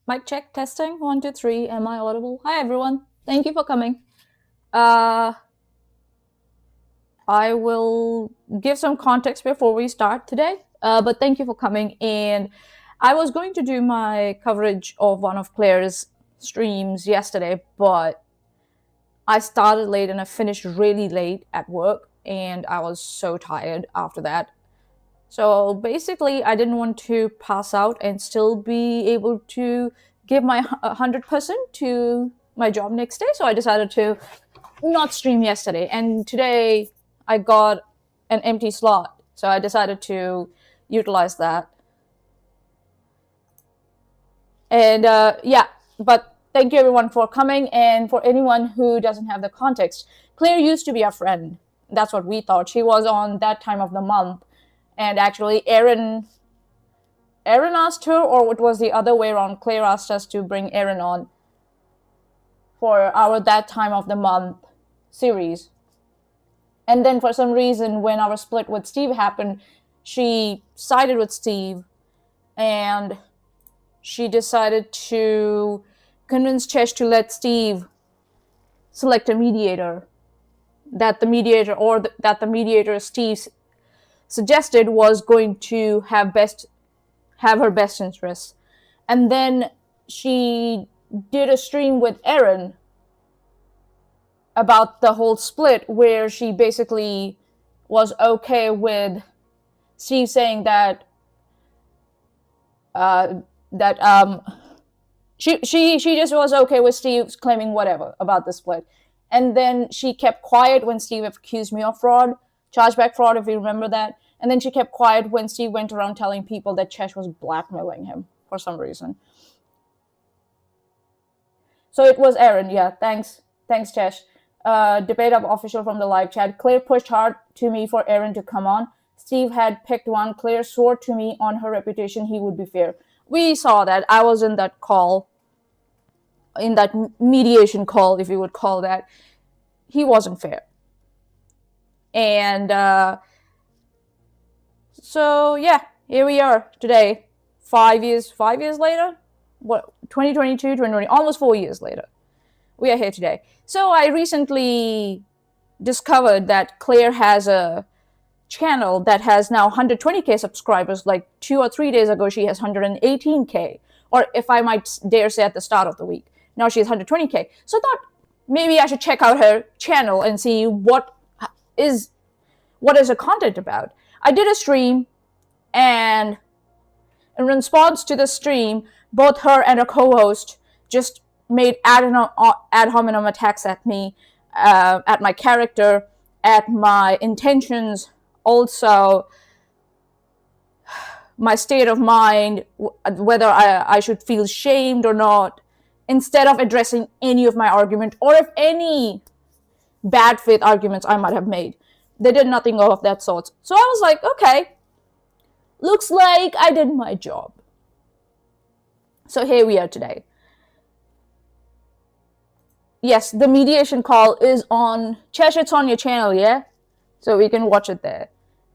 Mic check, testing, 1, 2, 3. Am I audible? Hi, everyone. Thank you for coming. I will give some context before we start today, but thank you for coming. And I was going to do my coverage of one of Claire's streams yesterday, but I started late and I finished really late at work, and I was so tired after that. So basically, I didn't want to pass out and still be able to give my 100% to my job next day. So I decided to not stream yesterday. And today I got an empty slot. So I decided to utilize that. And yeah, but thank you everyone for coming. And for anyone who doesn't have the context, Claire used to be a friend. That's what we thought. She was on that time of the month. And actually, Aaron asked her, or it was the other way around. Claire asked us to bring Aaron on for our that time of the month series. And then for some reason, when our split with Steve happened, she sided with Steve, and she decided to convince Chesh to let Steve select a mediator. That the mediator Steve suggested was going to have her best interests. And then she did a stream with Aaron about the whole split, where she basically was okay with Steve saying that she just was okay with Steve claiming whatever about the split. And then she kept quiet when Steve accused me of fraud, chargeback fraud, if you remember that. And then she kept quiet when Steve went around telling people that Chesh was blackmailing him for some reason. So it was Aaron, yeah. Thanks, Chesh. Debate up official from the live chat. Claire pushed hard to me for Aaron to come on. Steve had picked one. Claire swore to me on her reputation he would be fair. We saw that. I was in that call, in that mediation call, if you would call that. He wasn't fair. And so yeah, here we are today, 5 years later. What, 2022, 2020, almost 4 years later. We are here today. So I recently discovered that Claire has a channel that has now 120k subscribers. Like 2 or 3 days ago, she has 118k, or if I might dare say at the start of the week. Now she has 120k. So I thought maybe I should check out her channel and see what is her content about. I did a stream, and in response to the stream, both her and a co-host just made ad hominem attacks at me, at my character, at my intentions, also my state of mind, whether I should feel shamed or not, instead of addressing any of my argument, or if any bad faith arguments I might have made. They did nothing of that sort. So I was like, okay, looks like I did my job. So here we are today. Yes, the mediation call is on Chesh. It's on your channel, yeah? So we can watch it there.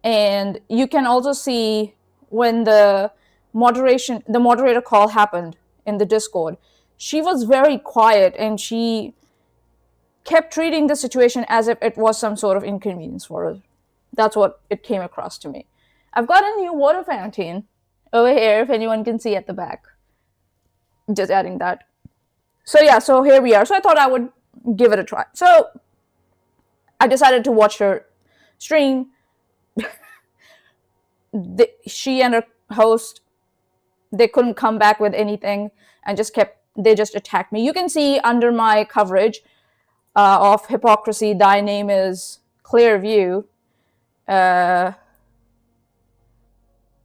And you can also see when the moderator call happened in the Discord. She was very quiet, and she kept treating the situation as if it was some sort of inconvenience for her. That's what it came across to me. I've got a new water fountain over here, if anyone can see at the back. Just adding that. So yeah, so here we are. So I thought I would give it a try. So I decided to watch her stream. She and her host, they couldn't come back with anything, and they just attacked me. You can see under my coverage of hypocrisy, thy name is Clearview. Yeah,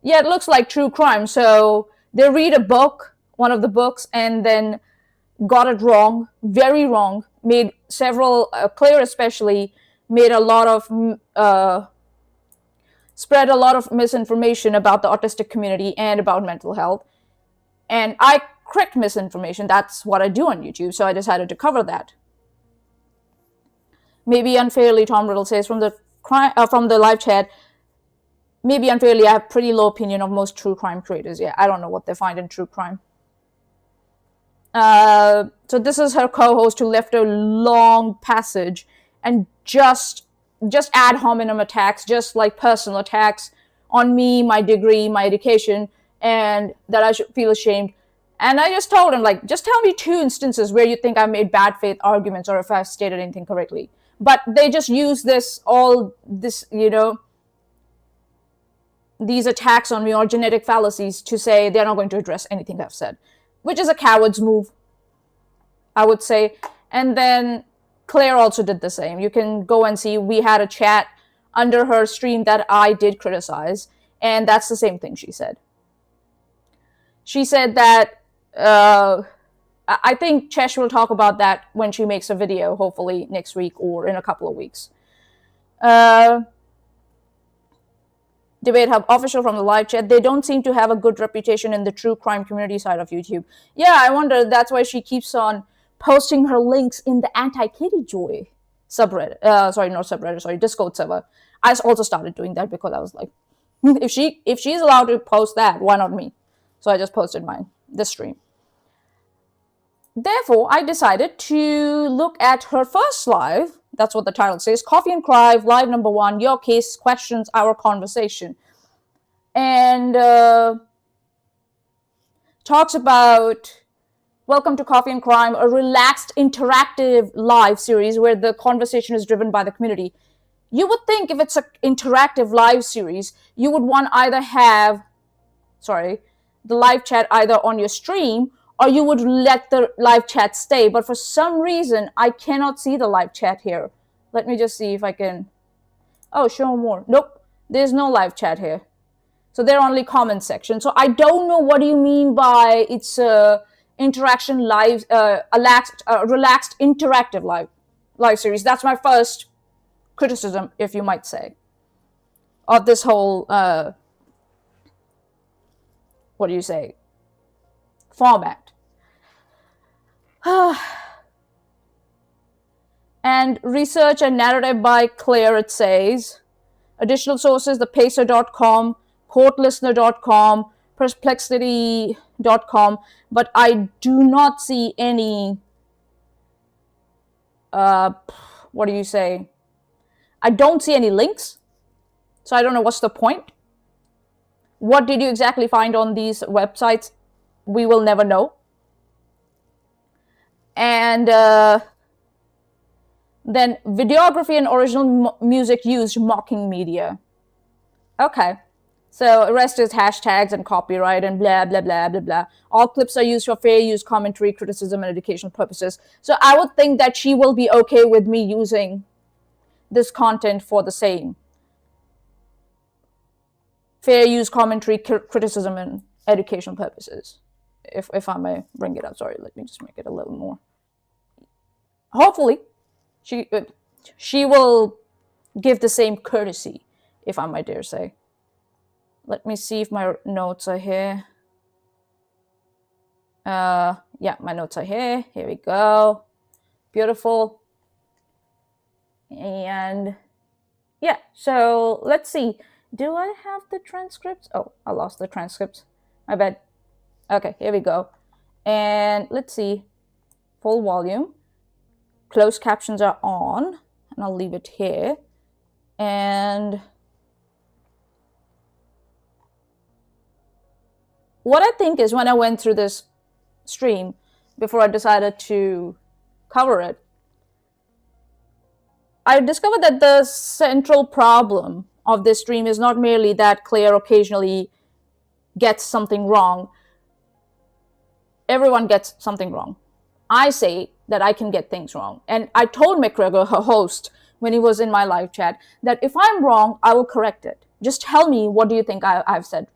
it looks like true crime. So they read a book, one of the books, and then got it wrong, very wrong, made several, Claire especially, made a lot of, spread a lot of misinformation about the autistic community and about mental health. And I correct misinformation. That's what I do on YouTube, so I decided to cover that. Maybe unfairly, Tom Riddle says from the live chat, maybe unfairly, I have pretty low opinion of most true crime creators. Yeah, I don't know what they find in true crime. So this is her co-host who left a long passage and just ad hominem attacks, just like personal attacks on me, my degree, my education, and that I should feel ashamed. And I just told him, like, just tell me 2 instances where you think I made bad faith arguments or if I've stated anything correctly. But they just use this, these attacks on me or genetic fallacies to say they're not going to address anything I've said, which is a coward's move, I would say. And then Claire also did the same. You can go and see, we had a chat under her stream that I did criticize, and that's the same thing she said. She said that, I think Chesh will talk about that when she makes a video, hopefully next week or in a couple of weeks. Debate Hub official from the live chat, they don't seem to have a good reputation in the true crime community side of YouTube. Yeah, I wonder, that's why she keeps on posting her links in the anti-Kitty Joy subreddit. Discord server. I also started doing that because I was like, if she's allowed to post that, why not me? So I just posted mine this stream. Therefore, I decided to look at her first live. That's what the title says. Coffee and Crime, live number 1, your case, questions, our conversation. And talks about Welcome to Coffee and Crime, a relaxed, interactive live series where the conversation is driven by the community. You would think if it's an interactive live series, you would want either have, the live chat either on your stream or you would let the live chat stay. But for some reason, I cannot see the live chat here. Let me just see if I can. Oh, show more. Nope, there's no live chat here. So they're only comment section. So I don't know what you mean by it's interaction live, relaxed interactive live series. That's my first criticism, if you might say, of this whole format. And research and narrative by Claire, it says. Additional sources, thepacer.com, courtlistener.com, perplexity.com, but I do not see any, I don't see any links, so I don't know what's the point. What did you exactly find on these websites? We will never know. And then videography and original music used, mocking media. Okay. So rest is hashtags and copyright and blah, blah, blah, blah, blah. All clips are used for fair use, commentary, criticism, and educational purposes. So I would think that she will be okay with me using this content for the same. Fair use, commentary, criticism, and educational purposes. If I may bring it up. Sorry, let me just make it a little more. Hopefully, she will give the same courtesy, if I might dare say. Let me see if my notes are here. Yeah, my notes are here. Here we go. Beautiful. And yeah, so let's see. Do I have the transcripts? Oh, I lost the transcripts. My bad. Okay, here we go. And let's see. Full volume. Closed captions are on. And I'll leave it here. And what I think is, when I went through this stream before I decided to cover it, I discovered that the central problem of this stream is not merely that Claire occasionally gets something wrong. Everyone gets something wrong. I say that I can get things wrong. And I told McGregor, her host, when he was in my live chat, that if I'm wrong, I will correct it. Just tell me, what do you think I've said?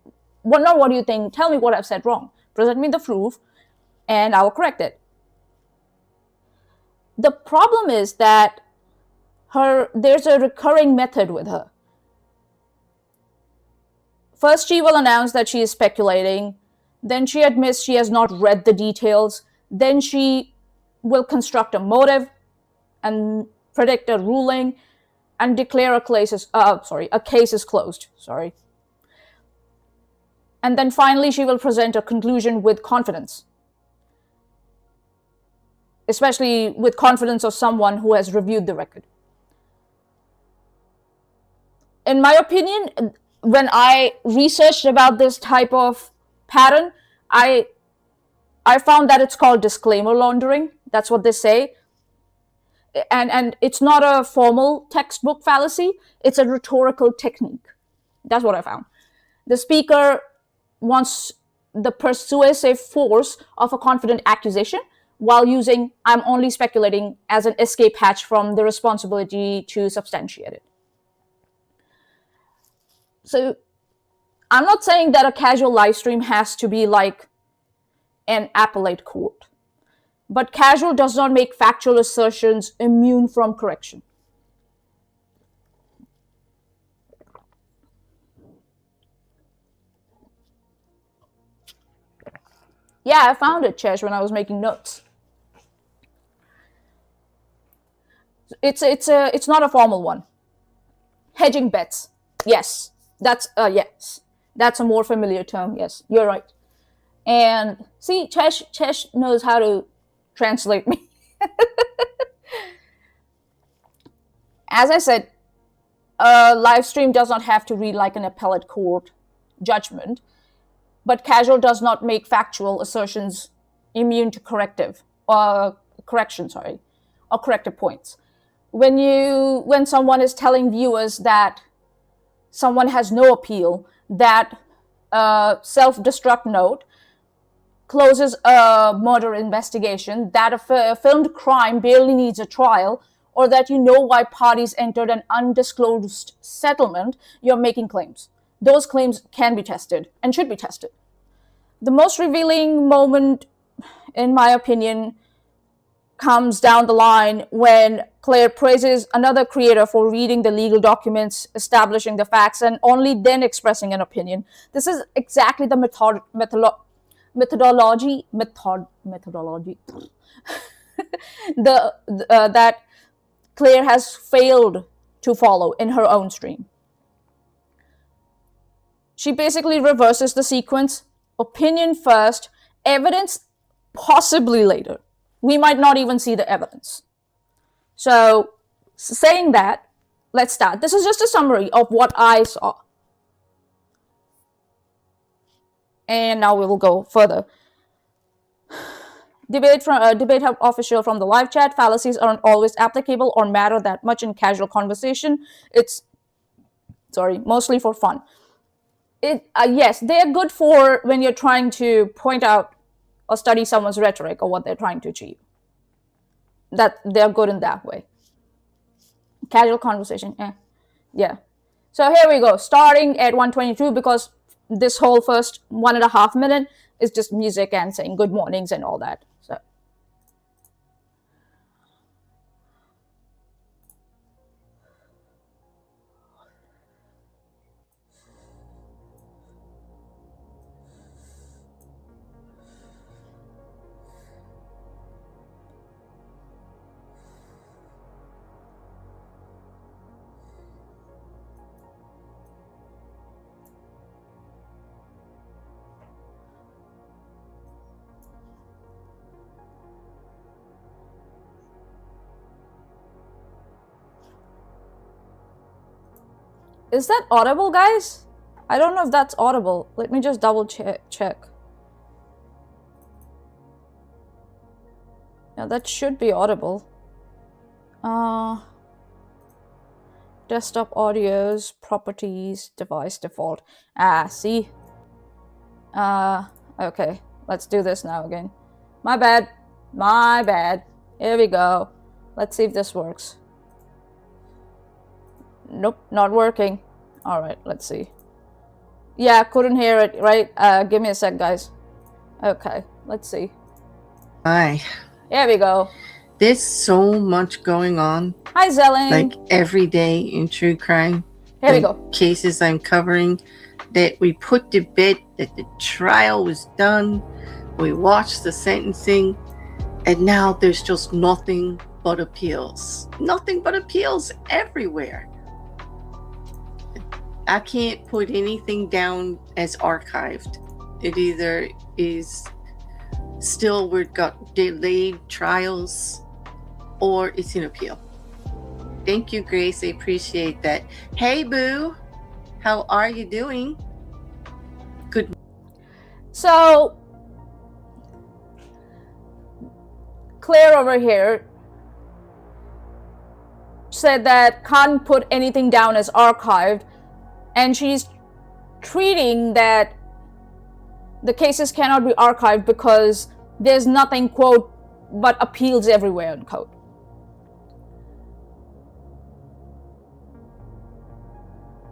Well, not what do you think, tell me what I've said wrong. Present me the proof, and I will correct it. The problem is that there's a recurring method with her. First, she will announce that she is speculating. Then she admits she has not read the details. Then she will construct a motive and predict a ruling and declare a case is closed. And then finally, she will present a conclusion with confidence. especially with confidence of someone who has reviewed the record. In my opinion, when I researched about this type of pattern, I found that it's called disclaimer laundering. That's what they say. And it's not a formal textbook fallacy, it's a rhetorical technique. That's what I found. The speaker wants the persuasive force of a confident accusation while using "I'm only speculating" as an escape hatch from the responsibility to substantiate it. So I'm not saying that a casual live stream has to be like an appellate court, but casual does not make factual assertions immune from correction. Yeah, I found it, Chesh, when I was making notes. It's not a formal one. Hedging bets. Yes, that's a more familiar term. Yes, you're right. And see, Chesh knows how to translate me. As I said, a live stream does not have to read like an appellate court judgment, but casual does not make factual assertions immune to corrective points. When someone is telling viewers that someone has no appeal, that self-destruct note closes a murder investigation, that a filmed crime barely needs a trial, or that you know why parties entered an undisclosed settlement, you're making claims. Those claims can be tested and should be tested. The most revealing moment, in my opinion, comes down the line when Claire praises another creator for reading the legal documents, establishing the facts, and only then expressing an opinion. This is exactly the methodology that Claire has failed to follow in her own stream. She basically reverses the sequence: opinion first, evidence possibly later. We might not even see the evidence. So, saying that, let's start. This is just a summary of what I saw. And now we will go further. Debate official from the live chat: fallacies aren't always applicable or matter that much in casual conversation. It's mostly for fun. Yes, they're good for when you're trying to point out or study someone's rhetoric or what they're trying to achieve. That they're good in that way. Casual conversation, yeah. So here we go, starting at 1:22, because this whole first 1.5 minute is just music and saying good mornings and all that. So is that audible, guys? I don't know if that's audible. Let me just double check. Yeah, that should be audible. Desktop audios, properties, device default. See? Okay, let's do this now again. My bad. Here we go. Let's see if this works. Nope, not working. All right, let's see. Yeah, couldn't hear it, right? Give me a sec, guys. Okay, let's see. Hi. Here we go. There's so much going on. Hi, Zelling. Like every day in true crime. Here we go. Cases I'm covering, that we put to bed that the trial was done. We watched the sentencing, and now there's just nothing but appeals. Nothing but appeals everywhere. I can't put anything down as archived. It either is still we've got delayed trials, or it's in appeal. Thank you, Grace. I appreciate that. Hey, Boo. How are you doing? Good. So, Claire over here said that can't put anything down as archived, and she's treating that the cases cannot be archived because there's nothing, quote, but appeals everywhere, unquote.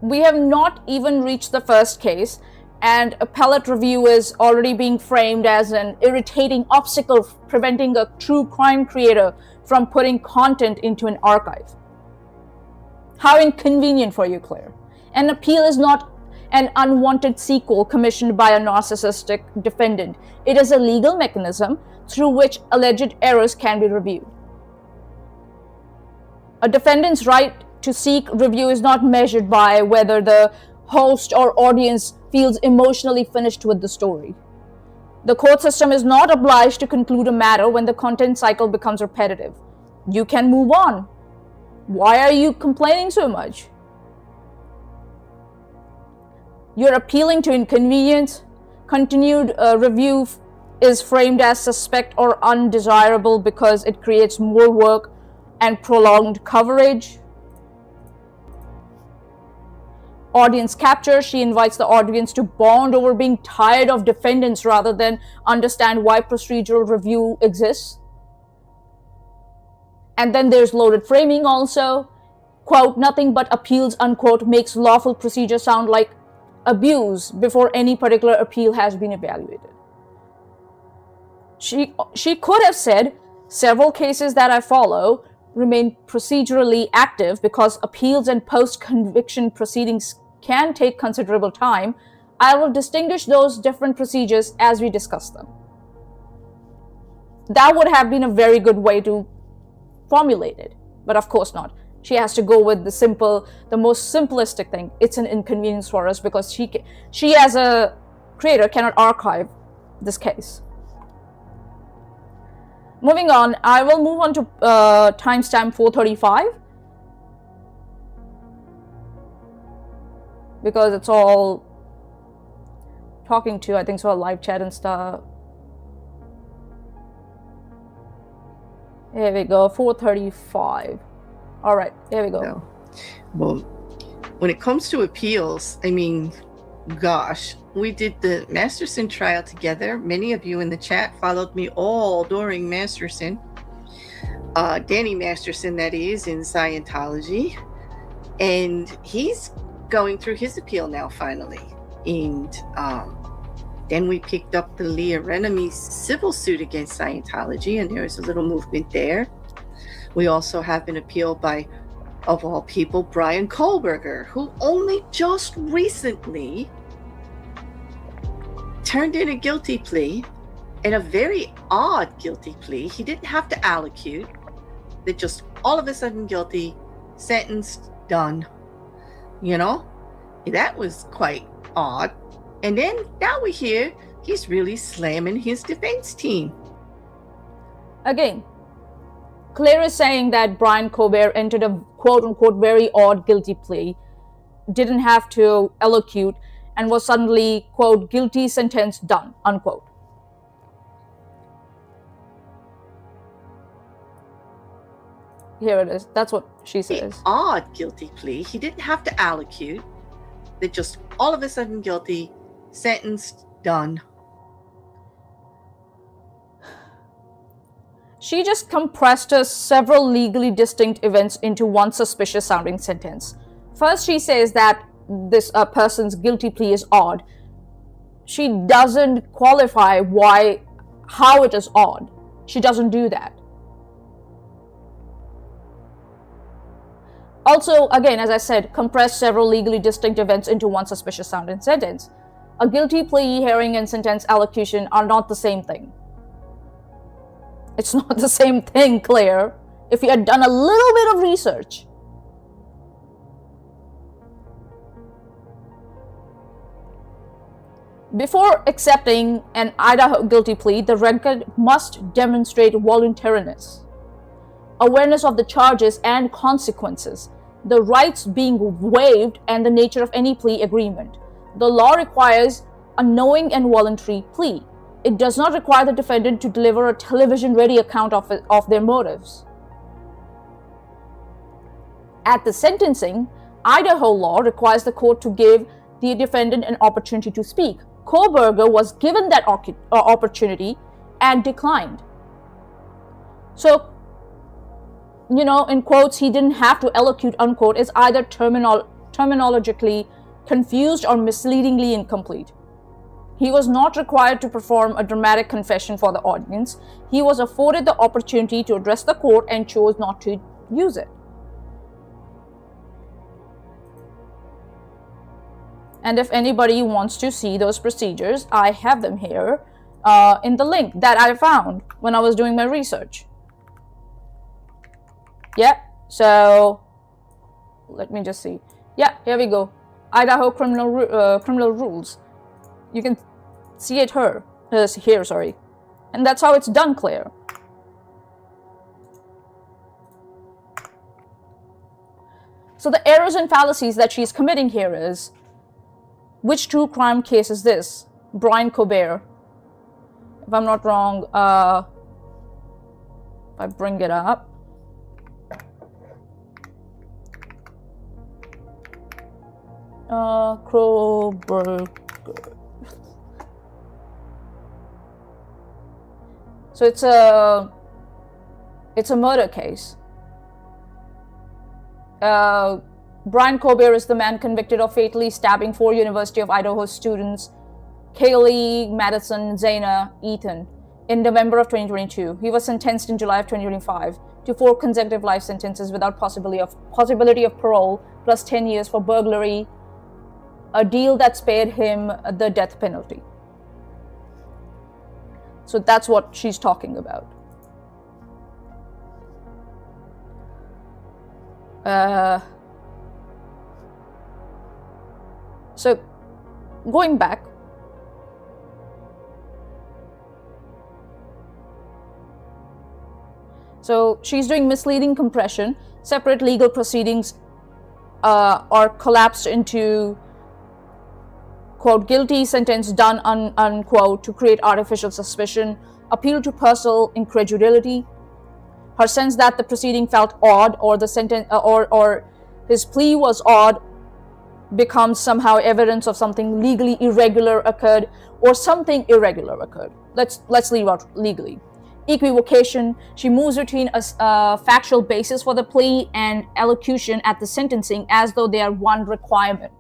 We have not even reached the first case, and appellate review is already being framed as an irritating obstacle preventing a true crime creator from putting content into an archive. How inconvenient for you, Claire. An appeal is not an unwanted sequel commissioned by a narcissistic defendant. It is a legal mechanism through which alleged errors can be reviewed. A defendant's right to seek review is not measured by whether the host or audience feels emotionally finished with the story. The court system is not obliged to conclude a matter when the content cycle becomes repetitive. You can move on. Why are you complaining so much? You're appealing to inconvenience. Continued review is framed as suspect or undesirable because it creates more work and prolonged coverage. Audience capture. She invites the audience to bond over being tired of defendants rather than understand why procedural review exists. And then there's loaded framing also. Quote, nothing but appeals, unquote, makes lawful procedure sound like abuse before any particular appeal has been evaluated. She could have said, several cases that I follow remain procedurally active because appeals and post-conviction proceedings can take considerable time. I will distinguish those different procedures as we discuss them. That would have been a very good way to formulate it, but of course not. She has to go with the most simplistic thing. It's an inconvenience for us because she as a creator cannot archive this case. Moving on, I will move on to timestamp 435 because it's all talking to, I think so, live chat and stuff. Here we go, 435. All right, here we go. No. Well, when it comes to appeals, I mean, gosh, we did the Masterson trial together. Many of you in the chat followed me all during Masterson. Danny Masterson, that is, in Scientology. And he's going through his appeal now, finally. And then we picked up the Leah Renemy civil suit against Scientology, and there was a little movement there. We also have an appeal by, of all people, Brian Kohlberger, who only just recently turned in a guilty plea, and a very odd guilty plea. He didn't have to allocute. They just all of a sudden guilty, sentenced, done. You know, that was quite odd. And then now we hear he's really slamming his defense team. Again, Claire is saying that Brian Kohlberger entered a quote-unquote very odd guilty plea, didn't have to allocute, and was suddenly, quote, guilty, sentence, done, unquote. Here it is. That's what she says. The odd guilty plea. He didn't have to allocute. They just all of a sudden guilty, sentenced, done. She just compressed several legally distinct events into one suspicious sounding sentence. First, she says that this person's guilty plea is odd. She doesn't qualify how it is odd. She doesn't do that. Also, again, as I said, compress several legally distinct events into one suspicious sounding sentence. A guilty plea, hearing, and sentence allocution are not the same thing. It's not the same thing, Claire. If you had done a little bit of research. Before accepting an Idaho guilty plea, the record must demonstrate voluntariness, awareness of the charges and consequences, the rights being waived, and the nature of any plea agreement. The law requires a knowing and voluntary plea. It does not require the defendant to deliver a television-ready account of their motives. At the sentencing, Idaho law requires the court to give the defendant an opportunity to speak. Kohberger was given that opportunity and declined. So, in quotes, he didn't have to elocute, unquote, is either terminologically confused or misleadingly incomplete. He was not required to perform a dramatic confession for the audience. He was afforded the opportunity to address the court and chose not to use it. And if anybody wants to see those procedures, I have them here in the link that I found when I was doing my research. Yeah, so let me just see. Yeah, here we go. Idaho criminal rules. You can see it here, sorry. And that's how it's done, Claire. So the errors and fallacies that she's committing here is, which true crime case is this? Brian Colbert. If I'm not wrong, if I bring it up. Kohberger. So it's a murder case. Brian Colbert is the man convicted of fatally stabbing 4 University of Idaho students, Kaylee, Madison, Zayna, Ethan, in November of 2022. He was sentenced in July of 2025 to 4 consecutive life sentences without possibility of parole, plus 10 years for burglary, a deal that spared him the death penalty. So that's what she's talking about. So going back, so she's doing misleading compression. Separate legal proceedings are collapsed into, quote, guilty sentence done, unquote, to create artificial suspicion, appeal to personal incredulity. Her sense that the proceeding felt odd, or the sentence or his plea was odd, becomes somehow evidence of something legally irregular occurred, or something irregular occurred. Let's leave out legally. Equivocation. She moves between a factual basis for the plea and elocution at the sentencing as though they are one requirement.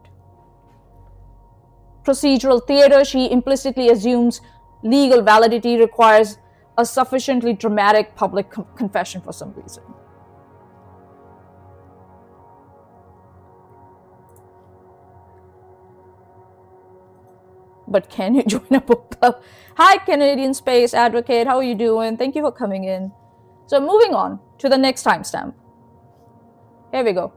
Procedural theater. She implicitly assumes legal validity requires a sufficiently dramatic public confession for some reason. But can you join a book club? Hi, Canadian Space Advocate. How are you doing? Thank you for coming in. So moving on to the next timestamp. Here we go.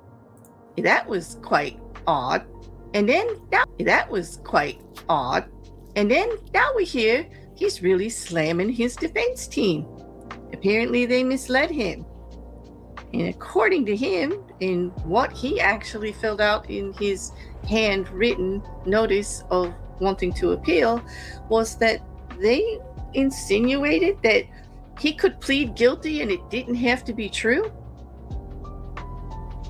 That was quite odd. And then that was quite odd. And then now we hear he's really slamming his defense team. Apparently they misled him. And according to him, in what he actually filled out in his handwritten notice of wanting to appeal, was that they insinuated that he could plead guilty and it didn't have to be true.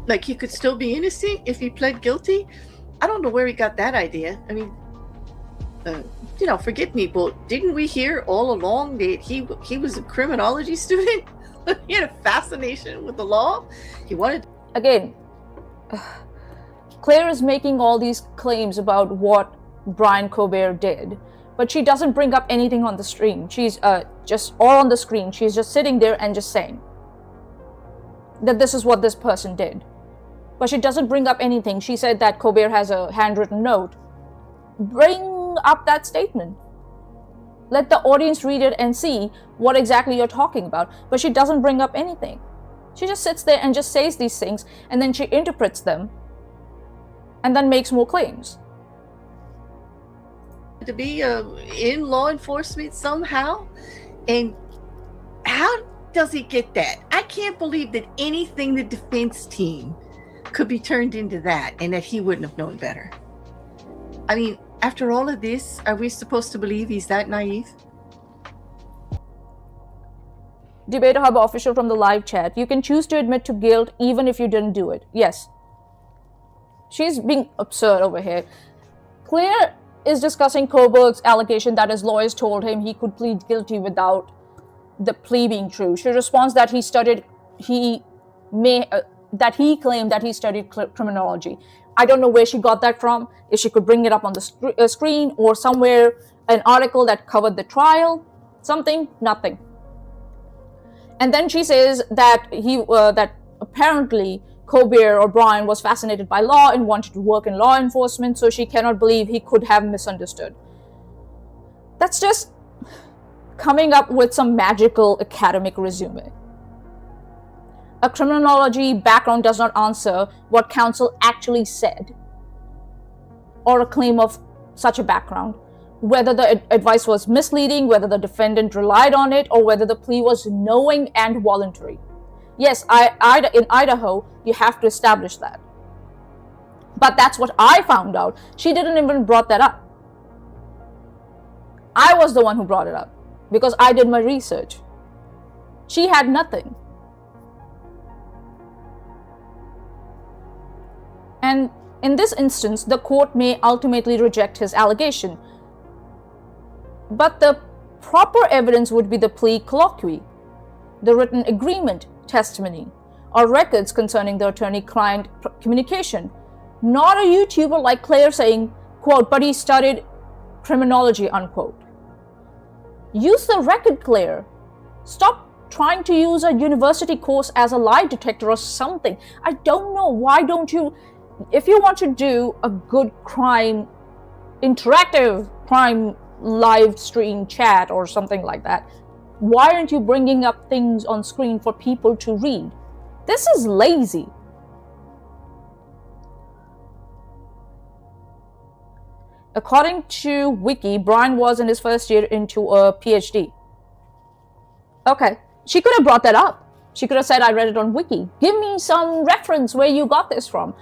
Like he could still be innocent if he pled guilty. I don't know where he got that idea. I mean, forgive me, but didn't we hear all along that he was a criminology student? He had a fascination with the law. He wanted... Again, Claire is making all these claims about what Brian Colbert did, but she doesn't bring up anything on the screen. She's just all on the screen. She's just sitting there and just saying that this is what this person did. But she doesn't bring up anything. She said that Colbert has a handwritten note. Bring up that statement. Let the audience read it and see what exactly you're talking about. But she doesn't bring up anything. She just sits there and just says these things, and then she interprets them and then makes more claims. to be in law enforcement somehow. And how does he get that? I can't believe that anything the defense team could be turned into that and that he wouldn't have known better. I mean, after all of this, are we supposed to believe he's that naive? Debate Hub official from the live chat. You can choose to admit to guilt even if you didn't do it. Yes. She's being absurd over here. Claire is discussing Coburg's allegation that his lawyers told him he could plead guilty without the plea being true. She responds that he claimed that he studied criminology. I don't know where she got that from. If she could bring it up on the screen or somewhere, an article that covered the trial, something, nothing. And then she says that that apparently Colbert or Brian was fascinated by law and wanted to work in law enforcement, so she cannot believe he could have misunderstood. That's just coming up with some magical academic resume. A criminology background does not answer what counsel actually said or a claim of such a background, whether the advice was misleading, whether the defendant relied on it, or whether the plea was knowing and voluntary. Yes, in Idaho, you have to establish that. But that's what I found out. She didn't even brought that up. I was the one who brought it up because I did my research. She had nothing. And in this instance, the court may ultimately reject his allegation. But the proper evidence would be the plea colloquy, the written agreement, testimony, or records concerning the attorney-client communication. Not a YouTuber like Claire saying, quote, but he studied criminology, unquote. Use the record, Claire. Stop trying to use a university course as a lie detector or something. I don't know. Why don't you, if you want to do a good crime, interactive crime live stream chat or something like that, why aren't you bringing up things on screen for people to read? This is lazy. According to Wiki, Brian was in his first year into a PhD. Okay, she could have brought that up. She could have said, I read it on Wiki. Give me some reference where you got this from.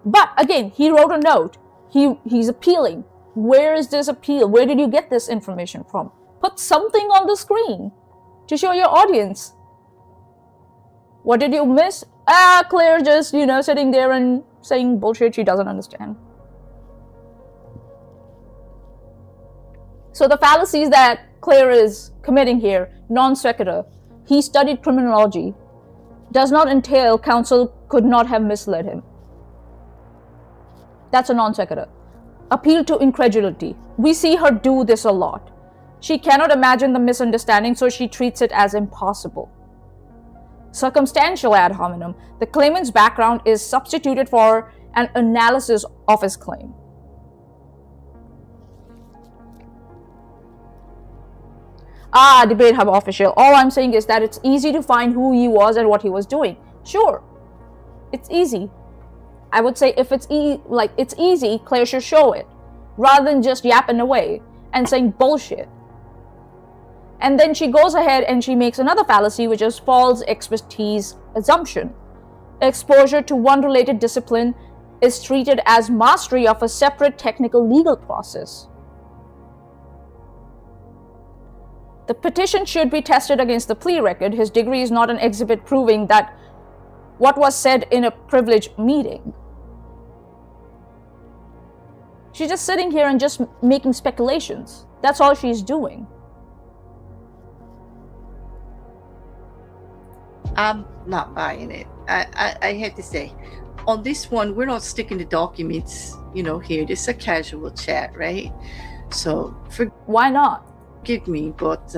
But again, he wrote a note. He's appealing. Where is this appeal? Where did you get this information from? Put something on the screen to show your audience. What did you miss? Claire just, sitting there and saying bullshit she doesn't understand. So the fallacies that Claire is committing here, non sequitur, he studied criminology, does not entail counsel could not have misled him. That's a non sequitur. Appeal to incredulity. We see her do this a lot. She cannot imagine the misunderstanding, so she treats it as impossible. Circumstantial ad hominem. The claimant's background is substituted for an analysis of his claim. Debate Hub official. All I'm saying is that it's easy to find who he was and what he was doing. Sure, it's easy. I would say if it's easy, Claire should show it, rather than just yapping away and saying bullshit. And then she goes ahead and she makes another fallacy, which is false expertise assumption. Exposure to one related discipline is treated as mastery of a separate technical legal process. The petition should be tested against the plea record. His degree is not an exhibit proving that what was said in a privileged meeting. She's just sitting here and just making speculations. That's all she's doing. I'm not buying it. I have to say, on this one, we're not sticking to documents, here. This is a casual chat, right? So, why not? Forgive me, but,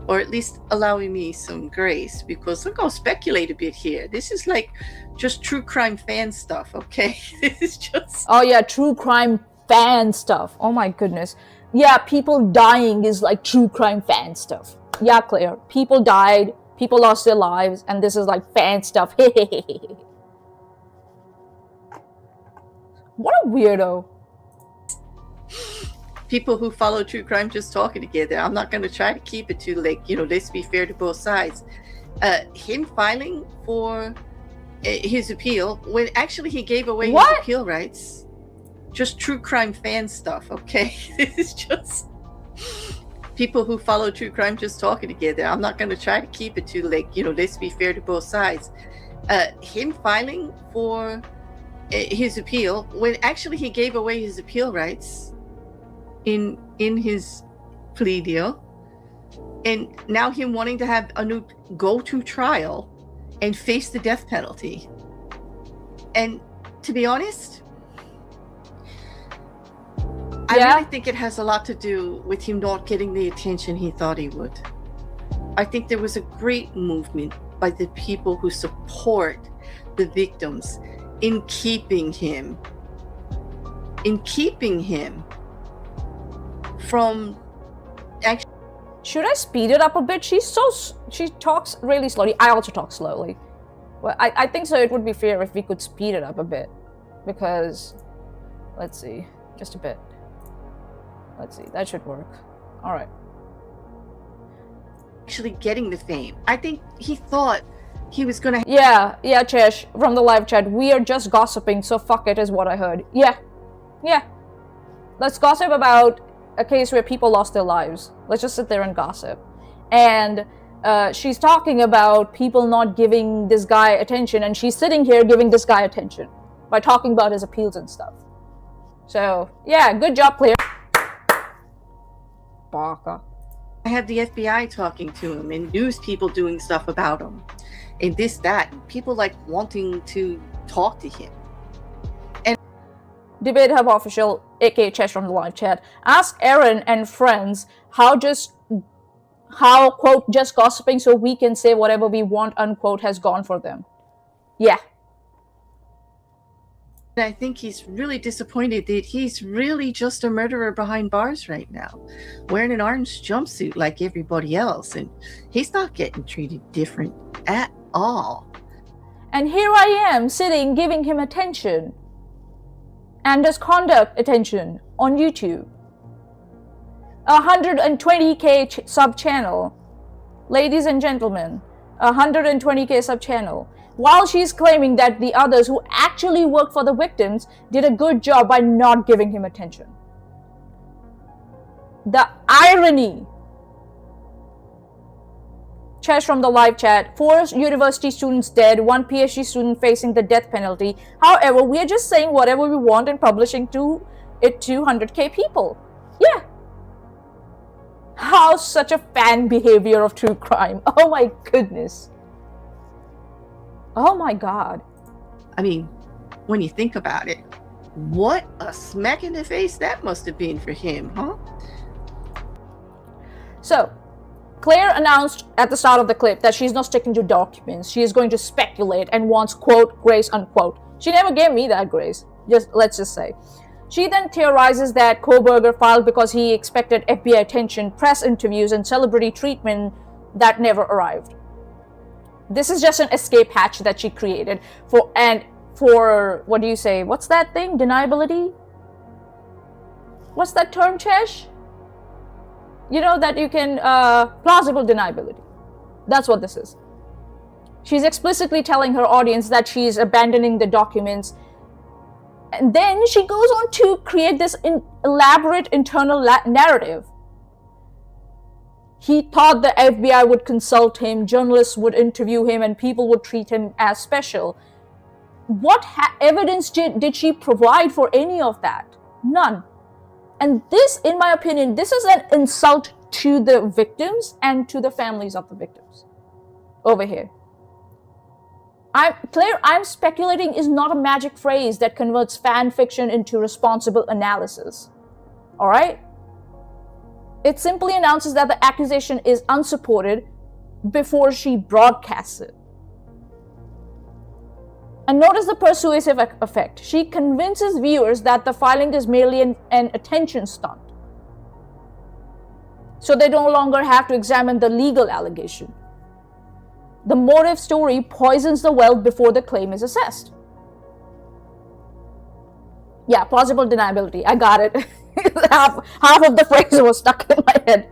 or at least allowing me some grace, because look, I'll speculate a bit here. This is like just true crime fan stuff, okay? This is just... Oh yeah, true crime fan stuff. Oh my goodness. Yeah, people dying is like true crime fan stuff. Yeah, Claire. People died, people lost their lives, and this is like fan stuff. What a weirdo. people who follow true crime just talking together. I'm not going to try to keep it to let's be fair to both sides. Him filing for his appeal when actually he gave away his appeal rights. Just true crime fan stuff, okay? This is just people who follow true crime just talking together. I'm not going to try to keep it to let's be fair to both sides. Him filing for his appeal when actually he gave away his appeal rights in his plea deal, and now him wanting to have a new go to trial and face the death penalty. And to be honest, I really think it has a lot to do with him not getting the attention he thought he would. I think there was a great movement by the people who support the victims in keeping him from actually. Should I speed it up a bit? She talks really slowly. I also talk slowly. Well, I think so. It would be fair if we could speed it up a bit, because let's see, just a bit. Let's see, that should work. All right. Actually getting the fame. I think he thought he was gonna. Yeah, Chesh, from the live chat. We are just gossiping, so fuck it is what I heard. Yeah. Let's gossip about a case where people lost their lives. Let's just sit there and gossip. And she's talking about people not giving this guy attention, and she's sitting here giving this guy attention by talking about his appeals and stuff. So, yeah, good job, Claire. Baka. I have the FBI talking to him and news people doing stuff about him and this, that. People like wanting to talk to him. And Debate Hub Official, aka Chesh from the live chat, ask Aaron and friends how quote, just gossiping so we can say whatever we want, unquote, has gone for them. Yeah. I think he's really disappointed that he's really just a murderer behind bars right now, wearing an orange jumpsuit like everybody else, and he's not getting treated different at all. And here I am sitting giving him attention and his conduct attention on YouTube. 120k sub channel, ladies and gentlemen, 120k sub channel. While she's claiming that the others who actually work for the victims did a good job by not giving him attention. The irony. Chesh from the live chat, 4 university students dead, 1 PhD student facing the death penalty. However, we are just saying whatever we want and publishing to it to 100k people. Yeah. How such a fan behavior of true crime. Oh my goodness. Oh my God. I mean, when you think about it, what a smack in the face that must have been for him, huh? So, Claire announced at the start of the clip that she's not sticking to documents. She is going to speculate and wants, quote, grace, unquote. She never gave me that grace. Let's just say. She then theorizes that Koberger filed because he expected FBI attention, press interviews, and celebrity treatment that never arrived. This is just an escape hatch that she created for what do you say? What's that thing? Deniability? What's that term, Chesh? You know that you can plausible deniability. That's what this is. She's explicitly telling her audience that she's abandoning the documents, and then she goes on to create this elaborate internal narrative. He thought the FBI would consult him, journalists would interview him, and people would treat him as special. What evidence did she provide for any of that? None. And this, in my opinion, this is an insult to the victims and to the families of the victims. Over here. Claire, I'm speculating is not a magic phrase that converts fan fiction into responsible analysis. Alright? It simply announces that the accusation is unsupported before she broadcasts it. And notice the persuasive effect. She convinces viewers that the filing is merely an attention stunt. So they no longer have to examine the legal allegation. The motive story poisons the well before the claim is assessed. Yeah, plausible deniability. I got it. half of the phrase was stuck in my head.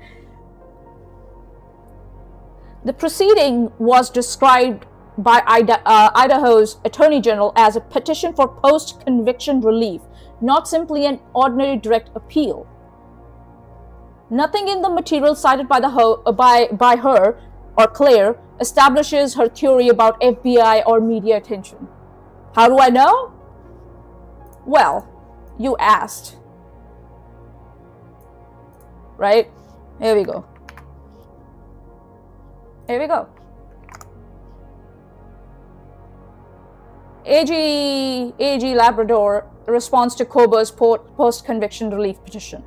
The proceeding was described by Idaho's Attorney General as a petition for post-conviction relief, not simply an ordinary direct appeal. Nothing in the material cited by her or Claire establishes her theory about FBI or media attention. How do I know? Well, you asked. Right? Here we go. Here we go. AG Labrador responds to Kober's post-conviction relief petition.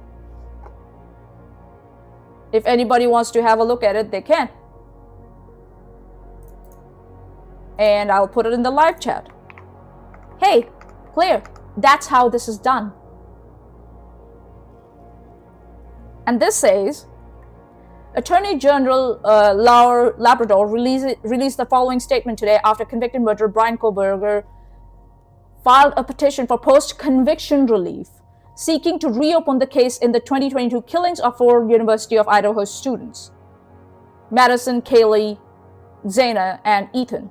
If anybody wants to have a look at it, they can. And I'll put it in the live chat. Hey, Claire, that's how this is done. And this says, Attorney General Laura Labrador released the following statement today after convicted murderer Brian Koberger filed a petition for post-conviction relief, seeking to reopen the case in the 2022 killings of 4 University of Idaho students, Madison, Kaylee, Xana, and Ethan.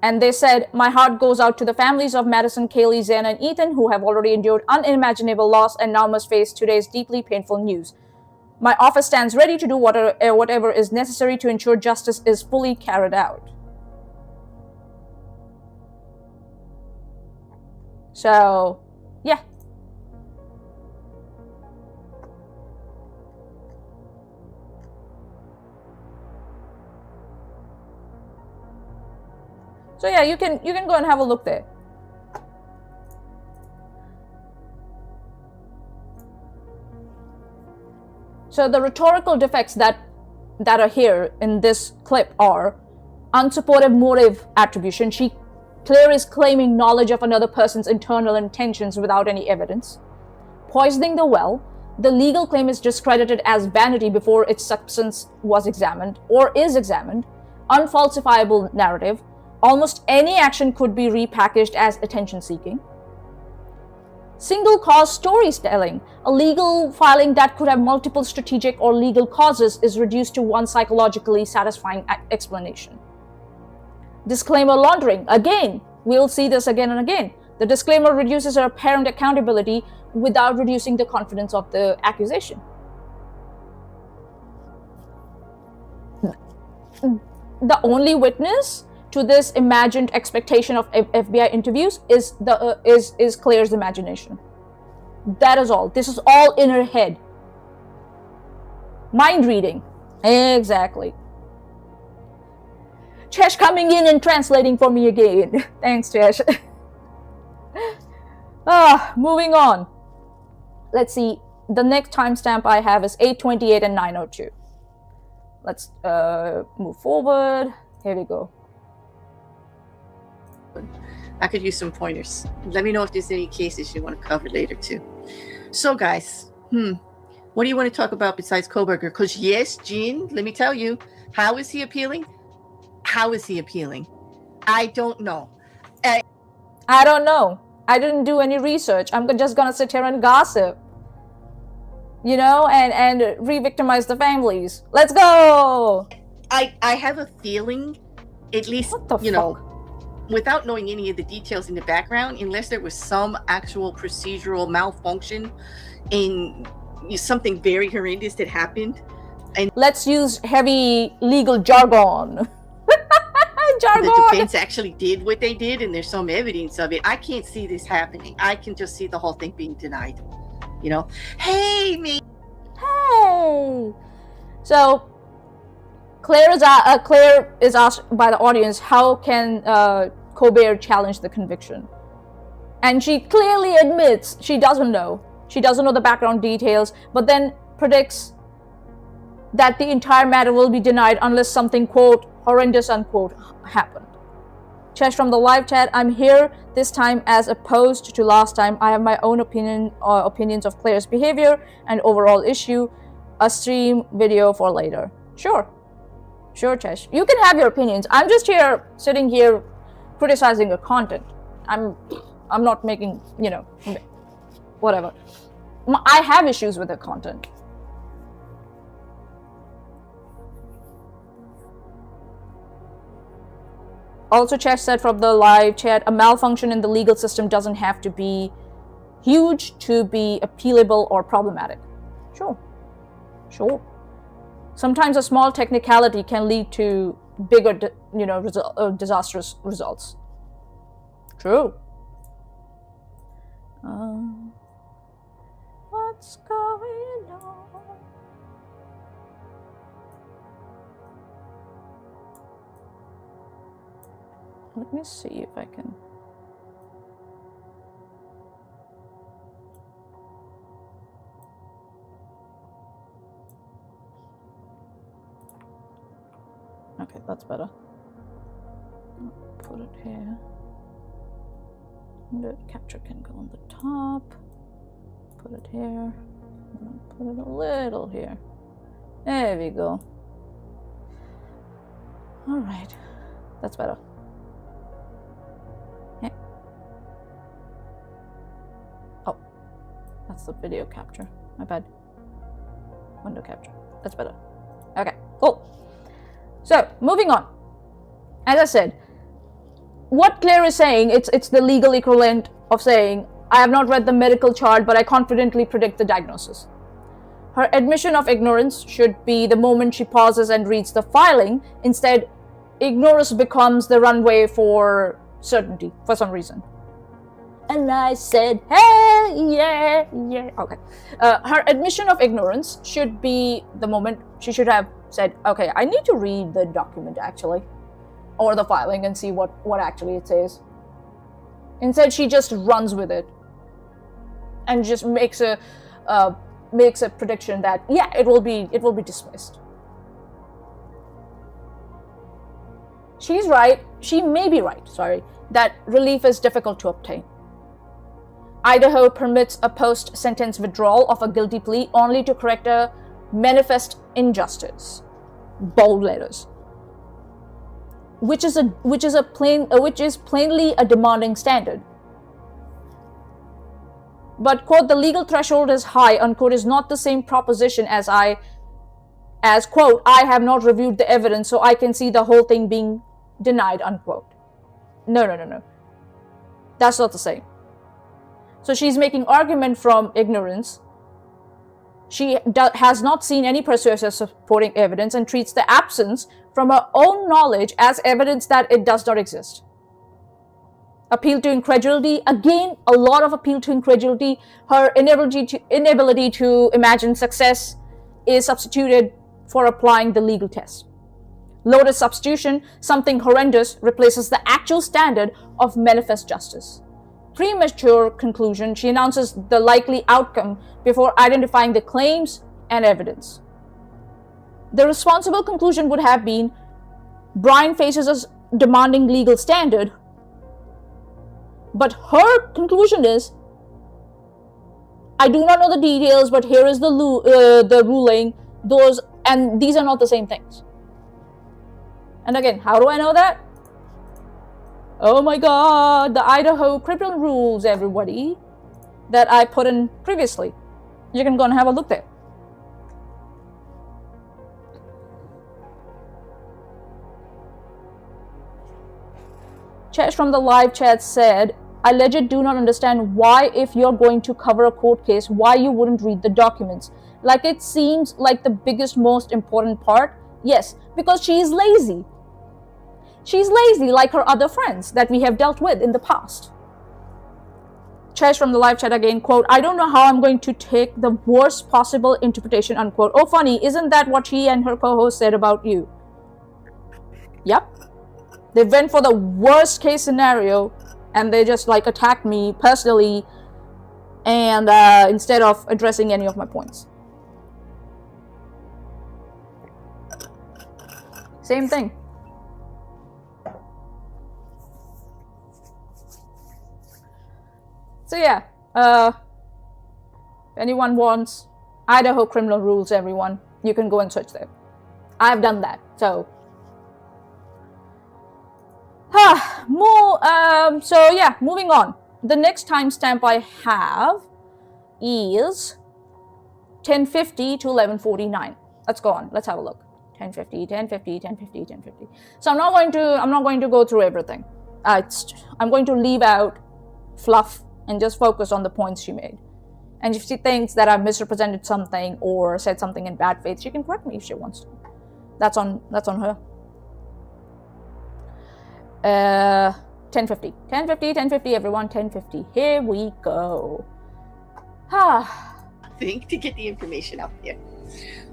And they said, my heart goes out to the families of Madison, Kaylee, Xana, and Ethan, who have already endured unimaginable loss and now must face today's deeply painful news. My office stands ready to do whatever is necessary to ensure justice is fully carried out. So, yeah. So yeah, you can go and have a look there. So the rhetorical defects that are here in this clip are unsupportive motive attribution. Claire is claiming knowledge of another person's internal intentions without any evidence. Poisoning the well. The legal claim is discredited as vanity before its substance was examined or is examined. Unfalsifiable narrative. Almost any action could be repackaged as attention-seeking. Single cause storytelling. A legal filing that could have multiple strategic or legal causes is reduced to one psychologically satisfying explanation. Disclaimer laundering. Again, we'll see this again and again. The disclaimer reduces her apparent accountability without reducing the confidence of the accusation. The only witness to this imagined expectation of FBI interviews is Claire's imagination. That is all. This is all in her head. Mind reading. Exactly. Chesh coming in and translating for me again. Thanks, Chesh. Moving on. Let's see. The next timestamp I have is 8:28 and 9:02. Let's move forward. Here we go. I could use some pointers. Let me know if there's any cases you want to cover later too. So guys, what do you want to talk about besides Koberger? Because yes, Jean, let me tell you, how is he appealing? How is he appealing? I don't know. I don't know. I didn't do any research. I'm just gonna sit here and gossip, you know, and re-victimize the families. Let's go. I have a feeling, at least, you know, without knowing any of the details in the background, unless there was some actual procedural malfunction in something very horrendous that happened. And let's use heavy legal jargon. The defense actually did what they did, and there's some evidence of it. I can't see this happening. I can just see the whole thing being denied. You know, hey me. Hey. So Claire is asked by the audience, how can Kober challenge the conviction? And she clearly admits she doesn't know. She doesn't know the background details, but then predicts that the entire matter will be denied unless something, quote, horrendous, unquote, happened. Chesh from the live chat, I'm here this time as opposed to last time. I have my own opinions of Claire's behavior and overall issue. A stream video for later. Sure, Chesh. You can have your opinions. I'm just sitting here criticizing your content. I'm not making, whatever. I have issues with the content. Also, Chesh said from the live chat, a malfunction in the legal system doesn't have to be huge to be appealable or problematic. Sure. Sometimes a small technicality can lead to bigger, disastrous results. True. What's going on? Let me see if I can. Okay, that's better. Put it here. The capture can go on the top. Put it here. Put it a little here. There we go. All right, that's better. Okay. Oh, that's the video capture. My bad. Window capture. That's better. Okay, cool. So, moving on. As I said, what Claire is saying, it's the legal equivalent of saying, I have not read the medical chart, but I confidently predict the diagnosis. Her admission of ignorance should be the moment she pauses and reads the filing. Instead, ignorance becomes the runway for certainty, for some reason. And I said, hey, yeah. Okay. Her admission of ignorance should be the moment she should have said, okay, I need to read the document actually, or the filing, and see what actually it says. Instead, she just runs with it and just makes a prediction that, yeah, it will be dismissed. She's right. She may be right, that relief is difficult to obtain. Idaho permits a post-sentence withdrawal of a guilty plea only to correct a manifest injustice. Bold letters. Which is plainly a demanding standard. But, quote, the legal threshold is high, unquote, is not the same proposition as, quote, I have not reviewed the evidence, so I can see the whole thing being denied, unquote. No. That's not the same. So she's making argument from ignorance. She has not seen any persuasive supporting evidence and treats the absence from her own knowledge as evidence that it does not exist. Appeal to incredulity, again, a lot of appeal to incredulity. Her inability to imagine success is substituted for applying the legal test. Loaded substitution, something horrendous, replaces the actual standard of manifest justice. Premature conclusion, she announces the likely outcome before identifying the claims and evidence. The responsible conclusion would have been, Brian faces a demanding legal standard, but her conclusion is, I do not know the details, but here is the ruling, and these are not the same things. And again, how do I know that? Oh my god, the Idaho criminal rules, everybody, that I put in previously. You can go and have a look there. Chesh from the live chat said, I legit do not understand why, if you're going to cover a court case, why you wouldn't read the documents. Like, it seems like the biggest, most important part. Yes, because she's lazy. She's lazy like her other friends that we have dealt with in the past. Chesh from the live chat again, quote, I don't know how I'm going to take the worst possible interpretation, unquote. Oh, funny, isn't that what she and her co-host said about you? Yep. They went for the worst case scenario and they just like attacked me personally and instead of addressing any of my points. Same thing. So yeah, if anyone wants Idaho criminal rules, everyone, you can go and search there. I've done that, so. So yeah, moving on. The next timestamp I have is 1050 to 1149. Let's go on. Let's have a look. 1050, 1050, 1050, 1050. So I'm not going to go through everything. I'm going to leave out fluff and just focus on the points she made. And if she thinks that I've misrepresented something or said something in bad faith, she can correct me if she wants to. That's on her. 1050, 1050, 1050, everyone, 1050. Here we go. Think to get the information out there.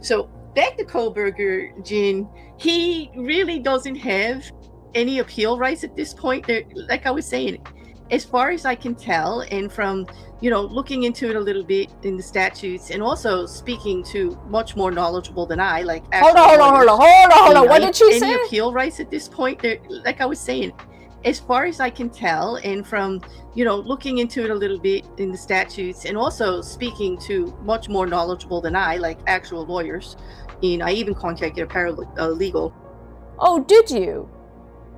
So back to Kohlberger, Jin, he really doesn't have any appeal rights at this point. There, like I was saying, as far as I can tell, and from looking into it a little bit in the statutes, and also speaking to much more knowledgeable than I, like hold on. What did she say? Any appeal rights at this point? There, like I was saying, as far as I can tell, and from looking into it a little bit in the statutes, and also speaking to much more knowledgeable than I, like actual lawyers, I even contacted a paralegal. Oh, did you?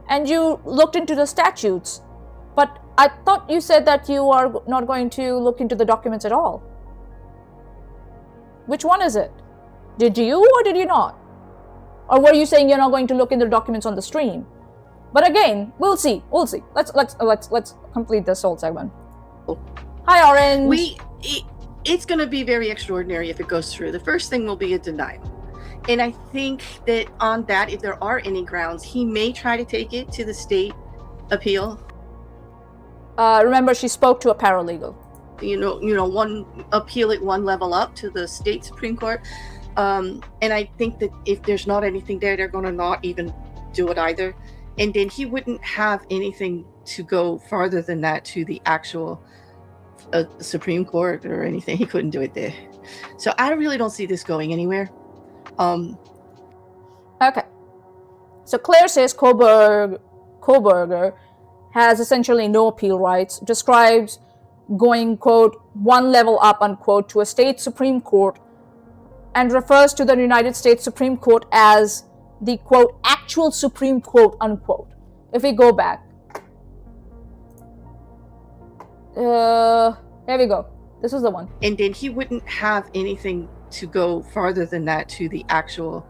And you looked into the statutes, but I thought you said that you are not going to look into the documents at all. Which one is it? Did you or did you not? Or were you saying you're not going to look into the documents on the stream? But again, we'll see. Let's complete this whole segment. Hi, Orange. It's going to be very extraordinary if it goes through. The first thing will be a denial. And I think that on that, if there are any grounds, he may try to take it to the state appeal. Remember, she spoke to a paralegal. One appeal it one level up to the state Supreme Court. And I think that if there's not anything there, they're going to not even do it either. And then he wouldn't have anything to go farther than that to the actual Supreme Court or anything. He couldn't do it there. So I really don't see this going anywhere. Okay. So Claire says Kohlberger has essentially no appeal rights, describes going, quote, one level up, unquote, to a state Supreme Court, and refers to the United States Supreme Court as the, quote, actual Supreme Court, unquote. If we go back. Here we go. This is the one. And then he wouldn't have anything to go farther than that to the actual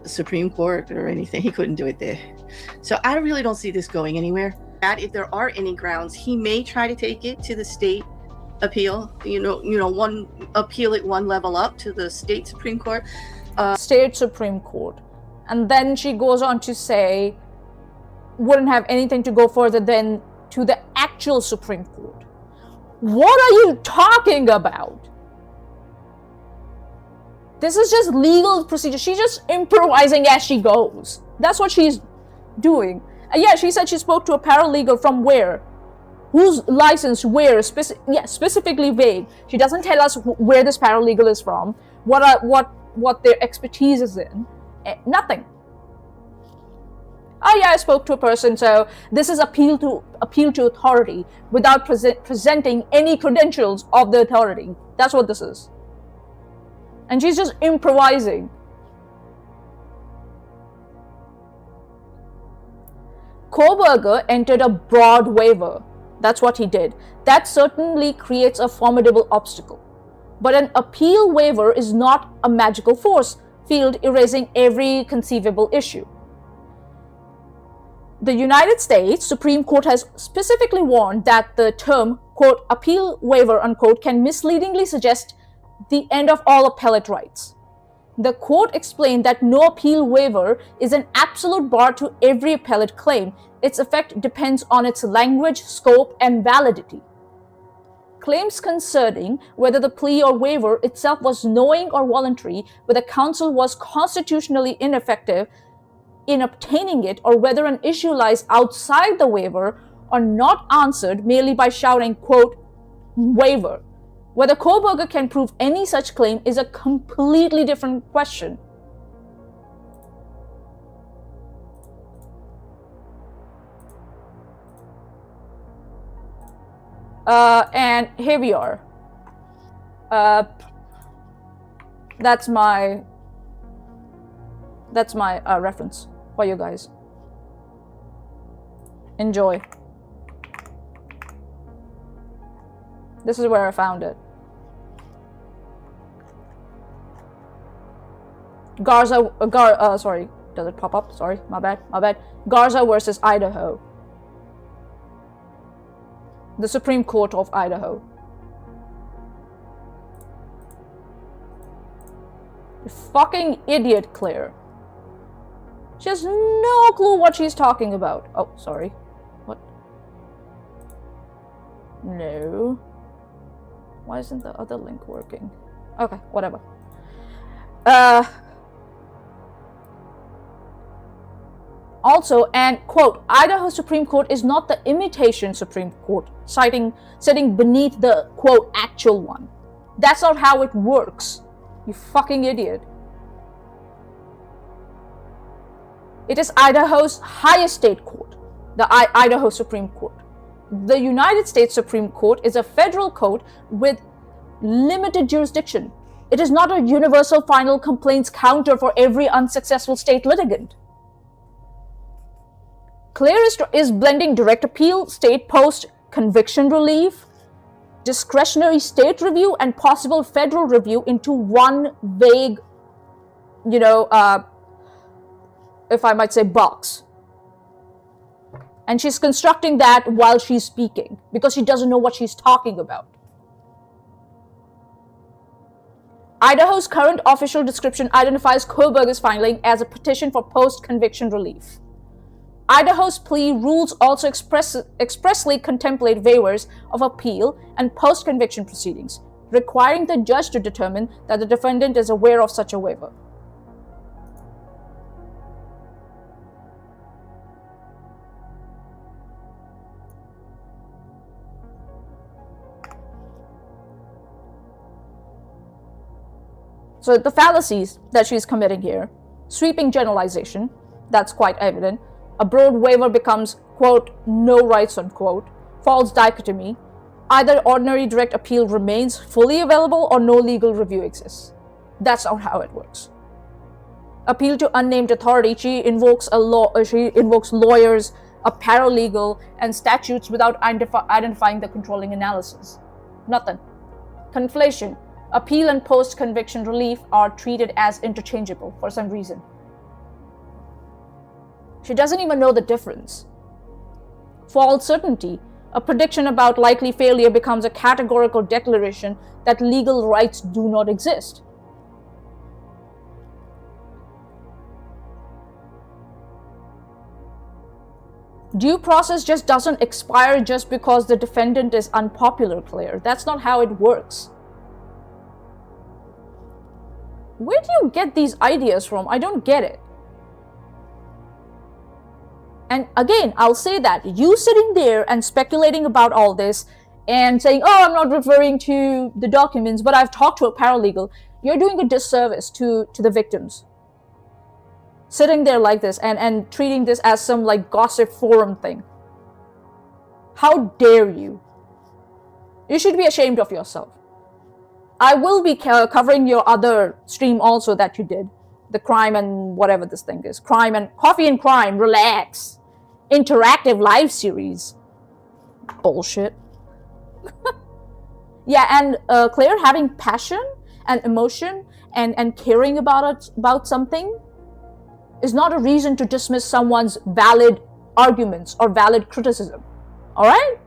Supreme Court or anything. He couldn't do it there. So I really don't see this going anywhere. If there are any grounds, he may try to take it to the state appeal. One appeal it one level up to the state Supreme Court. State Supreme Court. And then she goes on to say, wouldn't have anything to go further than to the actual Supreme Court. What are you talking about? This is just legal procedure. She's just improvising as she goes. That's what she's doing. And yeah, she said she spoke to a paralegal from where? Who's licensed where? Specifically vague. She doesn't tell us where this paralegal is from, what their expertise is in. Nothing. Oh yeah, I spoke to a person, so this is appeal to authority without presenting any credentials of the authority. That's what this is. And she's just improvising. Kohlberger entered a broad waiver. That's what he did. That certainly creates a formidable obstacle. But an appeal waiver is not a magical force field erasing every conceivable issue. The United States Supreme Court has specifically warned that the term, quote, appeal waiver, unquote, can misleadingly suggest the end of all appellate rights. The court explained that no appeal waiver is an absolute bar to every appellate claim. Its effect depends on its language, scope, and validity. Claims concerning whether the plea or waiver itself was knowing or voluntary, whether counsel was constitutionally ineffective in obtaining it, or whether an issue lies outside the waiver, are not answered merely by shouting, quote, waiver. Whether Kohlberger can prove any such claim is a completely different question. And here we are. That's my reference for you guys. Enjoy. This is where I found it. Sorry, does it pop up? Sorry, my bad. Garza versus Idaho. The Supreme Court of Idaho. You fucking idiot, Claire. She has no clue what she's talking about. Oh, sorry. What? No. Why isn't the other link working? Okay, whatever. Also, and quote, Idaho Supreme Court is not the imitation Supreme Court, sitting beneath the quote actual one. That's not how it works. You fucking idiot. It is Idaho's highest state court, the Idaho Supreme Court. The United States Supreme Court is a federal court with limited jurisdiction. It is not a universal final complaints counter for every unsuccessful state litigant. Claire is blending direct appeal, state post-conviction relief, discretionary state review, and possible federal review into one vague, if I might say, box. And she's constructing that while she's speaking because she doesn't know what she's talking about. Idaho's current official description identifies Koberger's filing as a petition for post-conviction relief. Idaho's plea rules also expressly contemplate waivers of appeal and post-conviction proceedings, requiring the judge to determine that the defendant is aware of such a waiver. So the fallacies that she's committing here: sweeping generalization, that's quite evident. A broad waiver becomes, quote, no rights, unquote. False dichotomy. Either ordinary direct appeal remains fully available or no legal review exists. That's not how it works. Appeal to unnamed authority. She invokes lawyers, a paralegal, and statutes without identifying the controlling analysis. Nothing. Conflation. Appeal and post-conviction relief are treated as interchangeable for some reason. She doesn't even know the difference. False certainty. A prediction about likely failure becomes a categorical declaration that legal rights do not exist. Due process just doesn't expire just because the defendant is unpopular, Claire. That's not how it works. Where do you get these ideas from? I don't get it. And again, I'll say that you sitting there and speculating about all this and saying, oh, I'm not referring to the documents, but I've talked to a paralegal, you're doing a disservice to the victims. Sitting there like this and treating this as some like gossip forum thing. How dare you? You should be ashamed of yourself. I will be covering your other stream also that you did. The crime and whatever this thing is. Crime and coffee and crime, relax. Interactive live series. Bullshit. Yeah, and Claire having passion and emotion and caring about something is not a reason to dismiss someone's valid arguments or valid criticism. Alright?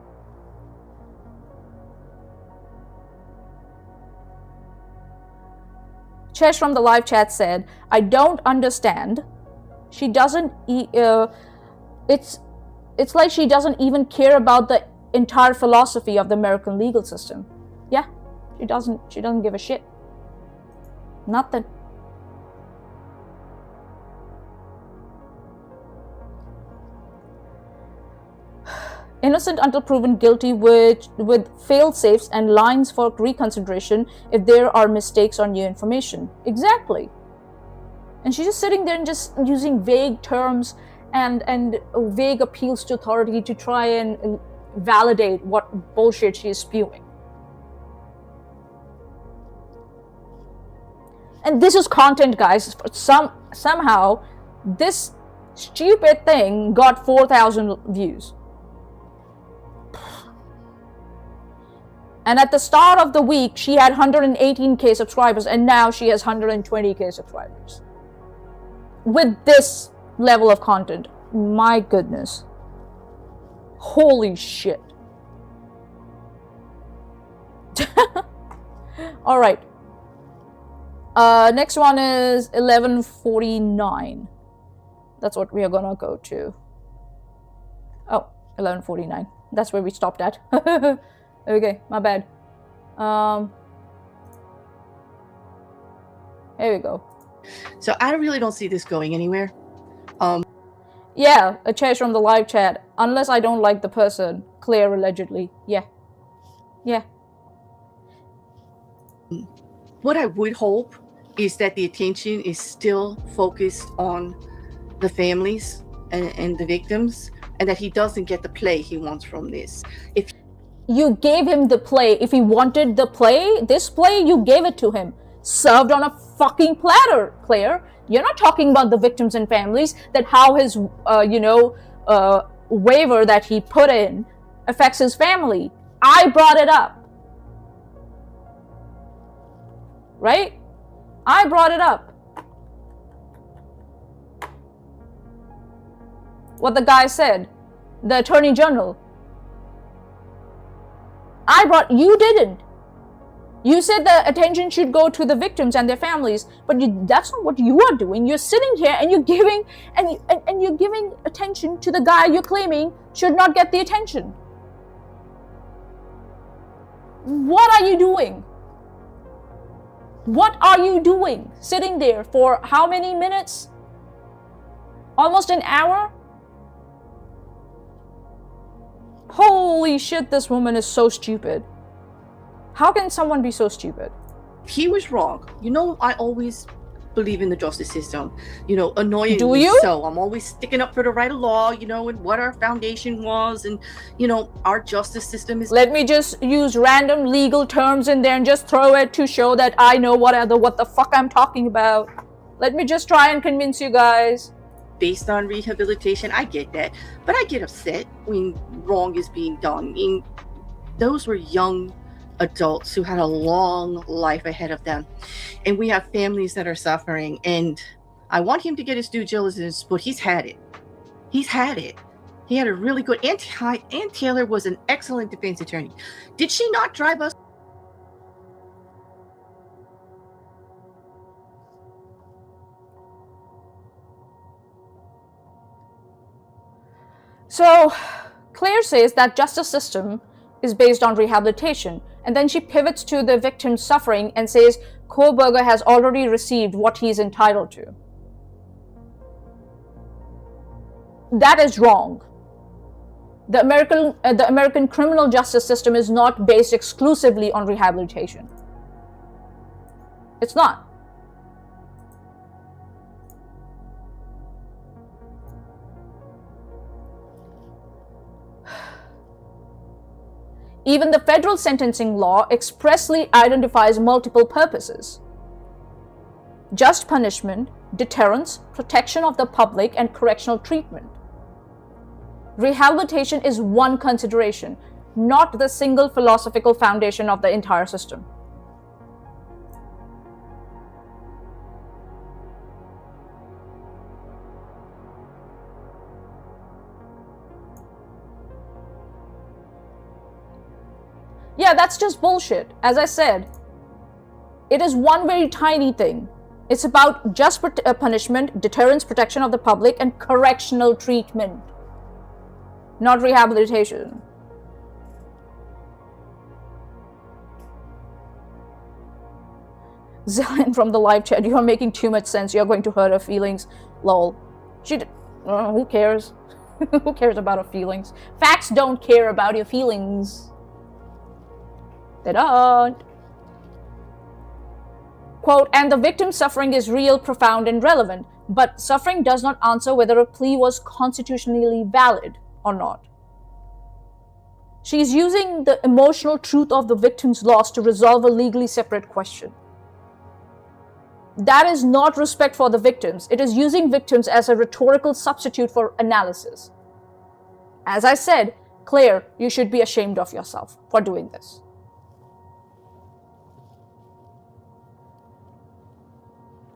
Chesh from the live chat said, I don't understand. She doesn't, it's like she doesn't even care about the entire philosophy of the American legal system. Yeah, she doesn't give a shit. Nothing. Innocent until proven guilty with failed safes and lines for reconsideration if there are mistakes or new information. Exactly. And she's just sitting there and just using vague terms and vague appeals to authority to try and validate what bullshit she is spewing. And this is content, guys. Somehow this stupid thing got 4,000 views. And at the start of the week, she had 118K subscribers, and now she has 120K subscribers. With this level of content, my goodness. Holy shit. All right. Next one is 11:49. That's what we are gonna go to. Oh, 11:49. That's where we stopped at. Okay, my bad. Here we go. So I really don't see this going anywhere. Yeah, a chase from the live chat. Unless I don't like the person. Claire allegedly. Yeah. Yeah. What I would hope is that the attention is still focused on the families and the victims, and that he doesn't get the play he wants from this. If you gave him the play, if he wanted the play, this play, you gave it to him. Served on a fucking platter, Claire. You're not talking about the victims and families, that how his, waiver that he put in affects his family. I brought it up. Right? I brought it up. What the guy said, the Attorney General. You didn't. You said the attention should go to the victims and their families, but that's not what you are doing. You're sitting here and you're giving and you're giving attention to the guy you're claiming should not get the attention. What are you doing? What are you doing? Sitting there for how many minutes? Almost an hour? Holy shit, this woman is so stupid. How can someone be so stupid? he was wrong. I always believe in the justice system. Annoyingly Do you? so. I'm always sticking up for the right of law, and what our foundation was, and our justice system is. Let me just use random legal terms in there and just throw it to show that I know what the fuck I'm talking about. Let me just try and convince you guys. Based on rehabilitation, I get that, but I get upset when wrong is being done. Those were young adults who had a long life ahead of them, and we have families that are suffering, and I want him to get his due diligence, but he's had it. He had a really good Ann Taylor was an excellent defense attorney. Did she not drive us? So Claire says that justice system is based on rehabilitation, and then she pivots to the victim's suffering and says Kohlberger has already received what he's entitled to. That is wrong. The American criminal justice system is not based exclusively on rehabilitation. It's not. Even the federal sentencing law expressly identifies multiple purposes: just punishment, deterrence, protection of the public, and correctional treatment. Rehabilitation is one consideration, not the single philosophical foundation of the entire system. Yeah, that's just bullshit. As I said, it is one very tiny thing. It's about just punishment, deterrence, protection of the public, and correctional treatment, not rehabilitation. Zillion from the live chat, you are making too much sense. You're going to hurt her feelings. Lol. Who cares? Who cares about her feelings? Facts don't care about your feelings. They don't. Quote, and the victim's suffering is real, profound, and relevant, but suffering does not answer whether a plea was constitutionally valid or not. She is using the emotional truth of the victim's loss to resolve a legally separate question. That is not respect for the victims. It is using victims as a rhetorical substitute for analysis. As I said, Claire, you should be ashamed of yourself for doing this.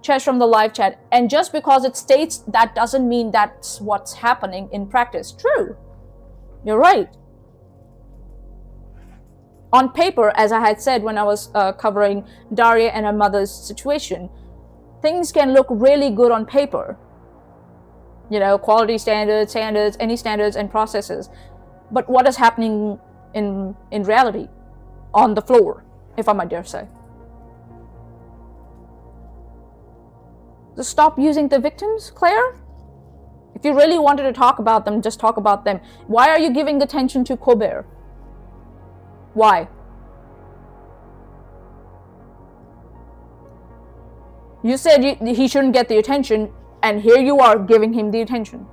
Chesh from the live chat. And just because it states that doesn't mean that's what's happening in practice. True. You're right. On paper, as I had said when I was covering Daria and her mother's situation, things can look really good on paper. You know, quality standards, any standards and processes. But what is happening in reality? On the floor, if I might dare say. So stop using the victims, Claire? If you really wanted to talk about them, just talk about them. Why are you giving attention to Colbert? Why? You said he shouldn't get the attention, and here you are giving him the attention.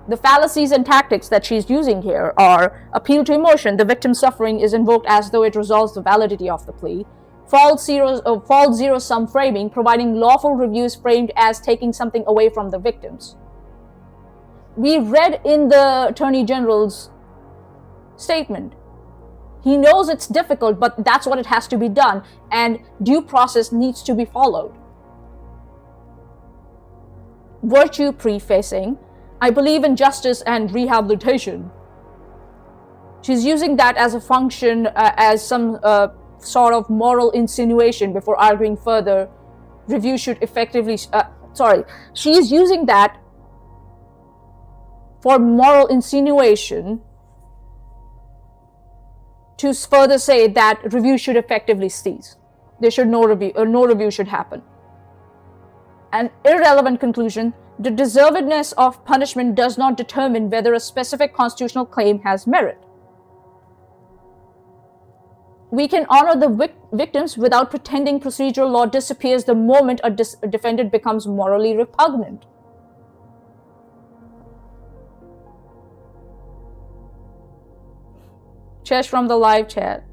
The fallacies and tactics that she's using here are appeal to emotion. The victim's suffering is invoked as though it resolves the validity of the plea. False zero-sum framing, providing lawful reviews framed as taking something away from the victims. We read in the Attorney General's statement. He knows it's difficult, but that's what it has to be done, and due process needs to be followed. Virtue prefacing. I believe in justice and rehabilitation. She's using that as a function, as some sort of moral insinuation before arguing further. Review should effectively, she's using that for moral insinuation to further say that review should effectively cease. There should no review should happen. An irrelevant conclusion. The deservedness of punishment does not determine whether a specific constitutional claim has merit. We can honor the victims without pretending procedural law disappears the moment a defendant becomes morally repugnant. Chesh from the live chat.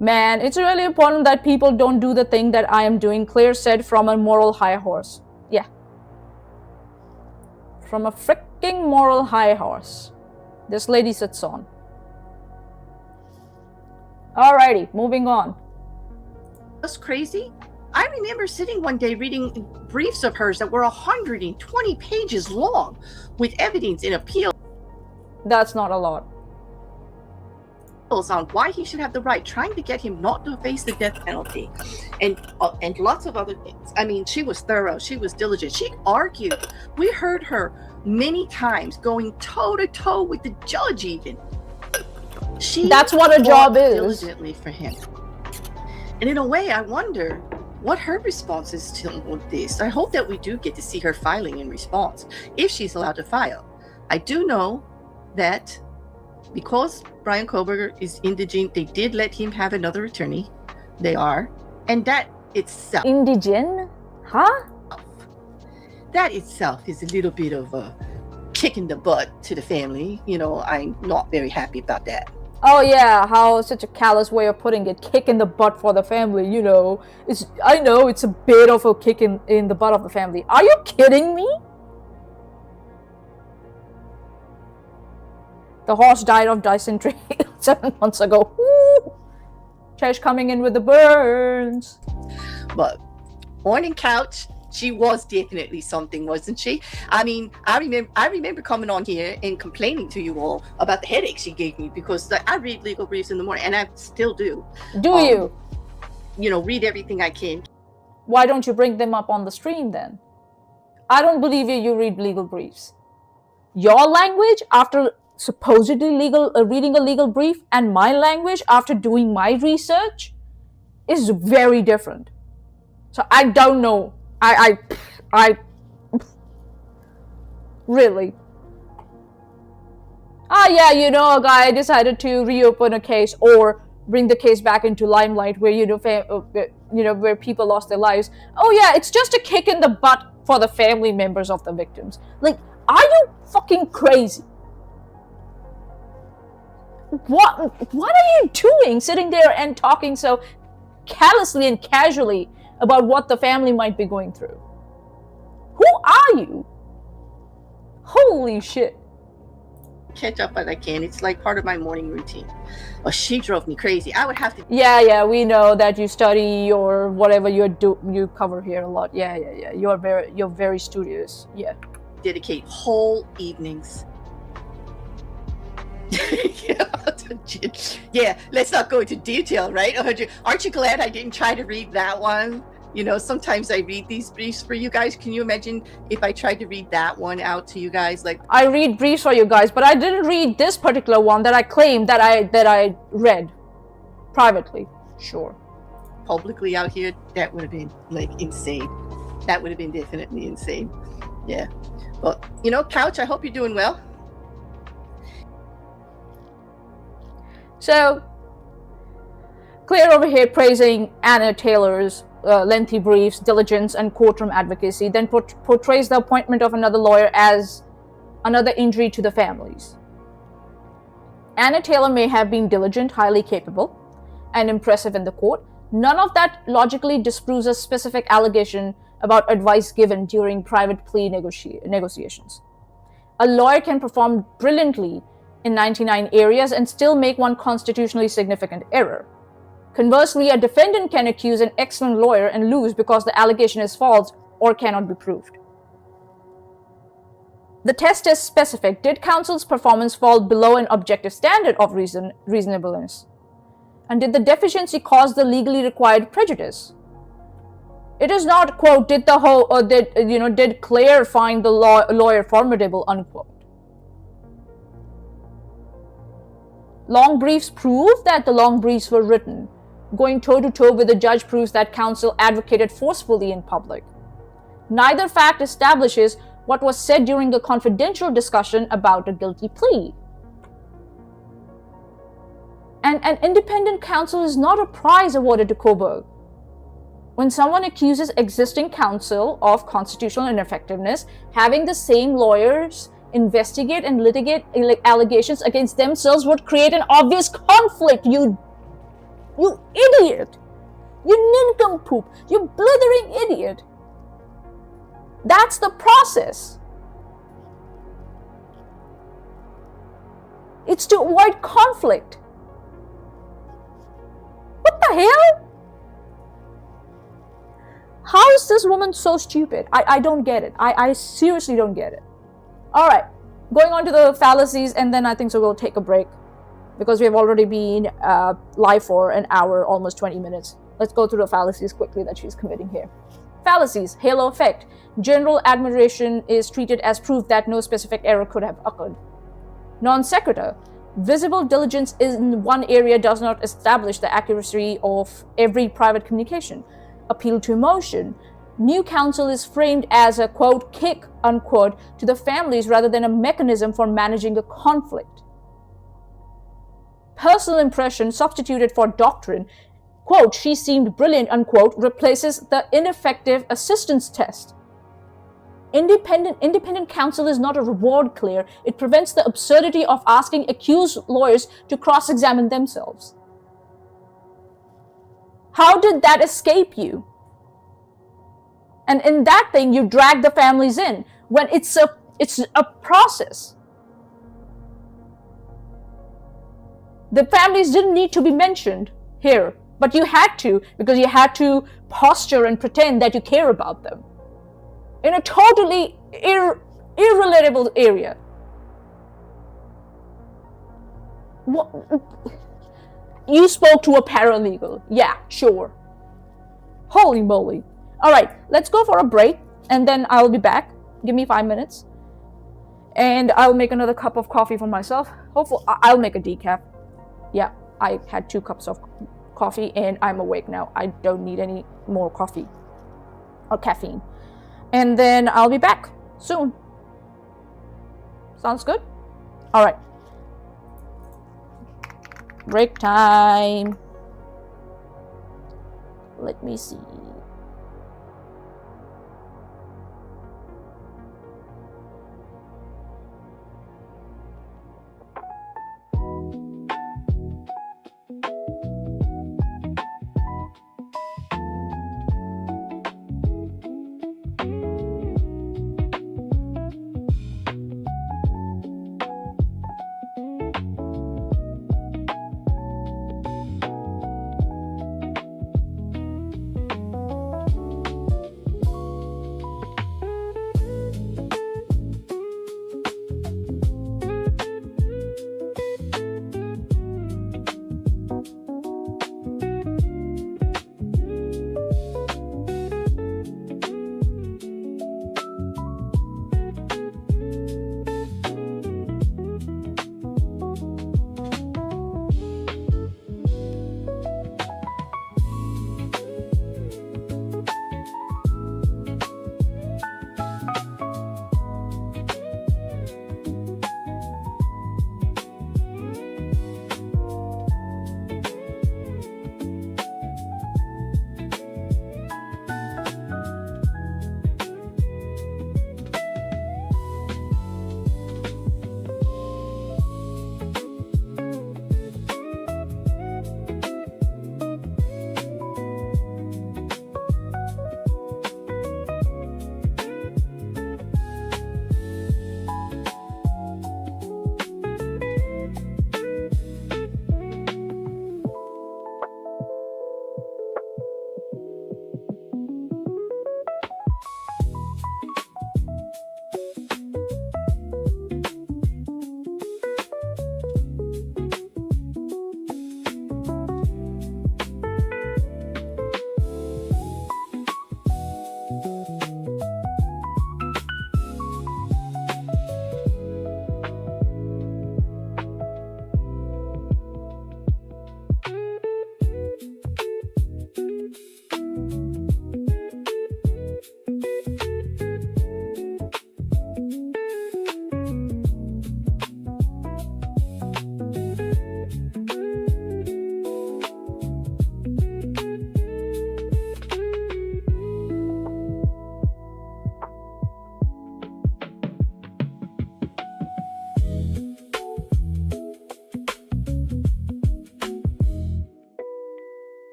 Man, it's really important that people don't do the thing that I am doing, Claire said from a moral high horse. Yeah. From a freaking moral high horse. This lady sits on. Alrighty, moving on. That's crazy. I remember sitting one day reading briefs of hers that were 120 pages long with evidence in appeal. That's not a lot. On why he should have the right, trying to get him not to face the death penalty, and lots of other things. I mean, she was thorough, she was diligent, she argued. We heard her many times going toe to toe with the judge. Even that's what a job is. Diligently for him, and in a way, I wonder what her response is to this. I hope that we do get to see her filing in response, if she's allowed to file. I do know that because Brian Koberger is indigent, they did let him have another attorney. They are. And that itself... Indigent? Huh? That itself is a little bit of a kick in the butt to the family. You know, I'm not very happy about that. Oh yeah, how such a callous way of putting it. Kick in the butt for the family, you know. I know it's a bit of a kick in the butt of the family. Are you kidding me? The horse died of dysentery 7 months ago. Woo! Chesh coming in with the burns. But morning couch, she was definitely something, wasn't she? I mean, I remember coming on here and complaining to you all about the headache she gave me, because I read legal briefs in the morning, and I still do. Do you? You know, read everything I can. Why don't you bring them up on the stream then? I don't believe you read legal briefs. Your language after supposedly reading a legal brief and my language after doing my research is very different. So I don't know. I really. Yeah, you know, a guy decided to reopen a case or bring the case back into limelight where where people lost their lives. Oh yeah, it's just a kick in the butt for the family members of the victims. Like, are you fucking crazy? What are you doing sitting there and talking so callously and casually about what the family might be going through? Who are you? Holy shit. catch up as I can. It's like part of my morning routine. Well, she drove me crazy. I would have to. Yeah, we know that you study or whatever you cover here a lot. Yeah. You're very studious. Yeah. Dedicate whole evenings. Yeah, let's not go into detail, right? Aren't you glad I didn't try to read that one? You know, sometimes I read these briefs for you guys. Can you imagine if I tried to read that one out to you guys? Like, I read briefs for you guys, but I didn't read this particular one that I claimed that I read privately. Sure. Publicly out here, that would have been like insane. That would have been definitely insane. Yeah. Well, you know, Couch, I hope you're doing well. So, Claire over here praising Anna Taylor's lengthy briefs, diligence, and courtroom advocacy, then portrays the appointment of another lawyer as another injury to the families. Anna Taylor may have been diligent, highly capable, and impressive in the court. None of that logically disproves a specific allegation about advice given during private plea negotiations. A lawyer can perform brilliantly in 99 areas and still make one constitutionally significant error. Conversely, a defendant can accuse an excellent lawyer and lose because the allegation is false or cannot be proved. The test is specific. Did counsel's performance fall below an objective standard of reasonableness? And did the deficiency cause the legally required prejudice? It is not, quote, did Claire find the lawyer formidable, unquote. Long briefs prove that the long briefs were written. Going toe-to-toe with the judge proves that counsel advocated forcefully in public. Neither fact establishes what was said during the confidential discussion about a guilty plea. And an independent counsel is not a prize awarded to Coburg. When someone accuses existing counsel of constitutional ineffectiveness, having the same lawyers investigate and litigate allegations against themselves would create an obvious conflict, you idiot! You nincompoop! You blithering idiot! That's the process. It's to avoid conflict. What the hell? How is this woman so stupid? I don't get it. I seriously don't get it. Alright, going on to the fallacies, and then I think so we'll take a break because we have already been live for an hour, almost 20 minutes. Let's go through the fallacies quickly that she's committing here. Fallacies, halo effect. General admiration is treated as proof that no specific error could have occurred. Non sequitur. Visible diligence in one area does not establish the accuracy of every private communication. Appeal to emotion. New counsel is framed as a, quote, kick, unquote, to the families rather than a mechanism for managing a conflict. Personal impression substituted for doctrine, quote, she seemed brilliant, unquote, replaces the ineffective assistance test. Independent counsel is not a reward, Claire. It prevents the absurdity of asking accused lawyers to cross-examine themselves. How did that escape you? And in that thing, you drag the families in when it's a process. The families didn't need to be mentioned here, but you had to, because you had to posture and pretend that you care about them in a totally irrelatable area. What? You spoke to a paralegal. Yeah, sure. Holy moly. All right, let's go for a break, and then I'll be back. Give me 5 minutes. And I'll make another cup of coffee for myself. Hopefully, I'll make a decaf. Yeah, I had 2 cups of coffee, and I'm awake now. I don't need any more coffee or caffeine. And then I'll be back soon. Sounds good? All right. Break time. Let me see.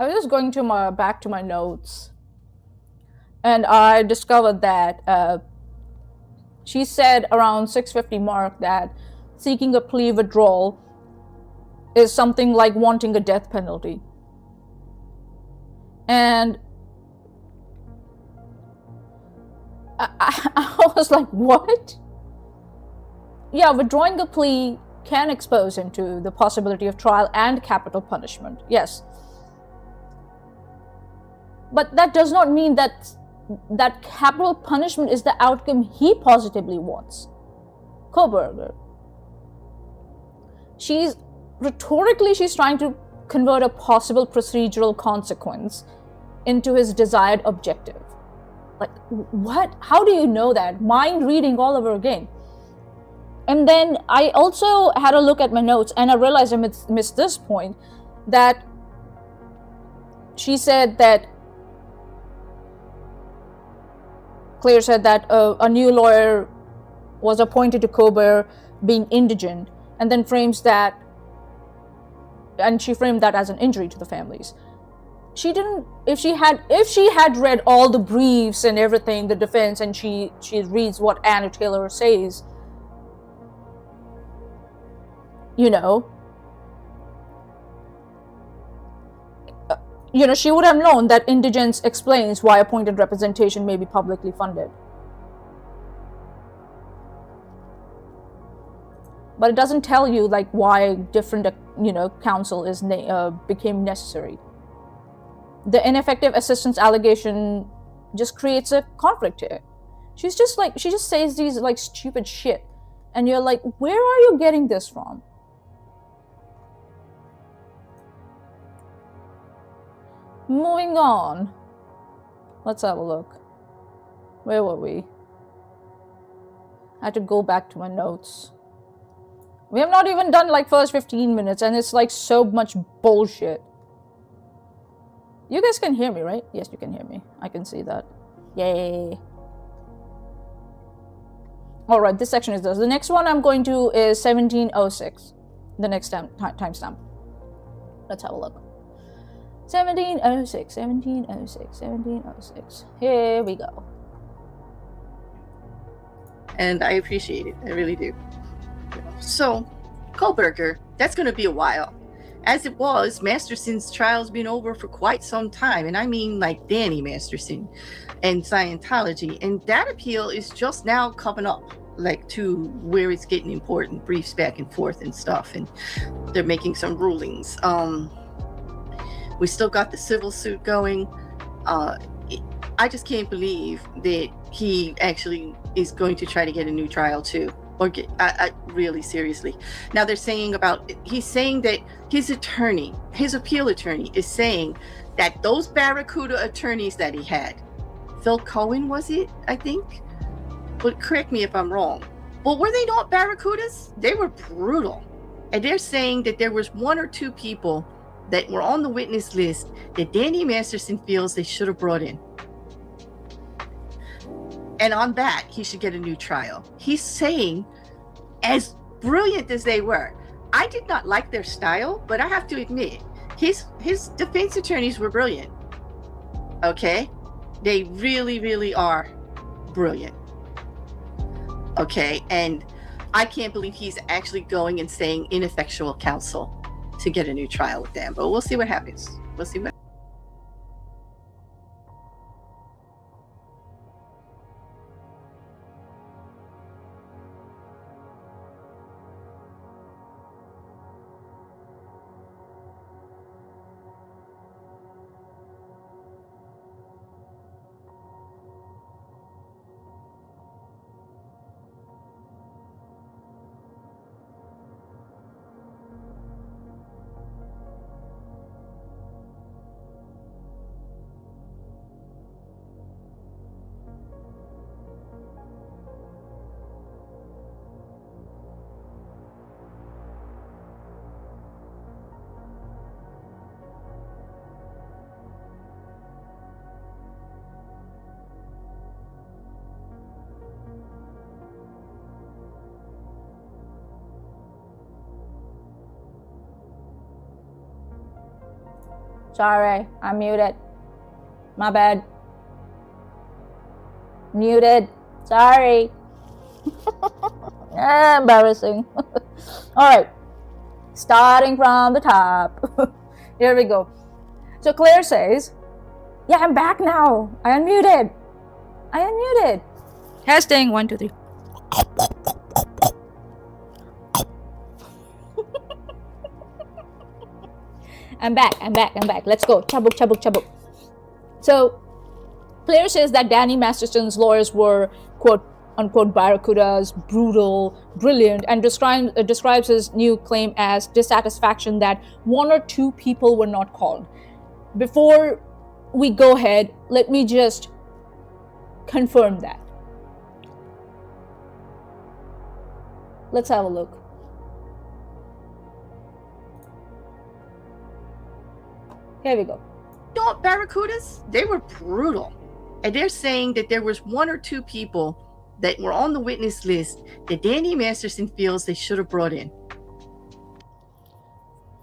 I was just going to back to my notes, and I discovered that she said around 6:50 mark that seeking a plea withdrawal is something like wanting a death penalty. And I was like, what? Yeah, withdrawing a plea can expose him to the possibility of trial and capital punishment. Yes. But that does not mean that capital punishment is the outcome he positively wants. Koberger. Rhetorically, she's trying to convert a possible procedural consequence into his desired objective. Like, what? How do you know that? Mind reading all over again. And then I also had a look at my notes, and I realized I missed this point, that she said that Claire said that a new lawyer was appointed to Kober being indigent, and then frames that, and she framed that as an injury to the families. She didn't. If she had read all the briefs and everything, the defense, and she reads what Anna Taylor says, she would have known that indigence explains why appointed representation may be publicly funded. But it doesn't tell you like why different, counsel became necessary. The ineffective assistance allegation just creates a conflict here. She just says these like stupid shit, and you're like, where are you getting this from? Moving on. Let's have a look. Where were we? I had to go back to my notes. We have not even done like first 15 minutes, and it's like so much bullshit. You guys can hear me, right? Yes, you can hear me. I can see that. Yay. Alright, this section is this. The next one I'm going to is 1706. The next timestamp. Let's have a look. 1706, 1706, 1706. Here we go. And I appreciate it. I really do. So, Koberger, that's going to be a while. As it was, Masterson's trial's been over for quite some time, and I mean like Danny Masterson and Scientology, and that appeal is just now coming up, like to where it's getting important, briefs back and forth and stuff, and they're making some rulings. We still got the civil suit going. I just can't believe that he actually is going to try to get a new trial too. Or really seriously. Now he's saying that his appeal attorney is saying that those Barracuda attorneys that he had, Phil Cohen was it, I think? But correct me if I'm wrong. But were they not Barracudas? They were brutal. And they're saying that there was one or two people that were on the witness list that Danny Masterson feels they should have brought in. And on that, he should get a new trial. He's saying, as brilliant as they were, I did not like their style, but I have to admit, his defense attorneys were brilliant. Okay? They really, really are brilliant. Okay? And I can't believe he's actually going and saying ineffectual counsel to get a new trial with them. But we'll see what happens. We'll see what. Sorry, I'm muted. My bad. Muted. Sorry. Embarrassing. Alright. Starting from the top. Here we go. So Claire says, yeah, I'm back now. I unmuted. Testing. 1, 2, 3. I'm back. Let's go. Chabuk. So Claire says that Danny Masterson's lawyers were, quote unquote, barracudas, brutal, brilliant, and describes his new claim as dissatisfaction that 1 or 2 people were not called. Before we go ahead, let me just confirm that. Let's have a look. Here we go. Don't barracudas? They were brutal. And they're saying that there was 1 or 2 people that were on the witness list that Danny Masterson feels they should have brought in.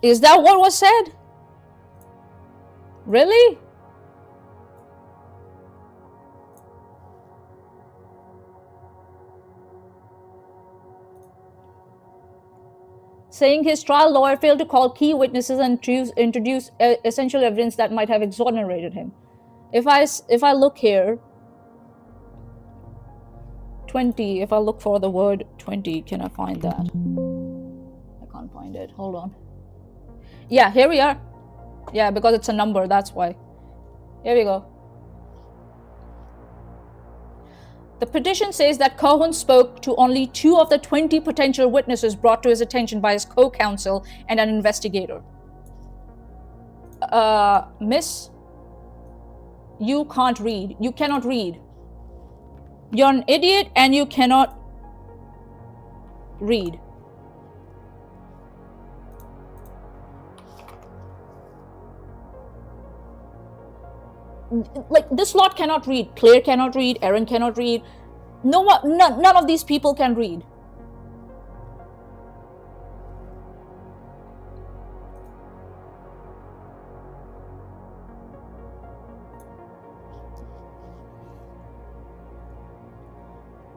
Is that what was said? Really? Saying his trial lawyer failed to call key witnesses and introduce essential evidence that might have exonerated him. If I look here, 20, if I look for the word 20, can I find that? I can't find it. Hold on. Yeah, here we are. Yeah, because it's a number, that's why. Here we go. The petition says that Cohen spoke to only 2 of the 20 potential witnesses brought to his attention by his co-counsel and an investigator. Miss, you can't read. You cannot read. You're an idiot and you cannot read. Like, this lot cannot read. Claire cannot read. Aaron cannot read. None of these people can read.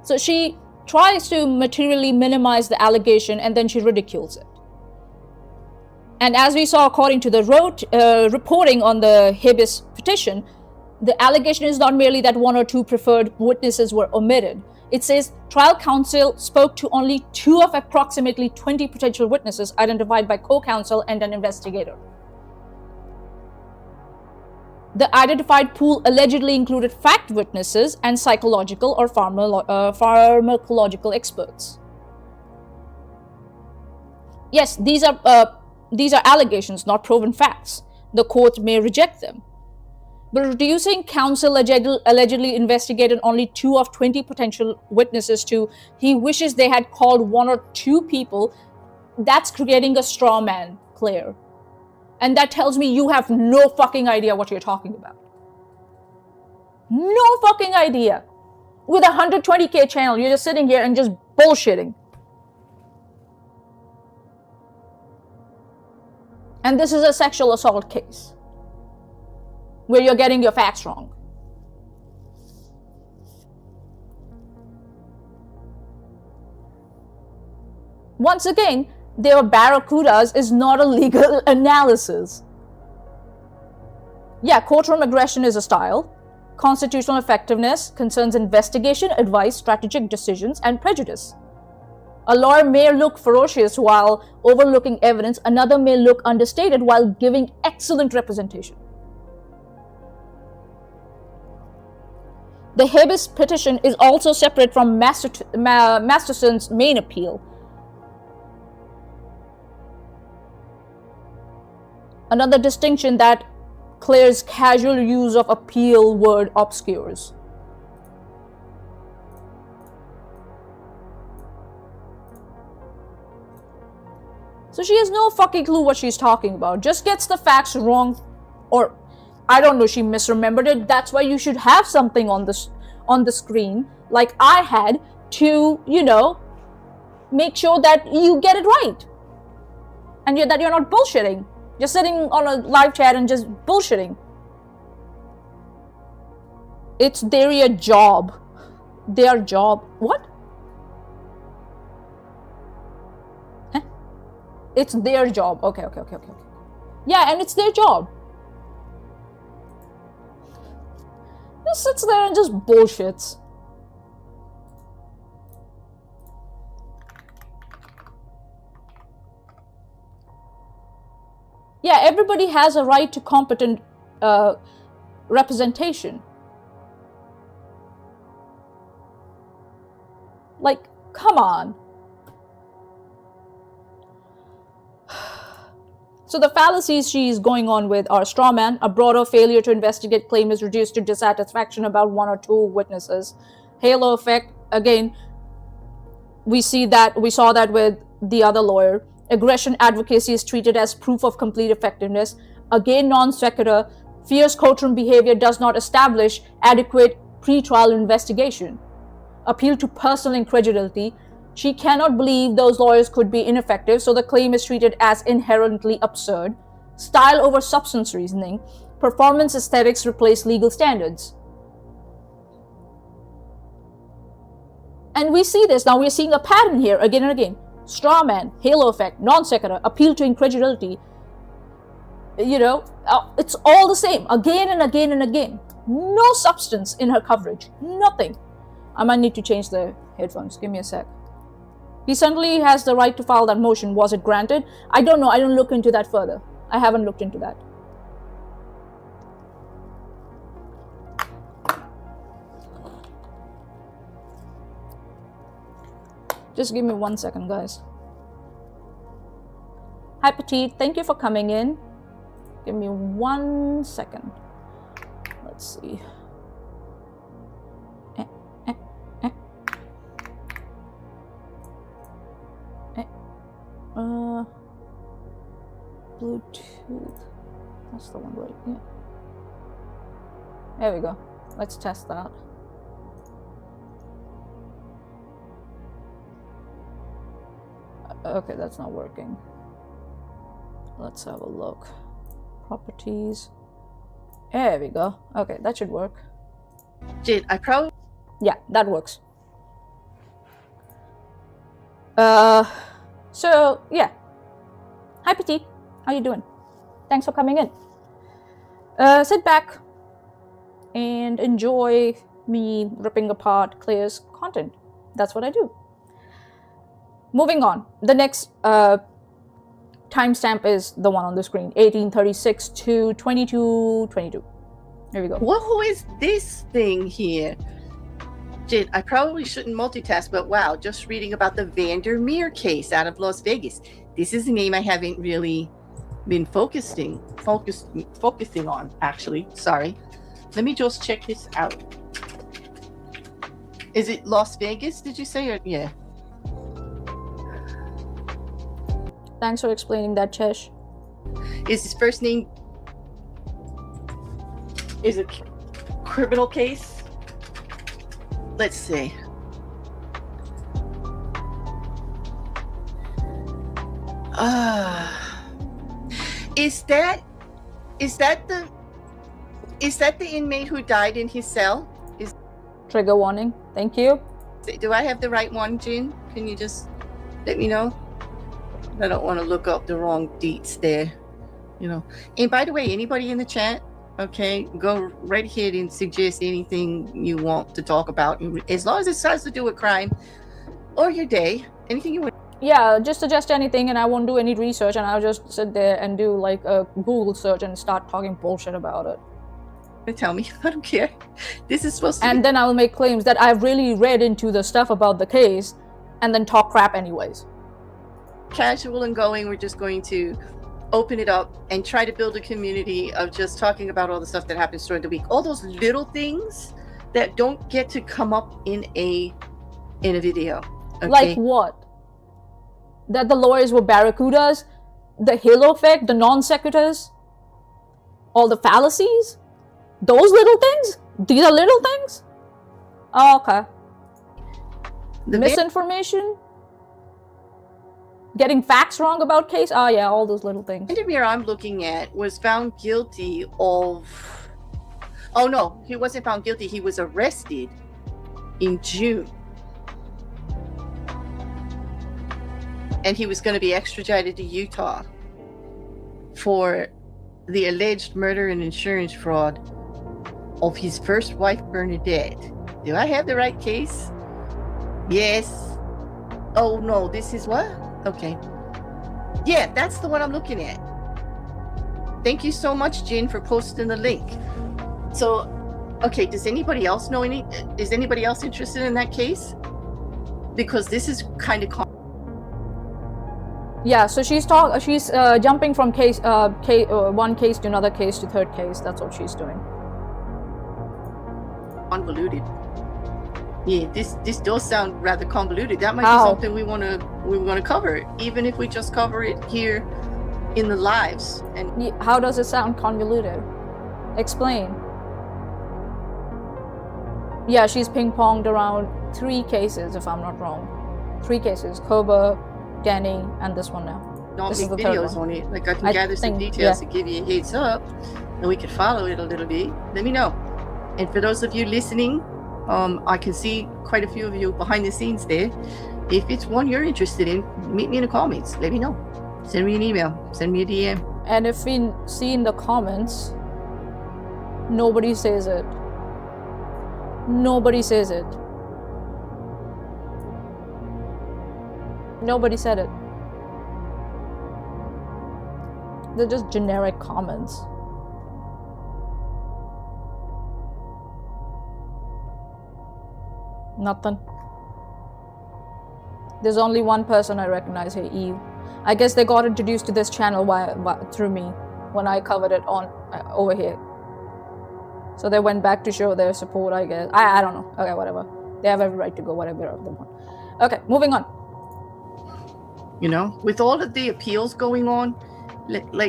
So she tries to materially minimize the allegation and then she ridicules it. And as we saw according to the reporting on the habeas petition, the allegation is not merely that 1 or 2 preferred witnesses were omitted. It says trial counsel spoke to only 2 of approximately 20 potential witnesses identified by co-counsel and an investigator. The identified pool allegedly included fact witnesses and psychological or pharmacological experts. Yes, these are allegations, not proven facts. The court may reject them. But reducing counsel allegedly investigated only 2 of 20 potential witnesses to he wishes they had called 1 or 2 people, that's creating a straw man, Claire. And that tells me you have no fucking idea what you're talking about. No fucking idea. With a 120k channel, you're just sitting here and just bullshitting. And this is a sexual assault case where you're getting your facts wrong. Once again, they were barracudas is not a legal analysis. Yeah, courtroom aggression is a style. Constitutional effectiveness concerns investigation, advice, strategic decisions, and prejudice. A lawyer may look ferocious while overlooking evidence. Another may look understated while giving excellent representation. The habeas petition is also separate from Masterson's main appeal. Another distinction that Claire's casual use of appeal word obscures. So she has no fucking clue what she's talking about. Just gets the facts wrong, or I don't know, she misremembered it. That's why you should have something on the screen, like I had, to, you know, make sure that you get it right. And that you're not bullshitting. Just sitting on a live chat and just bullshitting. It's their job. Their job. What? Huh? It's their job. Okay. Yeah, and it's their job. Just sits there and just bullshits. Yeah, everybody has a right to competent representation. Like, come on. So the fallacies she's going on with are straw man, a broader failure to investigate claim is reduced to dissatisfaction about one or two witnesses. Halo effect, again, we saw that with the other lawyer. Aggression advocacy is treated as proof of complete effectiveness. Again, non sequitur, fierce courtroom behavior does not establish adequate pre-trial investigation. Appeal to personal incredulity. She cannot believe those lawyers could be ineffective, so the claim is treated as inherently absurd. Style over substance reasoning. Performance aesthetics replace legal standards. And we see this now. We're seeing a pattern here again and again. Straw man, halo effect, non sequitur, appeal to incredulity. It's all the same again and again and again. No substance in her coverage. Nothing. I might need to change the headphones. Give me a sec. He certainly has the right to file that motion. Was it granted? I don't know. I don't look into that further. I haven't looked into that. Just give me 1 second, guys. Hi, Petite. Thank you for coming in. Give me 1 second. Let's see. Bluetooth. That's the one, right? Yeah. There we go. Let's test that. Okay, that's not working. Let's have a look. Properties. There we go. Okay, that should work. Did I probably? Yeah, that works. So yeah. Hi, Petite. How you doing? Thanks for coming in. Sit back and enjoy me ripping apart Claire's content. That's what I do. Moving on. The next timestamp is the one on the screen, 1836 to 2222. There we go. Well, who is this thing here? I probably shouldn't multitask, but wow, just reading about the Vandermeer case out of Las Vegas. This is a name I haven't really been focusing on, actually. Sorry. Let me just check this out. Is it Las Vegas, did you say? Or yeah. Thanks for explaining that, Chesh. Is his first name... Is it criminal case? Let's see. Is that the inmate who died in his cell? Trigger warning. Thank you. Do I have the right one, Jin? Can you just let me know? I don't want to look up the wrong deets there, And by the way, anybody in the chat, okay, go right ahead and suggest anything you want to talk about, as long as it has to do with crime or your day, anything you want. Yeah, just suggest anything and I won't do any research and I'll just sit there and do like a Google search and start talking bullshit about it. Tell me. I don't care. This is supposed to And then I'll make claims that I've really read into the stuff about the case and then talk crap anyways. Casual and going. We're just going to open it up and try to build a community of just talking about all the stuff that happens during the week. All those little things that don't get to come up in a video. Okay? Like what? That the lawyers were barracudas? The halo effect? The non sequiturs? All the fallacies? Those little things? These are little things? Oh, okay. The misinformation? Getting facts wrong about case? Oh yeah, all those little things. Vandermeer I'm looking at was found guilty of... Oh no, he wasn't found guilty. He was arrested in June. And he was going to be extradited to Utah for the alleged murder and insurance fraud of his first wife, Bernadette. Do I have the right case? Yes. Oh no, this is what? Okay. Yeah, that's the one I'm looking at. Thank you so much, Jen, for posting the link. So, okay, does anybody else know is anybody else interested in that case? Because this is kind of Yeah, so she's jumping from one case to another case to third case. That's what she's doing. convoluted. Yeah, this does sound rather convoluted. That might be something we want to cover, even if we just cover it here in the lives. And how does it sound convoluted? Explain. Yeah, she's ping-ponged around 3 cases, if I'm not wrong. 3 cases: Koba, Danny, and this one now. Don't This make is the third videos one. on it. Like I can gather some details to give you a heads up, and we can follow it a little bit. Let me know. And for those of you listening, I can see quite a few of you behind the scenes there. If it's one you're interested in, meet me in the comments. Let me know. Send me an email. Send me a DM. And if we see in the comments, nobody says it. Nobody says it. Nobody said it. They're just generic comments. Nothing. There's only one person I recognize here, Eve. I guess they got introduced to this channel through me when I covered it on over here. So they went back to show their support, I guess. I don't know. Okay, whatever. They have every right to go whatever they want. Okay, moving on. You know, with all of the appeals going on,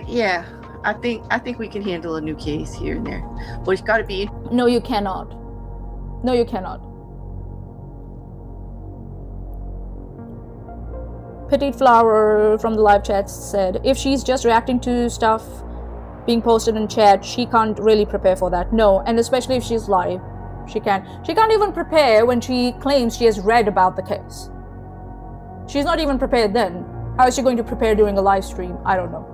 yeah, I think we can handle a new case here and there. But it's got to be... No, you cannot. No, you cannot. Petite Flower from the live chat said, if she's just reacting to stuff being posted in chat, she can't really prepare for that. No, and especially if she's live, she can't even prepare when she claims she has read about the case. She's not even prepared then. How is she going to prepare during a live stream? I don't know.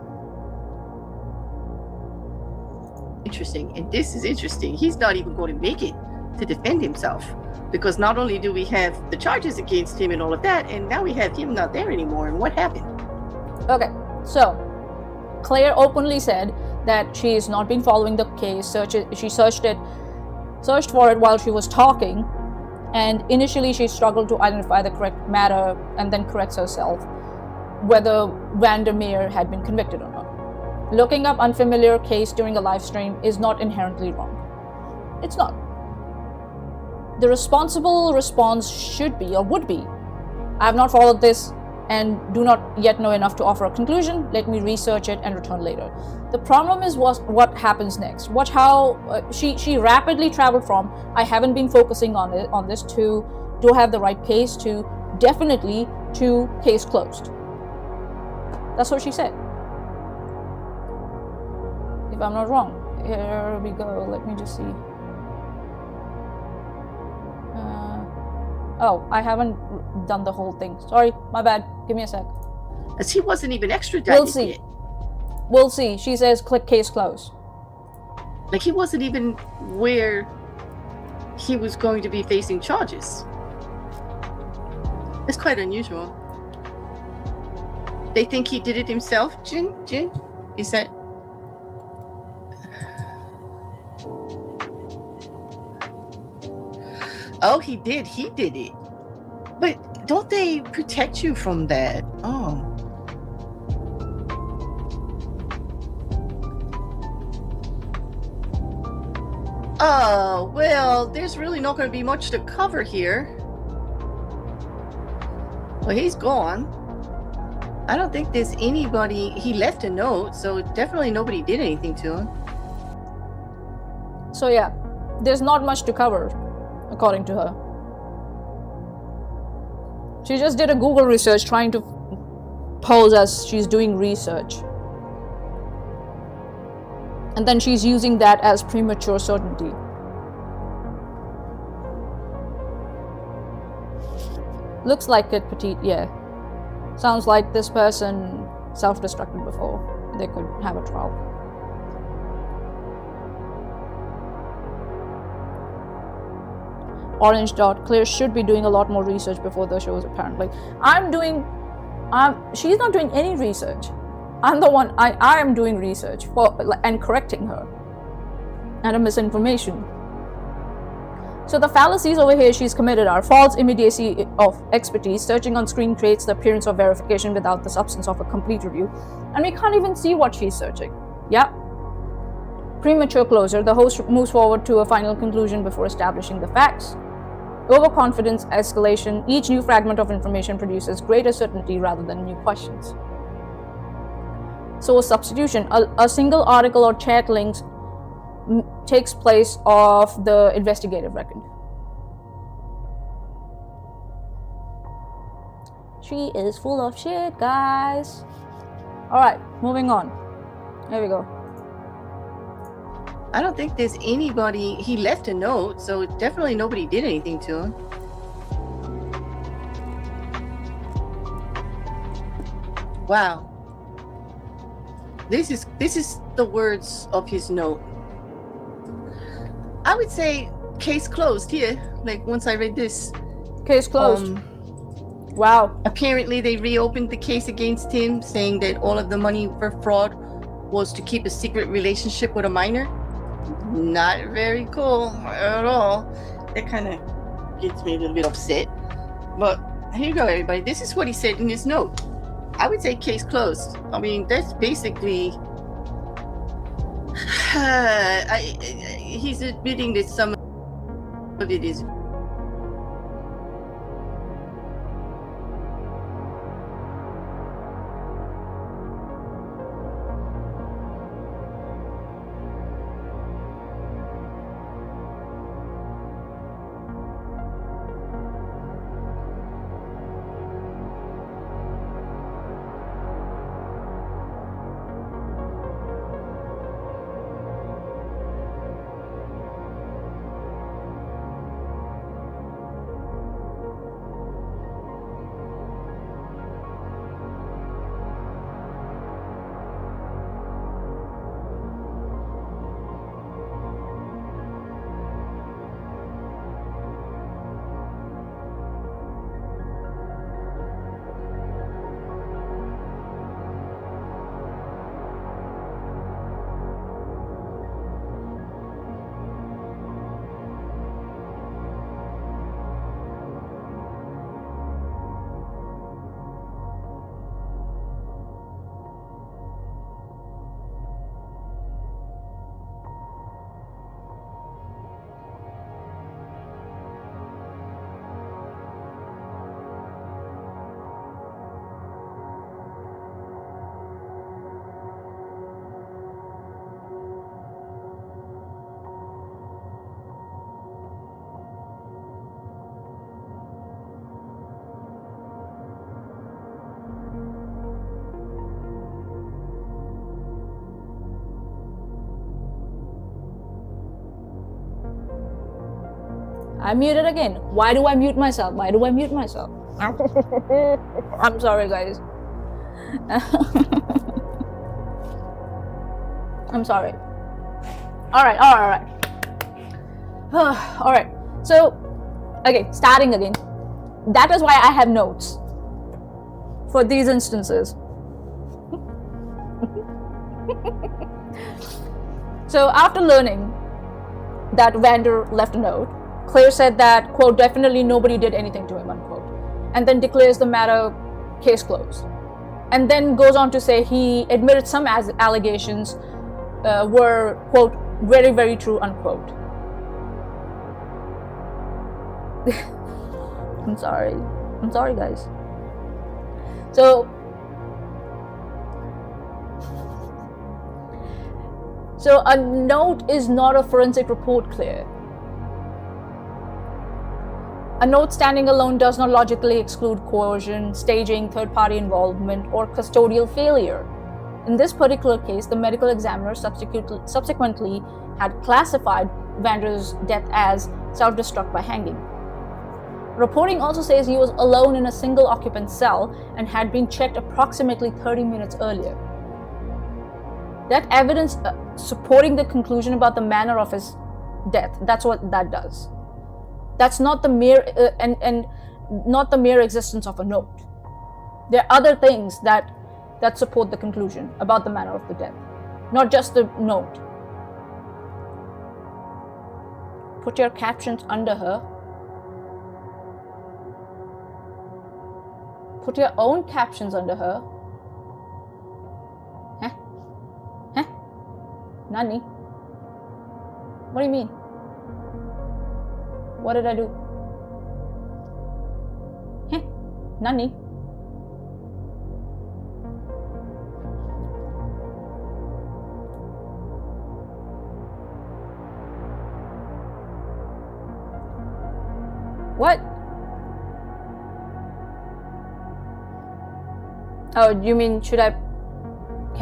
Interesting. And this is interesting. He's not even going to make it to defend himself, because not only do we have the charges against him and all of that, and now we have him not there anymore. And what happened? Okay, so Claire openly said that she's not been following the case. She searched for it while she was talking, and initially she struggled to identify the correct matter and then corrects herself whether Vandermeer had been convicted or not. Looking up unfamiliar case during a live stream is not inherently wrong. It's not. The responsible response should be, or would be, I have not followed this and do not yet know enough to offer a conclusion. Let me research it and return later. The problem is what happens next. Watch how she rapidly traveled from I haven't been focusing on this to do I have the right case to definitely to case closed. That's what she said. If I'm not wrong. Here we go. Let me just see. Oh, I haven't done the whole thing. Sorry, my bad. Give me a sec. As he wasn't even extradited We'll see. yet. We'll see. She says click case close. Like he wasn't even where he was going to be facing charges. It's quite unusual. They think he did it himself, Jin? Is that... Oh, he did it. But don't they protect you from that? Oh. Oh, well, there's really not going to be much to cover here. Well, he's gone. I don't think there's anybody... He left a note, so definitely nobody did anything to him. So yeah, there's not much to cover, according to her. She just did a Google research trying to pose as she's doing research. And then she's using that as premature certainty. Looks like it, Petite, yeah. Sounds like this person self-destructed before they could have a trial. Orange dot, Claire should be doing a lot more research before the shows, apparently. She's not doing any research. I'm the one, I am doing research and correcting her. And a misinformation. So the fallacies over here she's committed are false immediacy of expertise. Searching on screen creates the appearance of verification without the substance of a complete review. And we can't even see what she's searching. Yeah. Premature closure. The host moves forward to a final conclusion before establishing the facts. Overconfidence, escalation. Each new fragment of information produces greater certainty rather than new questions. Source substitution. A single article or chat links takes place of the investigative record. She is full of shit, guys. Alright, moving on. There we go. I don't think there's anybody. He left a note, so definitely nobody did anything to him. Wow. This is the words of his note. I would say case closed here. Like once I read this. Case closed. Wow. Apparently they reopened the case against him, saying that all of the money for fraud was to keep a secret relationship with a minor. Not very cool at all. That kind of gets me a little bit upset. But here you go, everybody. This is what he said in his note. I would say case closed. I mean, that's basically... he's admitting that some of it is I muted again. Why do I mute myself? Why do I mute myself? I'm sorry, guys. I'm sorry. Alright. Alright. So, okay, starting again. That is why I have notes for these instances. So, after learning that Vander left a note, Claire said that, quote, definitely nobody did anything to him, unquote, and then declares the matter case closed. And then goes on to say he admitted some allegations were, quote, very, very true, unquote. I'm sorry, guys. So a note is not a forensic report, Claire. A note standing alone does not logically exclude coercion, staging, third-party involvement, or custodial failure. In this particular case, the medical examiner subsequently had classified Vander's death as self-destruct by hanging. Reporting also says he was alone in a single occupant cell and had been checked approximately 30 minutes earlier. That evidence supporting the conclusion about the manner of his death, that's what that does. That's not the mere and not the mere existence of a note. There are other things that support the conclusion about the manner of the death, not just the note. Put your captions under her. Put your own captions under her. Huh? Huh? Nani? What do you mean? What did I do? Huh? Nani? What? Oh, you mean can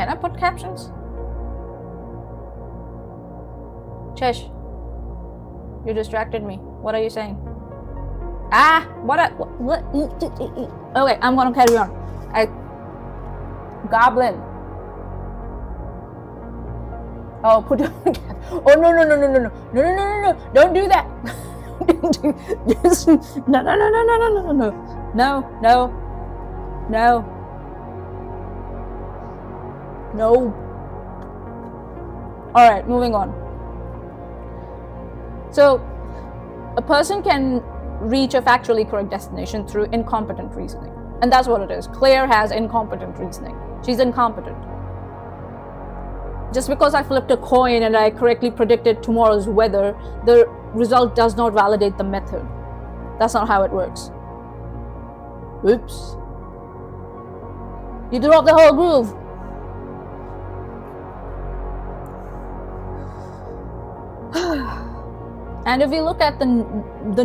I put captions? Chesh, you distracted me. What are you saying? What? Okay, I'm gonna carry on. Goblin. Oh, put your oh no, don't do that. No. All right, moving on. So, a person can reach a factually correct destination through incompetent reasoning. And that's what it is. Claire has incompetent reasoning. She's incompetent. Just because I flipped a coin and I correctly predicted tomorrow's weather, the result does not validate the method. That's not how it works. Oops. You threw off the whole groove. And if you look at the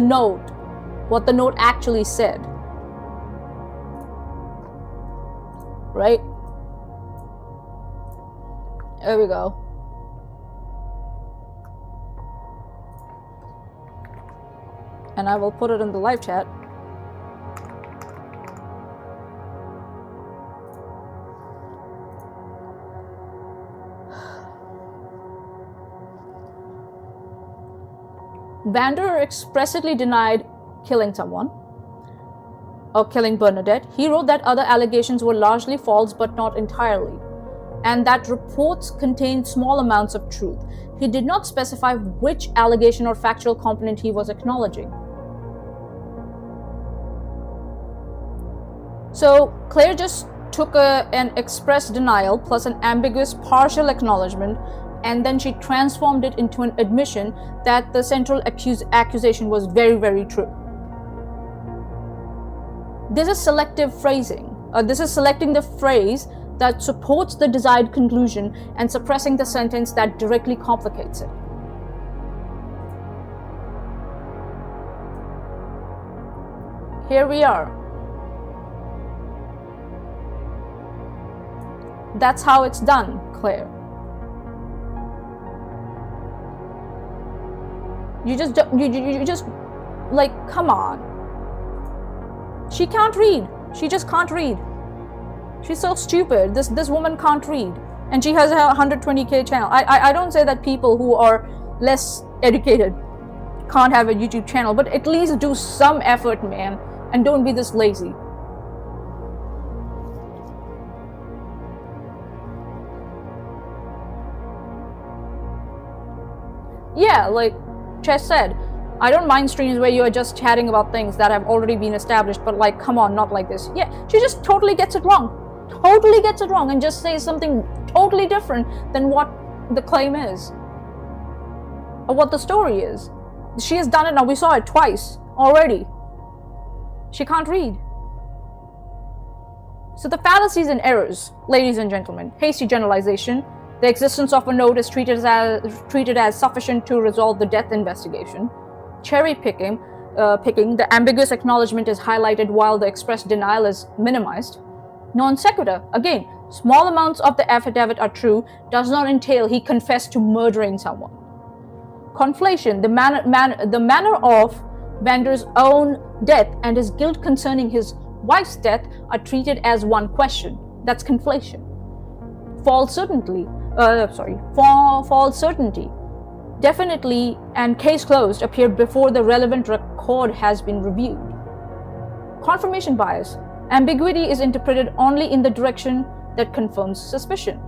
note, what the note actually said, right? There we go. And I will put it in the live chat. Vander expressly denied killing someone or killing Bernadette. He wrote that other allegations were largely false but not entirely, and that reports contained small amounts of truth. He did not specify which allegation or factual component he was acknowledging. So Claire just took an express denial plus an ambiguous partial acknowledgement, and then she transformed it into an admission that the central accusation was very, very true. This is selective phrasing. This is selecting the phrase that supports the desired conclusion and suppressing the sentence that directly complicates it. Here we are. That's how it's done, Claire. You just like, come on. She can't read. She just can't read. She's so stupid. This woman can't read, and she has a 120k channel. I don't say that people who are less educated can't have a YouTube channel, but at least do some effort, man, and don't be this lazy. Yeah, like Chess said, I don't mind streams where you are just chatting about things that have already been established, but like, come on, not like this. Yeah, she just totally gets it wrong. Totally gets it wrong and just says something totally different than what the claim is. Or what the story is. She has done it now. We saw it twice already. She can't read. So the fallacies and errors, ladies and gentlemen, hasty generalization. The existence of a note is treated as sufficient to resolve the death investigation. Cherry picking. picking, the ambiguous acknowledgement is highlighted while the expressed denial is minimized. Non sequitur, again, small amounts of the affidavit are true, does not entail he confessed to murdering someone. Conflation, the manner of Vander's own death and his guilt concerning his wife's death are treated as one question. That's conflation. False certainty, definitely and case closed appeared before the relevant record has been reviewed. Confirmation bias, ambiguity is interpreted only in the direction that confirms suspicion.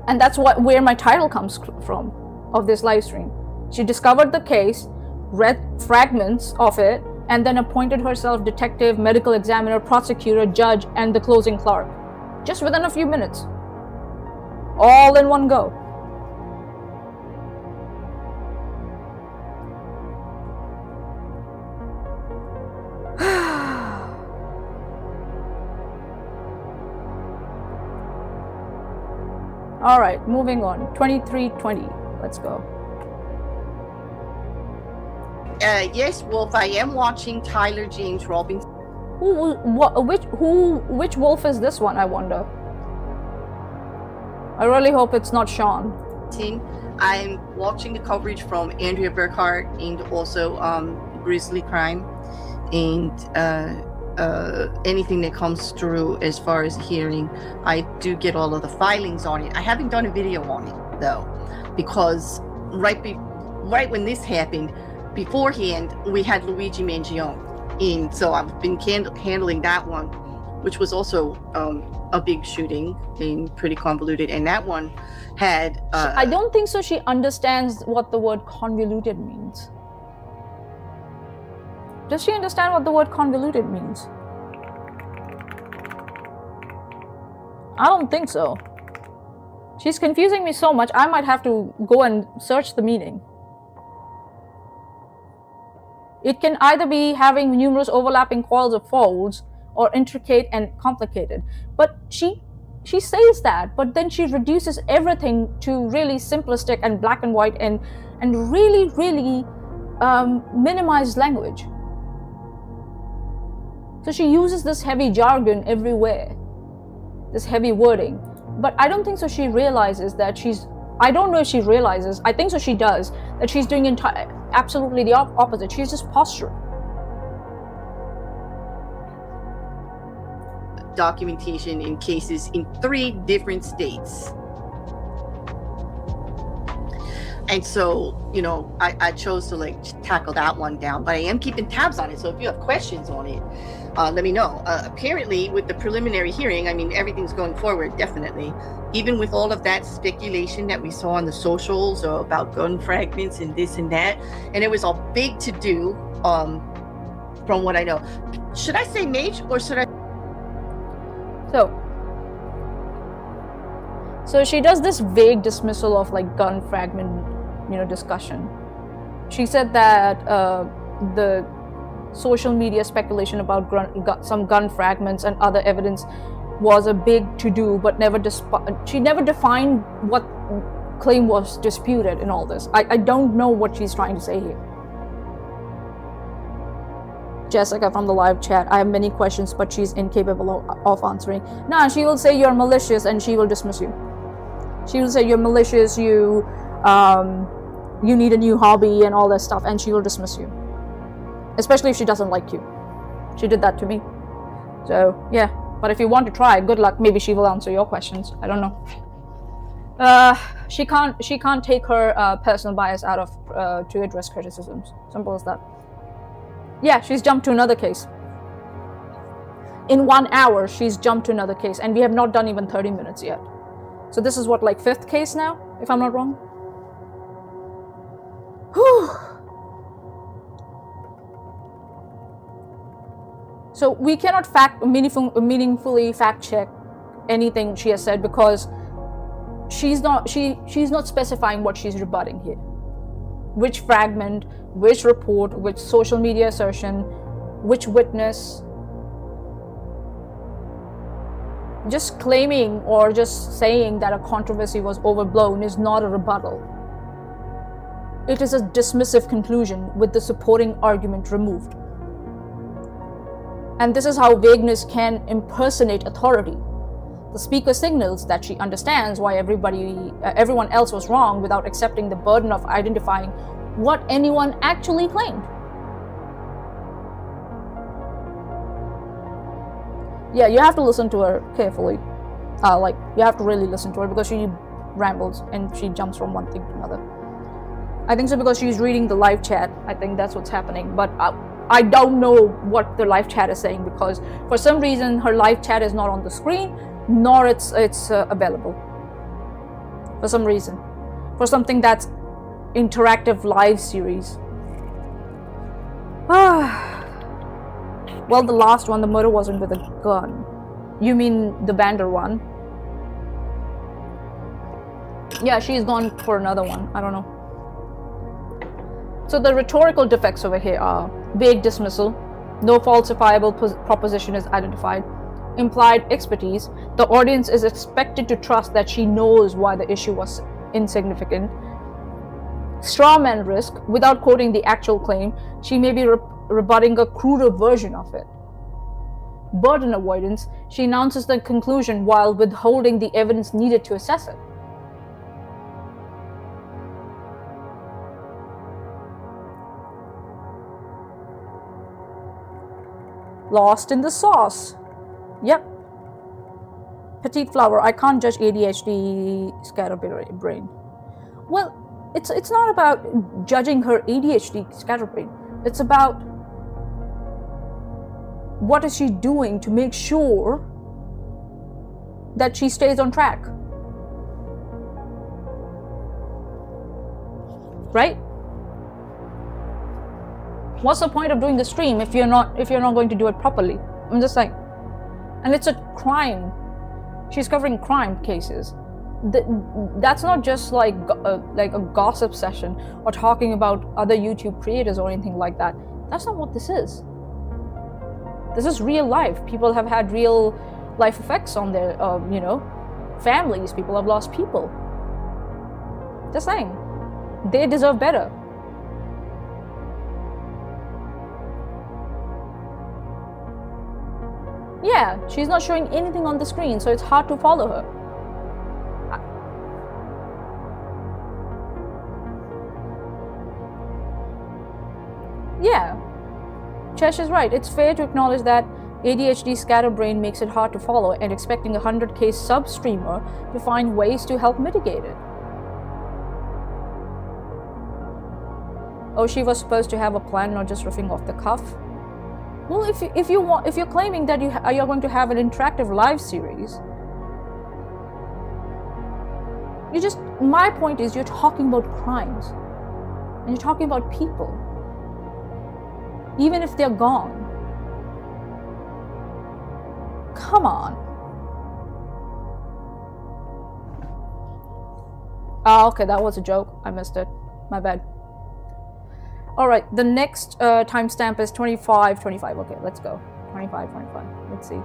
And that's where my title comes from of this live stream. She discovered the case, read fragments of it, and then appointed herself detective, medical examiner, prosecutor, judge, and the closing clerk. Just within a few minutes. All in one go. All right, moving on. 2320. Let's go. Yes, Wolf, I am watching Tyler James Robinson. Which Wolf is this one, I wonder? I really hope it's not Sean. I'm watching the coverage from Andrea Burkhart and also Grizzly Crime, and anything that comes through as far as hearing. I do get all of the filings on it. I haven't done a video on it though, because right when this happened, beforehand we had Luigi Mangione, and so I've been handling that one, which was also a big shooting and pretty convoluted, and that one had I don't think so she understands what the word convoluted means. Does she understand what the word convoluted means? I don't think so. She's confusing me so much, I might have to go and search the meaning. It can either be having numerous overlapping coils of folds or intricate and complicated. But she says that, but then she reduces everything to really simplistic and black and white and really minimized language. So she uses this heavy jargon everywhere, this heavy wording. But I don't think so she realizes that I don't know if she realizes, I think so she does, that she's doing absolutely the opposite. She's just posturing. Documentation in cases in 3 different states. And so, you know, I chose to tackle that one down, but I am keeping tabs on it. So if you have questions on it, let me know. Apparently with the preliminary hearing, I mean, everything's going forward, definitely. Even with all of that speculation that we saw on the socials about gun fragments and this and that, and it was all big to do, from what I know. Should I say Mage or should I? So she does this vague dismissal of gun fragment, discussion. She said that the social media speculation about some gun fragments and other evidence was a big to-do, but she never defined what claim was disputed in all this. I don't know what she's trying to say here. Jessica from the live chat, I have many questions, but she's incapable of answering. Nah, she will say you're malicious and she will dismiss you. She will say you're malicious, you need a new hobby and all that stuff, and she will dismiss you. Especially if she doesn't like you. She did that to me. So, yeah. But if you want to try, good luck. Maybe she will answer your questions. I don't know. She can't take her personal bias out of to address criticisms. Simple as that. Yeah, she's jumped to another case. In 1 hour, she's jumped to another case, and we have not done even 30 minutes yet. So this is what, 5th case now, if I'm not wrong? Whew. So we cannot meaningfully fact check anything she has said, because she's not specifying what she's rebutting here. Which fragment, which report, which social media assertion, which witness. Just claiming or just saying that a controversy was overblown is not a rebuttal. it is a dismissive conclusion with the supporting argument removed. And this is how vagueness can impersonate authority. The speaker signals that she understands why everyone else was wrong without accepting the burden of identifying what anyone actually claimed. Yeah, you have to listen to her carefully. You have to really listen to her because she rambles and she jumps from one thing to another. I think so because she's reading the live chat. I think that's what's happening. But I don't know what the live chat is saying because for some reason her live chat is not on the screen, nor it's available. For some reason. For something that's interactive live series. Well, the last one, the murder wasn't with a gun. You mean the Bander one? Yeah, she's gone for another one. I don't know. So the rhetorical defects over here are vague dismissal, no falsifiable proposition is identified, implied expertise, the audience is expected to trust that she knows why the issue was insignificant, straw man risk, without quoting the actual claim, she may be rebutting a cruder version of it. Burden avoidance, she announces the conclusion while withholding the evidence needed to assess it. Lost in the sauce. Yep. Petite flower, I can't judge ADHD scatterbrain. Well, it's not about judging her ADHD scatterbrain. It's about what is she doing to make sure that she stays on track. Right? What's the point of doing the stream if you're not going to do it properly? I'm just like, and it's a crime. She's covering crime cases. That's not just like a gossip session or talking about other YouTube creators or anything like that. That's not what this is. This is real life. People have had real life effects on their, families. People have lost people. Just saying, they deserve better. Yeah, she's not showing anything on the screen, so it's hard to follow her. Yeah, Chesh is right. It's fair to acknowledge that ADHD scatterbrain makes it hard to follow, and expecting a 100K sub-streamer to find ways to help mitigate it. Oh, she was supposed to have a plan, not just riffing off the cuff. Well, if you're claiming that you're going to have an interactive live series, my point is you're talking about crimes, and you're talking about people, even if they're gone. Come on. Okay, that was a joke. I missed it. My bad. Alright, the next timestamp is 25:25. Okay, let's go. 25:25. Let's see.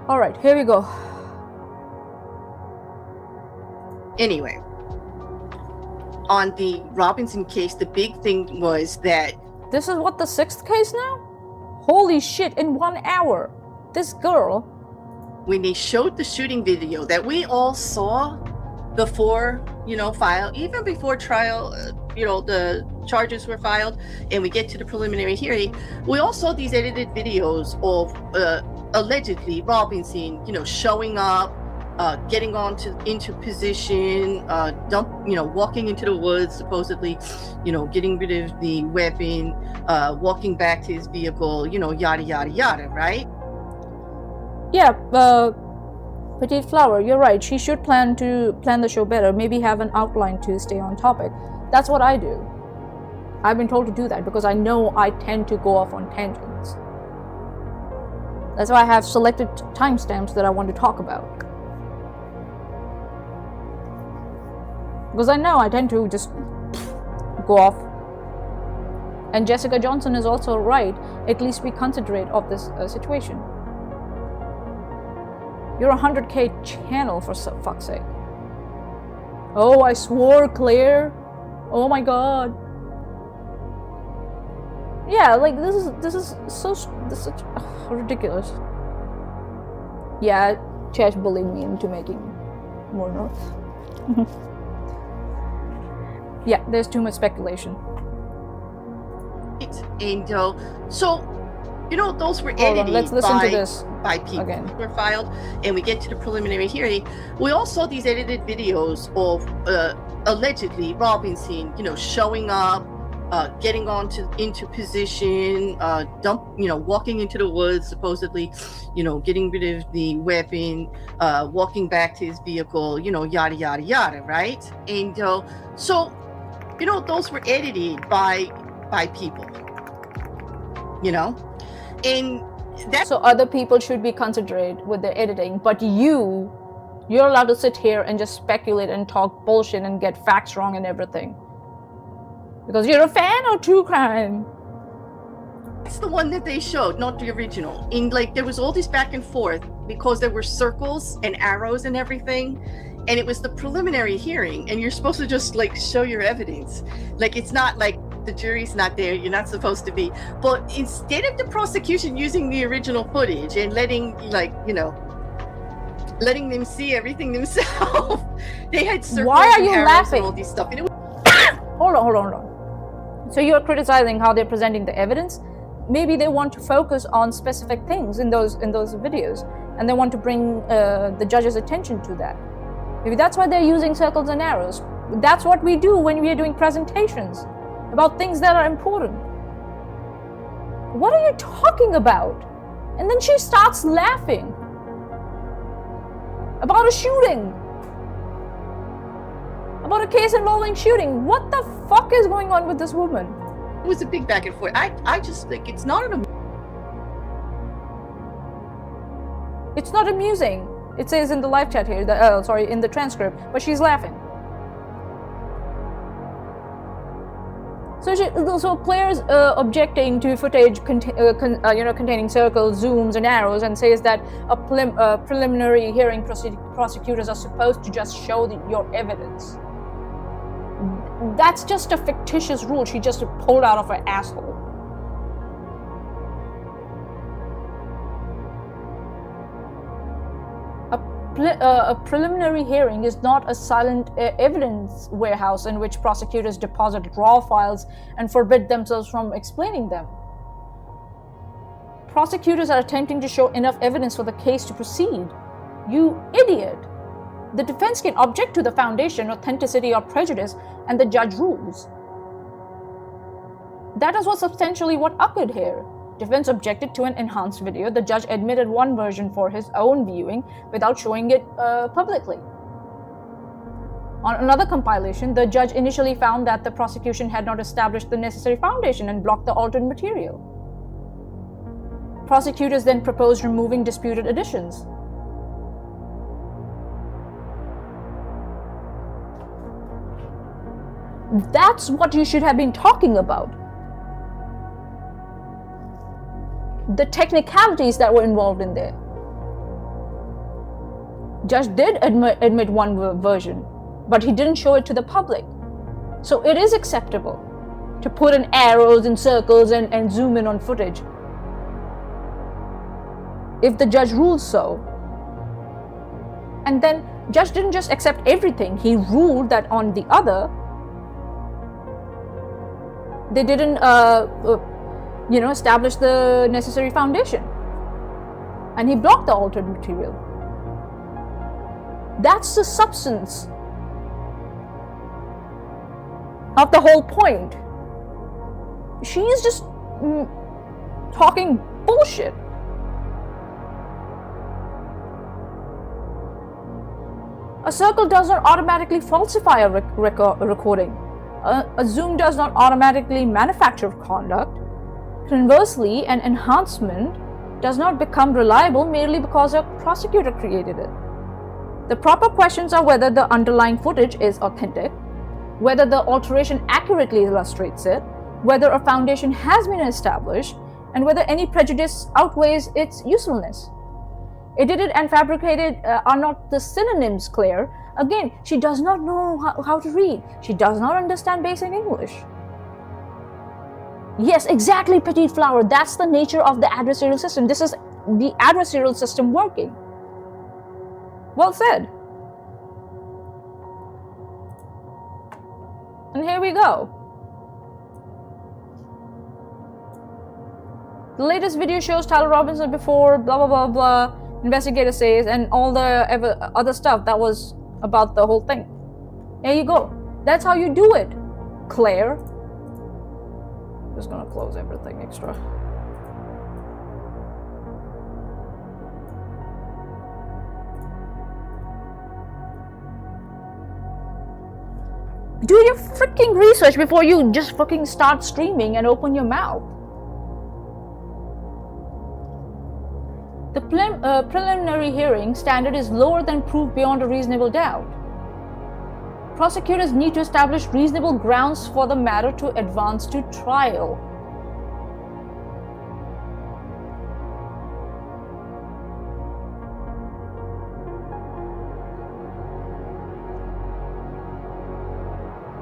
Alright, here we go. Anyway, on the Robinson case, the big thing was that... This is what, the 6th case now? Holy shit, in 1 hour. This girl... When they showed the shooting video that we all saw before, file, even before trial, the charges were filed and we get to the preliminary hearing, we all saw these edited videos of allegedly Robinson, showing up, getting into position, walking into the woods, supposedly, getting rid of the weapon, walking back to his vehicle, yada yada yada, right? Yeah, Petite Flower, you're right. She should plan the show better, maybe have an outline to stay on topic. That's what I do. I've been told to do that because I know I tend to go off on tangents. That's why I have selected timestamps that I want to talk about. Because I know I tend to just go off. And Jessica Johnson is also right. At least be considerate of this situation. You're a 100K channel, for fuck's sake. Oh, I swore, Claire. Oh my god. Yeah, like this is such ridiculous. Yeah, Chad bullied me into making more notes. Yeah, there's too much speculation. And so, those were Hold on, edited let's listen to this by people again. who were filed, and we get to the preliminary hearing. We all saw these edited videos of allegedly Robinson, showing up, getting into position, walking into the woods, supposedly, getting rid of the weapon, walking back to his vehicle, yada yada yada, right? And so, those were edited by people, and that. So other people should be considerate with their editing, but you're allowed to sit here and just speculate and talk bullshit and get facts wrong and everything. Because you're a fan of true crime. It's the one that they showed, not the original. And there was all this back and forth because there were circles and arrows and everything. And it was the preliminary hearing, and you're supposed to just show your evidence. It's not like the jury's not there, you're not supposed to be. But instead of the prosecution using the original footage and letting them see everything themselves, they had circles. Why are you and arrows laughing? and all this stuff. And it was Hold on. So you're criticizing how they're presenting the evidence? Maybe they want to focus on specific things in those videos, and they want to bring the judge's attention to that. Maybe that's why they're using circles and arrows. That's what we do when we are doing presentations about things that are important. What are you talking about? And then she starts laughing about a shooting. About a case involving shooting. What the fuck is going on with this woman? It was a big back and forth. I just think it's not It's not amusing. It says in the live chat here, in the transcript, but she's laughing. So players objecting to footage containing circles, zooms, and arrows, and says that a preliminary hearing prosecutors are supposed to just show your evidence. That's just a fictitious rule she just pulled out of her asshole. A preliminary hearing is not a silent evidence warehouse in which prosecutors deposit raw files and forbid themselves from explaining them. Prosecutors are attempting to show enough evidence for the case to proceed. You idiot! The defense can object to the foundation, authenticity, or prejudice, and the judge rules. That is substantially what occurred here. Defense objected to an enhanced video. The judge admitted one version for his own viewing without showing it publicly. On another compilation, the judge initially found that the prosecution had not established the necessary foundation and blocked the altered material. Prosecutors then proposed removing disputed additions. That's what you should have been talking about. The technicalities that were involved in there. Judge did admit one version, but he didn't show it to the public. So it is acceptable to put in arrows and circles and zoom in on footage if the judge rules so. And then judge didn't just accept everything. He ruled that on the other, they didn't establish the necessary foundation, and he blocked the altered material. That's the substance of the whole point. She is just talking bullshit. A circle does not automatically falsify a recording. A zoom does not automatically manufacture conduct. Conversely, an enhancement does not become reliable merely because a prosecutor created it. The proper questions are whether the underlying footage is authentic, whether the alteration accurately illustrates it, whether a foundation has been established, and whether any prejudice outweighs its usefulness. Edited and fabricated are not the synonyms, Claire. Again, she does not know how to read. She does not understand basic English. Yes, exactly, petite flower. That's the nature of the adversarial system. This is the adversarial system working. Well said. And here we go. The latest video shows Tyler Robinson before, blah, blah, blah, blah, investigator says, and all the other stuff that was about the whole thing. There you go. That's how you do it, Claire. Just gonna close everything extra. Do your freaking research before you just fucking start streaming and open your mouth. The preliminary hearing standard is lower than proof beyond a reasonable doubt. Prosecutors need to establish reasonable grounds for the matter to advance to trial.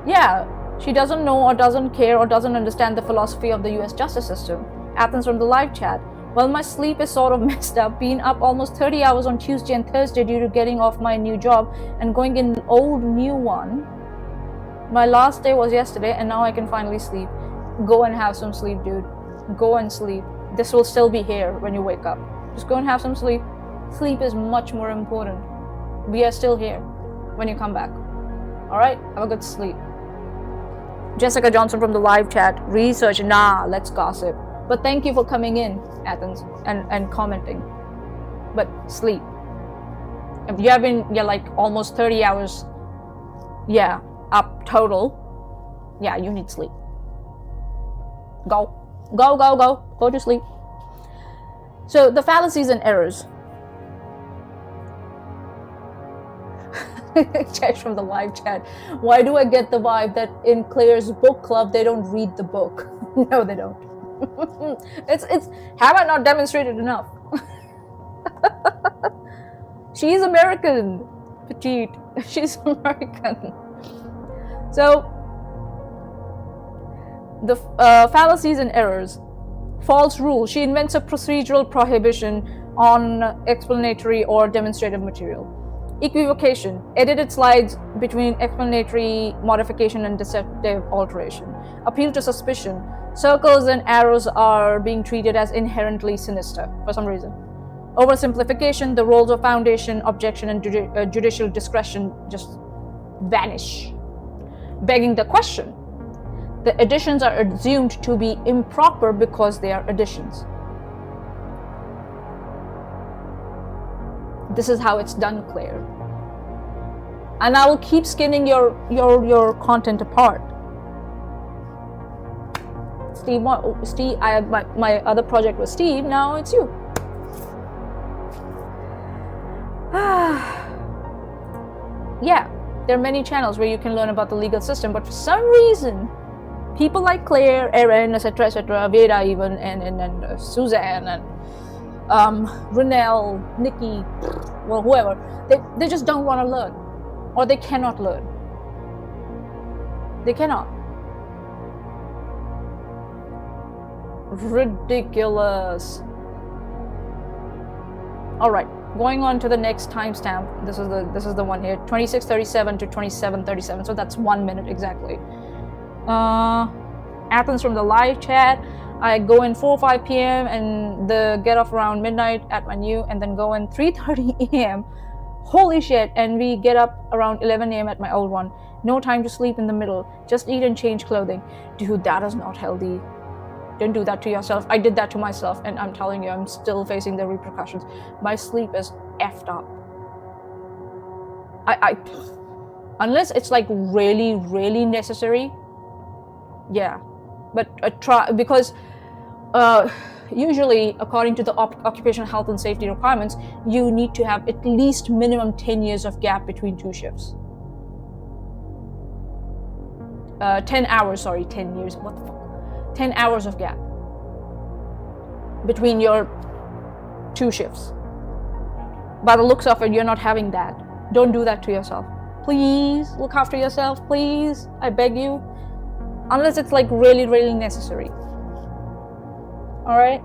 Yeah, she doesn't know or doesn't care or doesn't understand the philosophy of the US justice system. Athens from the live chat. Well, my sleep is sort of messed up. Being up almost 30 hours on Tuesday and Thursday due to getting off my new job and going in an old new one. My last day was yesterday and now I can finally sleep. Go and have some sleep, dude. Go and sleep. This will still be here when you wake up. Just go and have some sleep. Sleep is much more important. We are still here when you come back. Alright? Have a good sleep. Jessica Johnson from the live chat. Research. Nah, let's gossip. But thank you for coming in, Athens, and commenting. But sleep. If you have been, like almost 30 hours, up total, you need sleep. Go to sleep. So the fallacies and errors. Chesh from the live chat. Why do I get the vibe that in Claire's book club they don't read the book? No, they don't. it's have I not demonstrated enough? She's American, petite. She's American. So the fallacies and errors. False rule. She invents a procedural prohibition on explanatory or demonstrative material. Equivocation. Edited slides between explanatory modification and deceptive alteration. Appeal to suspicion. Circles and arrows are being treated as inherently sinister for some reason. Oversimplification. The roles of foundation, objection, and judicial discretion just vanish. Begging the question. The additions are assumed to be improper because they are additions. This is how it's done, Claire. And I will keep skinning your content apart. Steve, my other project was Steve. Now it's you. Yeah, there are many channels where you can learn about the legal system, but for some reason, people like Claire, Erin, etc., Veda even, and Suzanne, and Renelle, Nikki, well, whoever, they just don't want to learn, or they cannot learn. They cannot. Ridiculous. All right, going on to the next timestamp. This is the one here, 26:37 to 27:37. So that's 1 minute exactly. Athens from the live chat. I go in 4 or 5 p.m. and get off around midnight at my new, and then go in 3:30 a.m. Holy shit! And we get up around 11 a.m. at my old one. No time to sleep in the middle. Just eat and change clothing. Dude, that is not healthy. Don't do that to yourself. I did that to myself, and I'm telling you, I'm still facing the repercussions. My sleep is effed up. I unless it's like really, really necessary. Yeah, but I try, because usually, according to the occupational health and safety requirements, you need to have at least minimum 10 years of gap between 2 shifts. 10 hours, sorry, 10 years, what the fuck? 10 hours of gap between your 2 shifts. By the looks of it, you're not having that. Don't do that to yourself. Please look after yourself, please. I beg you. Unless it's like really, really necessary. Alright?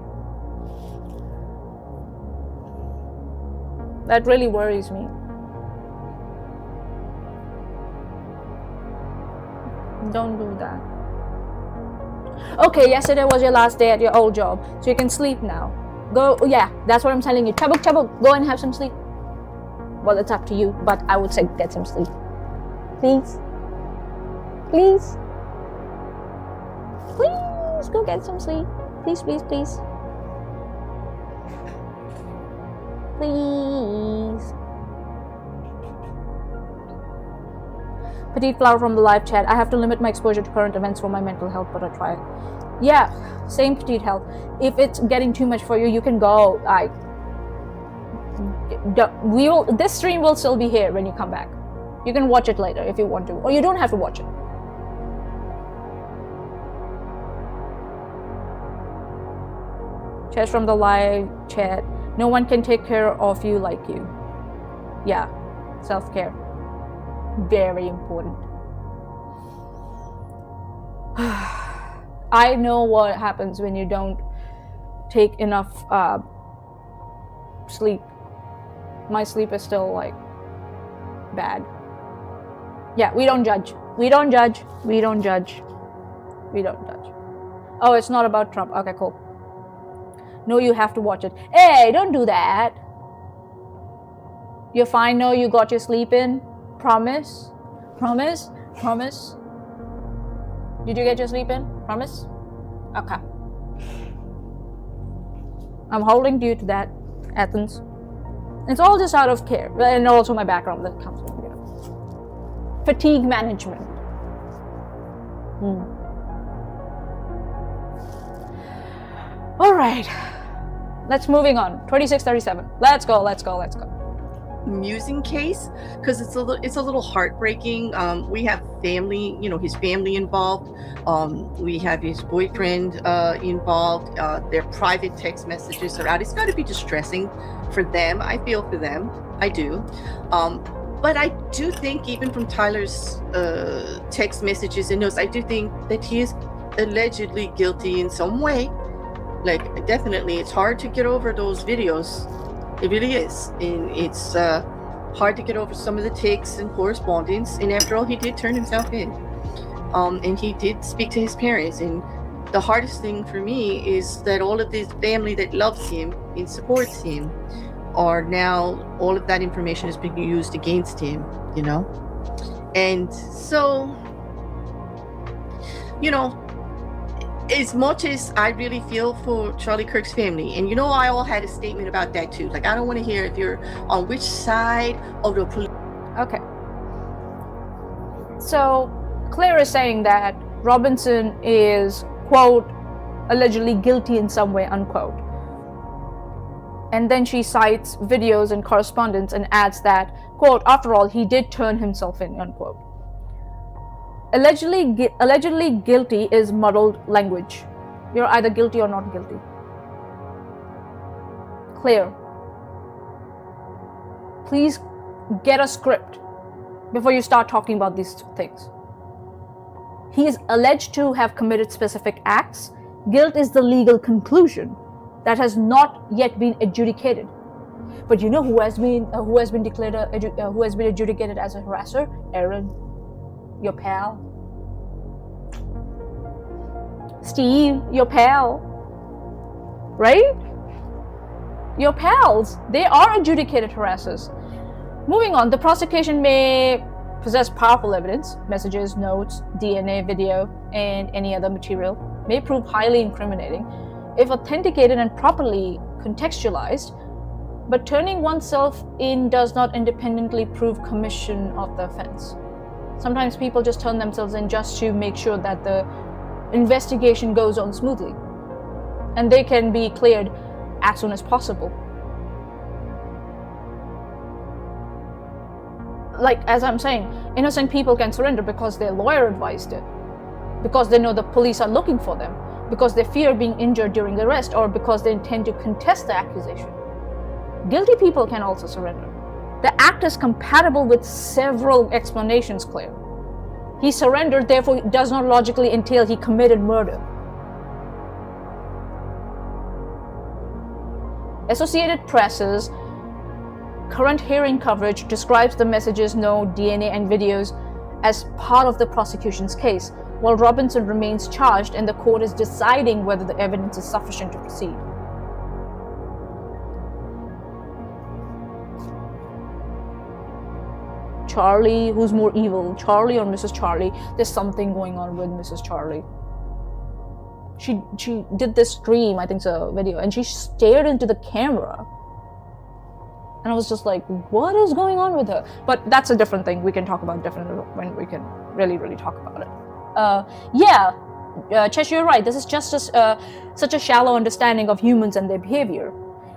That really worries me. Don't do that. Okay, yesterday was your last day at your old job, so you can sleep now. Go, yeah, that's what I'm telling you. Chabuk, go and have some sleep. Well, it's up to you, but I would say get some sleep. Please. Please. Please go get some sleep. Please, please, please. Please. Petite Flower from the live chat. I have to limit my exposure to current events for my mental health, but I try it. Yeah, same Petite Health. If it's getting too much for you, you can go. This stream will still be here when you come back. You can watch it later if you want to, or you don't have to watch it. Chat from the live chat. No one can take care of you like you. Yeah, self-care. Very important. I know what happens when you don't take enough sleep. My sleep is still like bad. Yeah, we don't judge. We don't judge. We don't judge. We don't judge. Oh, it's not about Trump. Okay, cool. No, you have to watch it. Hey, don't do that. You're fine. No, you got your sleep in. Promise? Promise? Promise? Did you get your sleep in? Promise? Okay. I'm holding you to that, Athens. It's all just out of care. And also my background that comes from, you know. Fatigue management. All right. Let's moving on. 2637. Let's go. Musing case, because it's a little heartbreaking. We have family, his family involved. We have his boyfriend involved. Their private text messages are out. It's got to be distressing for them. I feel for them. I do. But I do think, even from Tyler's text messages and notes, I do think that he is allegedly guilty in some way. Like, definitely, it's hard to get over those videos. It really is. And it's hard to get over some of the texts and correspondence. And after all, he did turn himself in. And he did speak to his parents. And the hardest thing for me is that all of this family that loves him and supports him are now, all of that information is being used against him, And so, as much as I really feel for Charlie Kirk's family, and I all had a statement about that too. Like, I don't want to hear if you're on which side of the police. Okay. So Claire is saying that Robinson is, quote, allegedly guilty in some way, unquote. And then she cites videos and correspondence and adds that, quote, after all, he did turn himself in, unquote. Allegedly guilty is muddled language. You're either guilty or not guilty. Clear. Please get a script before you start talking about these things. He is alleged to have committed specific acts. Guilt is the legal conclusion that has not yet been adjudicated. But you know who has been adjudicated as a harasser? Aaron. Your pal. Steve, your pal. Right? Your pals. They are adjudicated harassers. Moving on, the prosecution may possess powerful evidence, messages, notes, DNA, video, and any other material, may prove highly incriminating if authenticated and properly contextualized, but turning oneself in does not independently prove commission of the offense. Sometimes people just turn themselves in just to make sure that the investigation goes on smoothly and they can be cleared as soon as possible. Like, as I'm saying, innocent people can surrender because their lawyer advised it, because they know the police are looking for them, because they fear being injured during the arrest, or because they intend to contest the accusation. Guilty people can also surrender. The act is compatible with several explanations, Claire. He surrendered, therefore it does not logically entail he committed murder. Associated Press's current hearing coverage describes the messages, note, DNA, and videos as part of the prosecution's case, while Robinson remains charged and the court is deciding whether the evidence is sufficient to proceed. Charlie, who's more evil, Charlie or Mrs. Charlie? There's something going on with Mrs. Charlie. She did this stream, I think so, video, and she stared into the camera. And I was just like, what is going on with her? But that's a different thing. We can talk about different when we can really talk about it. Chesh, you're right. This is just such a shallow understanding of humans and their behavior,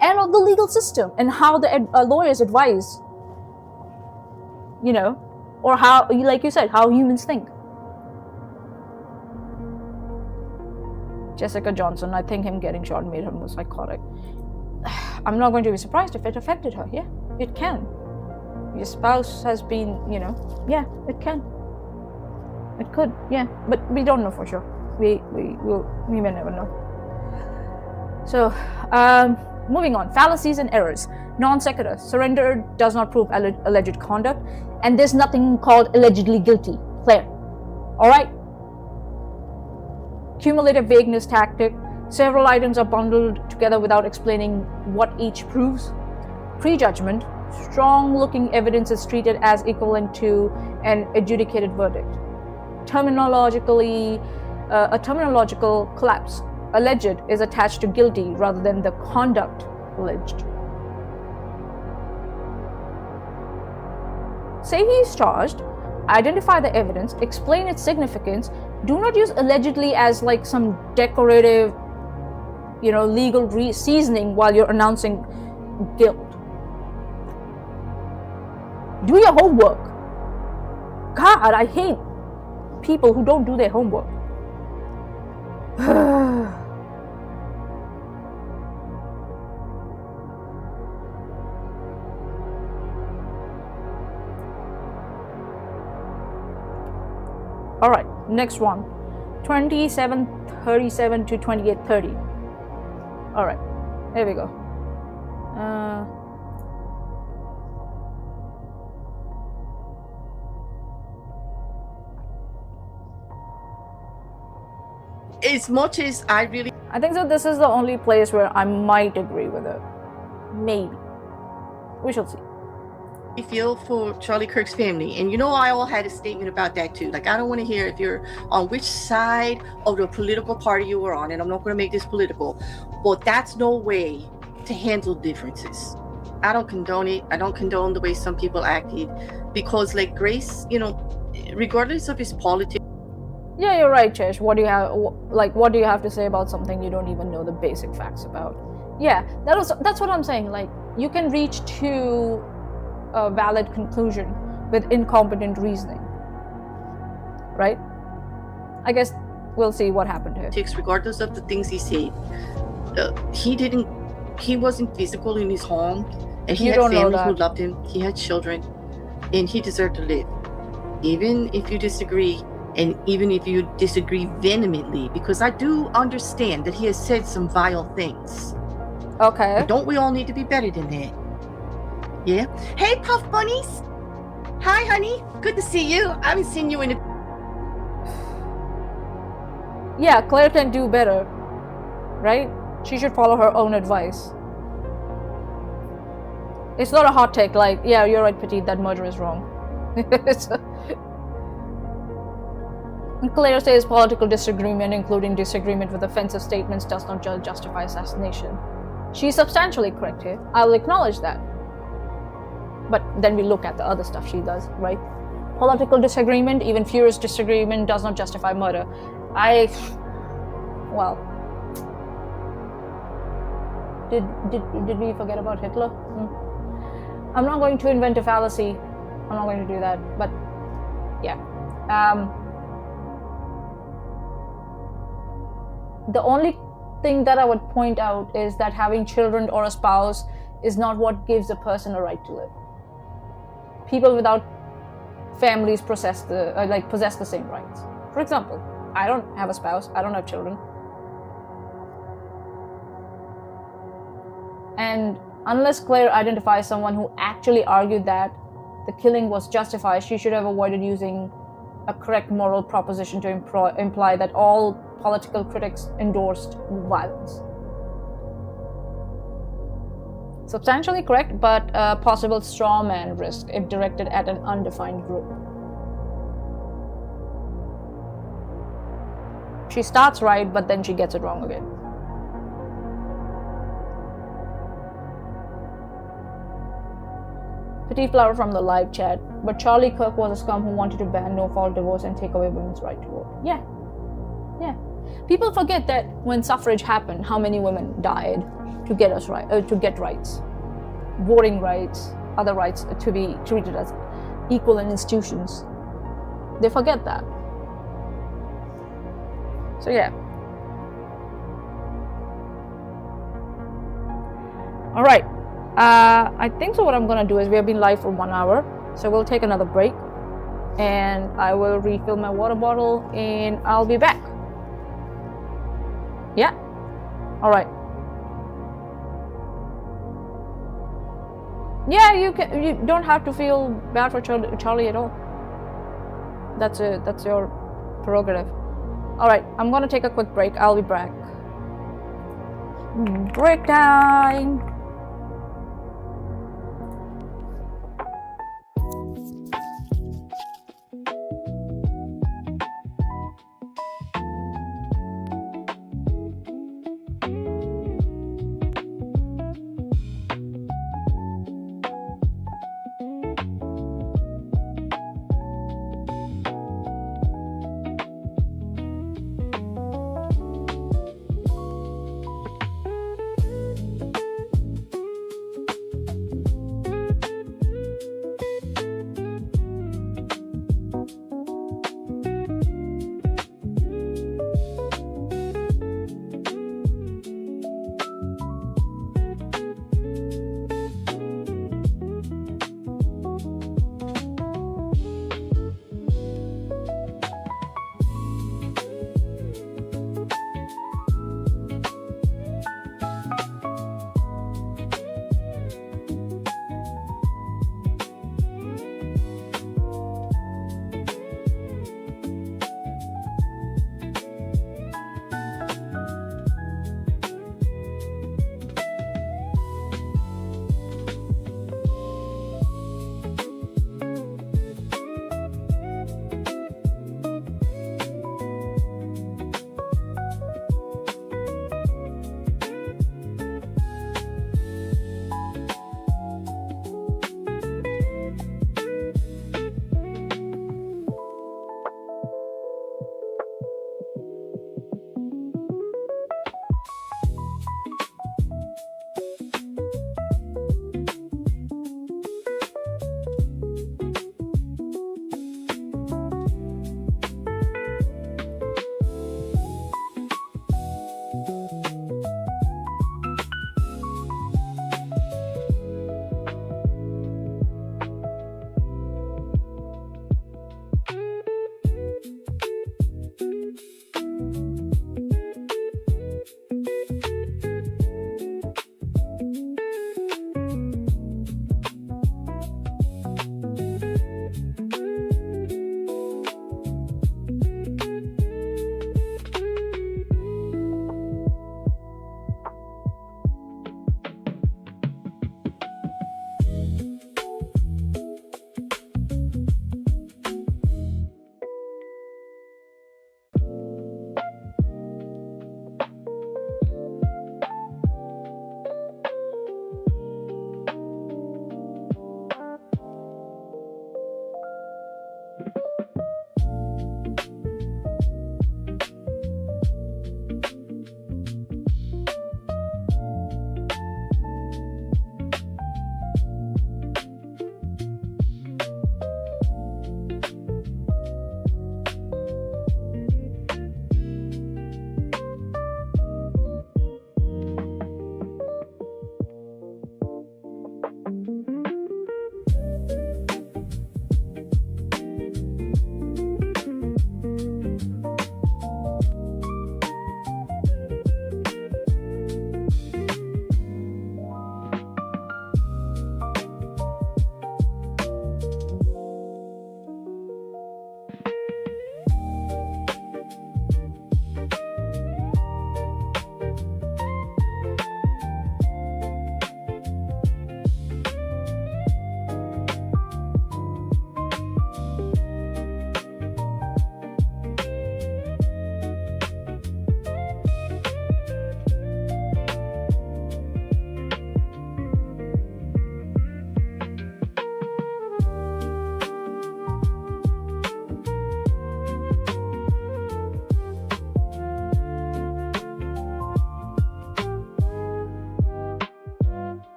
and of the legal system, and how the lawyers advise, or how, like you said, how humans think. Jessica Johnson, I think him getting shot made her more psychotic. I'm not going to be surprised if it affected her. Yeah, it can. Your spouse has been, yeah, it can. It could, yeah, but we don't know for sure. We may never know. So, moving on. Fallacies and errors. Non sequitur. Surrender does not prove alleged conduct, and there's nothing called allegedly guilty. Claire. All right. Cumulative vagueness tactic. Several items are bundled together without explaining what each proves. Prejudgment. Strong-looking evidence is treated as equivalent to an adjudicated verdict. Terminologically, a terminological collapse. Alleged is attached to guilty rather than the conduct alleged. Say he is charged, identify the evidence, explain its significance. Do not use allegedly as like some decorative, legal seasoning while you're announcing guilt. Do your homework. God, I hate people who don't do their homework. All right, next one. 2737 to 2830. All right, here we go. As much as I think so this is the only place where I might agree with it. Maybe. We shall see. feel for Charlie Kirk's family, and I all had a statement about that too. Like, I don't want to hear if you're on which side of the political party you were on, and I'm not going to make this political, but that's no way to handle differences. I don't condone it. I don't condone the way some people acted, because like Grace, regardless of his politics. Yeah, you're right, Chesh. What do you have to say about something you don't even know the basic facts about? Yeah, that's what I'm saying. Like, you can reach to a valid conclusion with incompetent reasoning, right? I guess we'll see what happened here. Regardless of the things he said, he wasn't physical in his home, and he had family who loved him. He had children, and he deserved to live. Even if you disagree, and even if you disagree vehemently, because I do understand that he has said some vile things. Okay. But don't we all need to be better than that? Yeah. Hey, Puff Bunnies. Hi, honey. Good to see you. I haven't seen you in a... Yeah, Claire can do better, right? She should follow her own advice. It's not a hot take, like, yeah, you're right, Petite, that murder is wrong. Claire says political disagreement, including disagreement with offensive statements, does not justify assassination. She's substantially correct here. I'll acknowledge that. But then we look at the other stuff she does, right? Political disagreement, even furious disagreement, does not justify murder. Well, did we forget about Hitler? I'm not going to invent a fallacy. I'm not going to do that. But yeah. The only thing that I would point out is that having children or a spouse is not what gives a person a right to live. people without families possess the same rights. For example, I don't have a spouse, I don't have children, and unless Claire identifies someone who actually argued that the killing was justified, she should have avoided using a correct moral proposition to imply that all political critics endorsed violence. Substantially correct, but a possible straw man risk if directed at an undefined group. She starts right, but then she gets it wrong again. Petite flower from the live chat. But Charlie Kirk was a scum who wanted to ban no-fault divorce and take away women's right to vote. Yeah. People forget that when suffrage happened, how many women died to get us right, to get rights, voting rights, other rights to be treated as equal in institutions. They forget that. So yeah. All right. I think so. What I'm gonna do is we have been live for 1 hour, so we'll take another break, and I will refill my water bottle, and I'll be back. Yeah. All right. Yeah, you don't have to feel bad for Charlie at all. That's your prerogative. All right, I'm gonna take a quick break. I'll be back. Break time.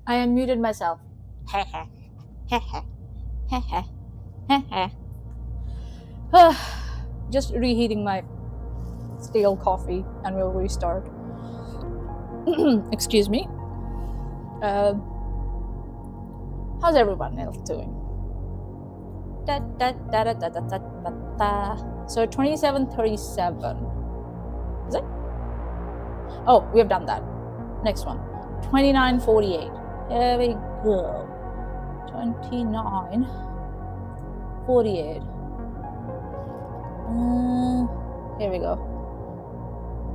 I unmuted myself. Just reheating my stale coffee and we'll restart. Excuse me. How's everyone else doing? So 2737. Is it? Oh, we have done that. Next one. 2948. There we go. 2948. Here we go.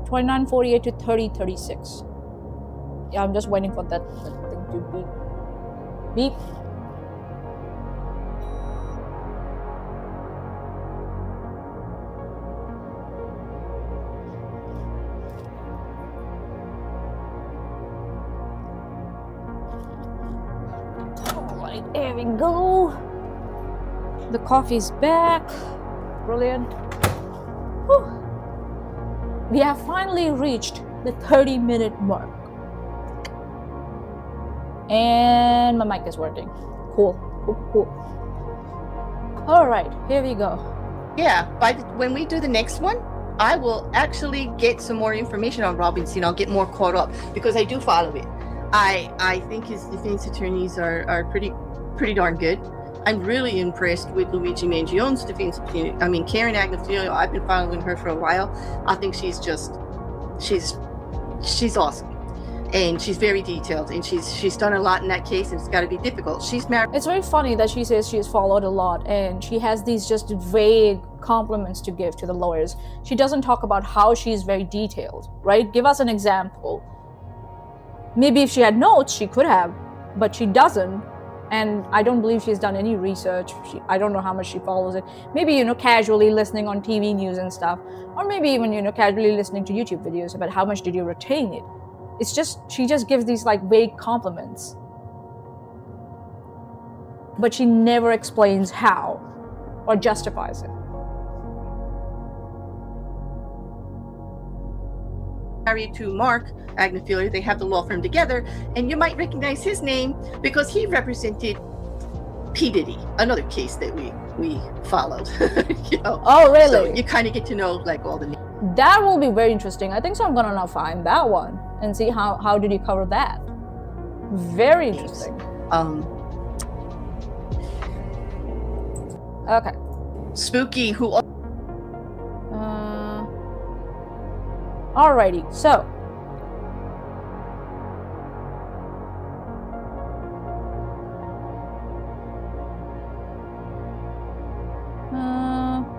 2948 to 3036. Yeah, I'm just waiting for that thing to beep. Beep. Alright, there we go. The coffee's back. Brilliant. Whew. We have finally reached the 30-minute mark. And my mic is working. Cool. All right, here we go. Yeah, when we do the next one, I will actually get some more information on Robinson. I'll get more caught up because I do follow it. I think his defense attorneys are pretty darn good. I'm really impressed with Luigi Mangione's defense attorney. I mean, Karen Agnifilo, I've been following her for a while. I think she's awesome. And she's very detailed, and she's done a lot in that case, and it's got to be difficult. She's married. It's very funny that she says she's followed a lot, and she has these just vague compliments to give to the lawyers. She doesn't talk about how she's very detailed, right? Give us an example. Maybe if she had notes, she could have, but she doesn't. And I don't believe she's done any research. I don't know how much she follows it. Maybe, casually listening on TV news and stuff, or maybe even, casually listening to YouTube videos about how much did you retain it. It's just, she just gives these like vague compliments. But she never explains how or justifies it. Married to Mark Agnifilo. They have the law firm together, and you might recognize his name because he represented P. Diddy, another case that we followed. Oh, really? So you kind of get to know like all the names. That will be very interesting. I think so. I'm gonna now find that one and see how did you cover that. Very interesting. Okay. Spooky, who? Alrighty. So.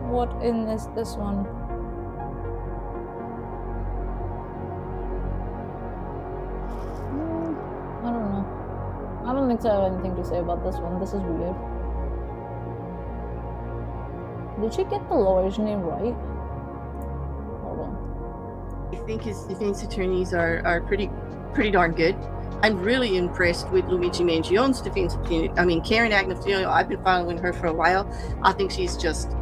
What in this one? I don't know. I don't think so I have anything to say about this one. This is weird. Did she get the lawyer's name right? Hold on. I think his defense attorneys are pretty darn good. I'm really impressed with Luigi Mangione's defense attorney. I mean, Karen Agnifilo, I've been following her for a while. I think she's awesome.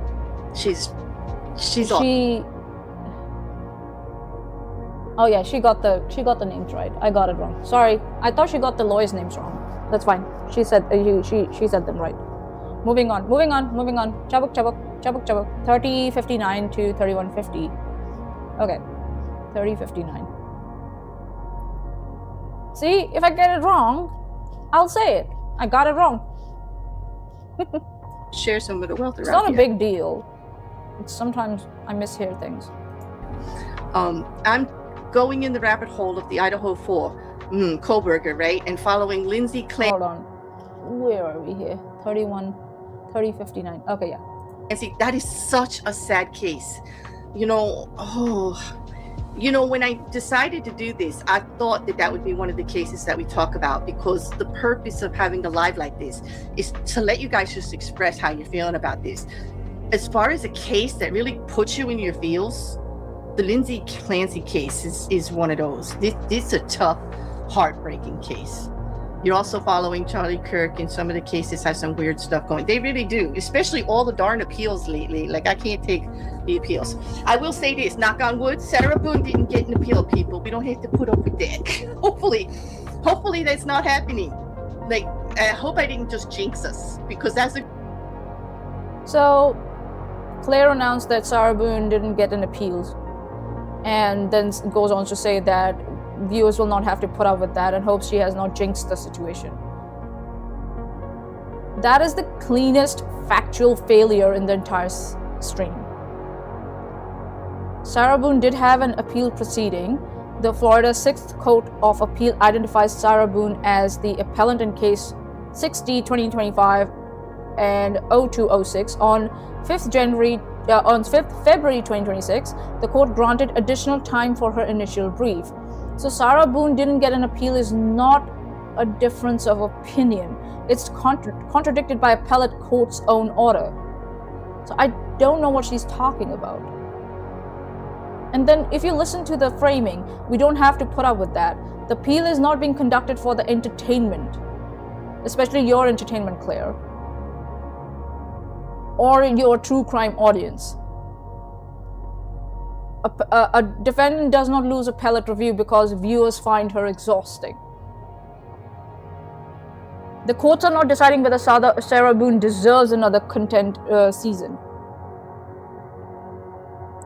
Oh yeah, she got the names right. I got it wrong. Sorry, I thought she got the lawyers' names wrong. That's fine. She said she said them right. Moving on. Chabuk. 3059 to 3150. Okay, 3059. See, if I get it wrong, I'll say it. I got it wrong. Share some of the wealth around. It's not a big deal. It's sometimes I mishear things. I'm going in the rabbit hole of the Idaho 4 Koberger, right? And following Lindsay Clay. Hold on. Where are we here? 3059. Okay, yeah. And see, that is such a sad case. When I decided to do this, I thought that would be one of the cases that we talk about, because the purpose of having the live like this is to let you guys just express how you're feeling about this. As far as a case that really puts you in your feels, the Lindsay Clancy case is one of those. This is a tough, heartbreaking case. You're also following Charlie Kirk, and some of the cases have some weird stuff going. They really do, especially all the darn appeals lately. Like, I can't take the appeals. I will say this, knock on wood, Sarah Boone didn't get an appeal, people. We don't have to put up with that. Hopefully that's not happening. Like, I hope I didn't just jinx us, because that's a... So Claire announced that Sarah Boone didn't get an appeal, and then goes on to say that viewers will not have to put up with that and hopes she has not jinxed the situation. That is the cleanest factual failure in the entire stream. Sarah Boone did have an appeal proceeding. The Florida 6th Court of Appeal identifies Sarah Boone as the appellant in case 6D-2025 and 0206. On 5th February 2026, the court granted additional time for her initial brief. So Sarah Boone didn't get an appeal is not a difference of opinion. It's contradicted by appellate court's own order. So I don't know what she's talking about. And then if you listen to the framing, we don't have to put up with that. The appeal is not being conducted for the entertainment, especially your entertainment, Claire, or your true crime audience. A defendant does not lose appellate review because viewers find her exhausting. The courts are not deciding whether Sarah Boone deserves another content season.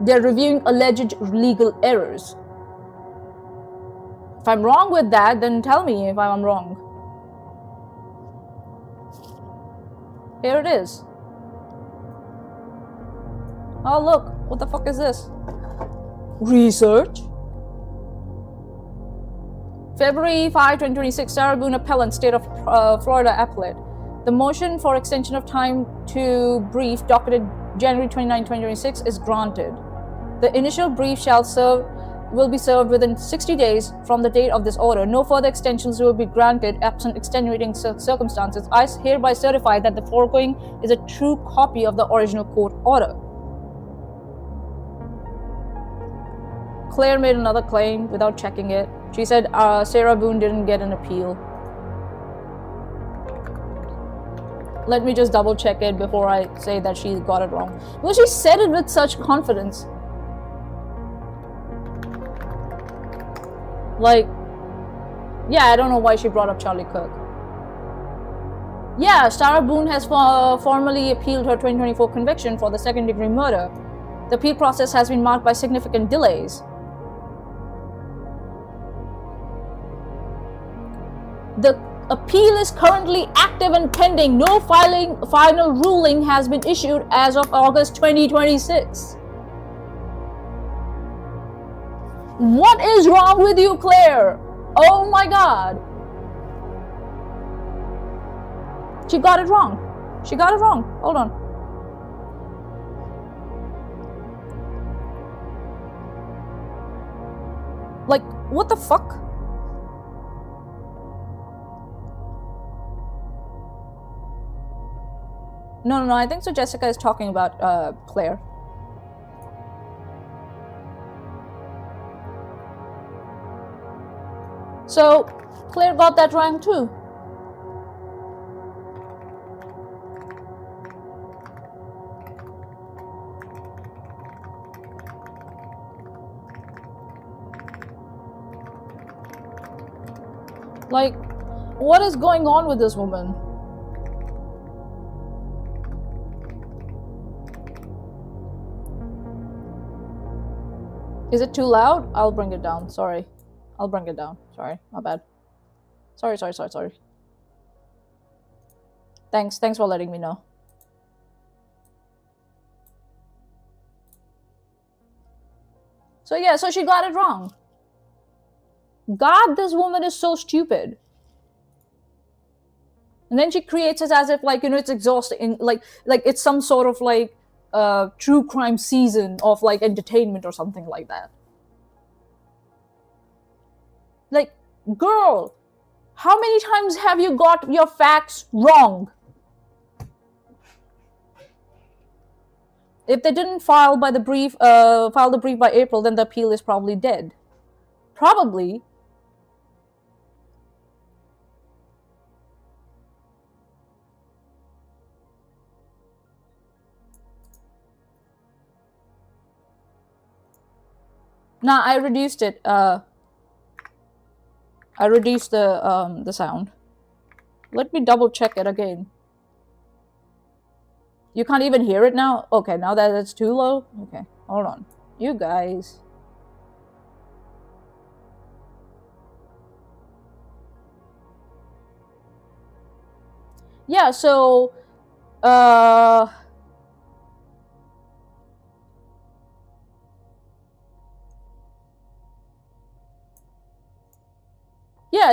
They're reviewing alleged legal errors. If I'm wrong with that, then tell me if I'm wrong. Here it is. Oh look, what the fuck is this? Research? February 5, 2026, Sarah Boone appellant, State of Florida appellate. The motion for extension of time to brief, docketed January 29, 2026, is granted. The initial brief will be served within 60 days from the date of this order. No further extensions will be granted absent extenuating circumstances. I hereby certify that the foregoing is a true copy of the original court order. Claire made another claim without checking it. She said Sarah Boone didn't get an appeal. Let me just double check it before I say that she got it wrong. Well, she said it with such confidence. Like, yeah, I don't know why she brought up Charlie Kirk. Yeah, Sarah Boone has formally appealed her 2024 conviction for the second-degree murder. The appeal process has been marked by significant delays. The appeal is currently active and pending. No final ruling has been issued as of August 2026. What is wrong with you, Claire? Oh my god. She got it wrong. She got it wrong. Hold on. Like, what the fuck? No, I think so Jessica is talking about Claire. So, Claire got that wrong too. Like, what is going on with this woman? Is it too loud? I'll bring it down. Sorry. I'll bring it down. Sorry. My bad. Sorry. Thanks for letting me know. So yeah, so she got it wrong. God, this woman is so stupid. And then she creates it as if, like, you know, it's exhausting, like it's some sort of like true crime season of like entertainment or something like that. Like, girl, how many times have you got your facts wrong? If they didn't file the brief by April, then the appeal is probably dead. Probably. Nah, I reduced it. I reduced the sound. Let me double check it again. You can't even hear it now? Okay, now that it's too low? Okay, hold on. You guys. Yeah, so yeah,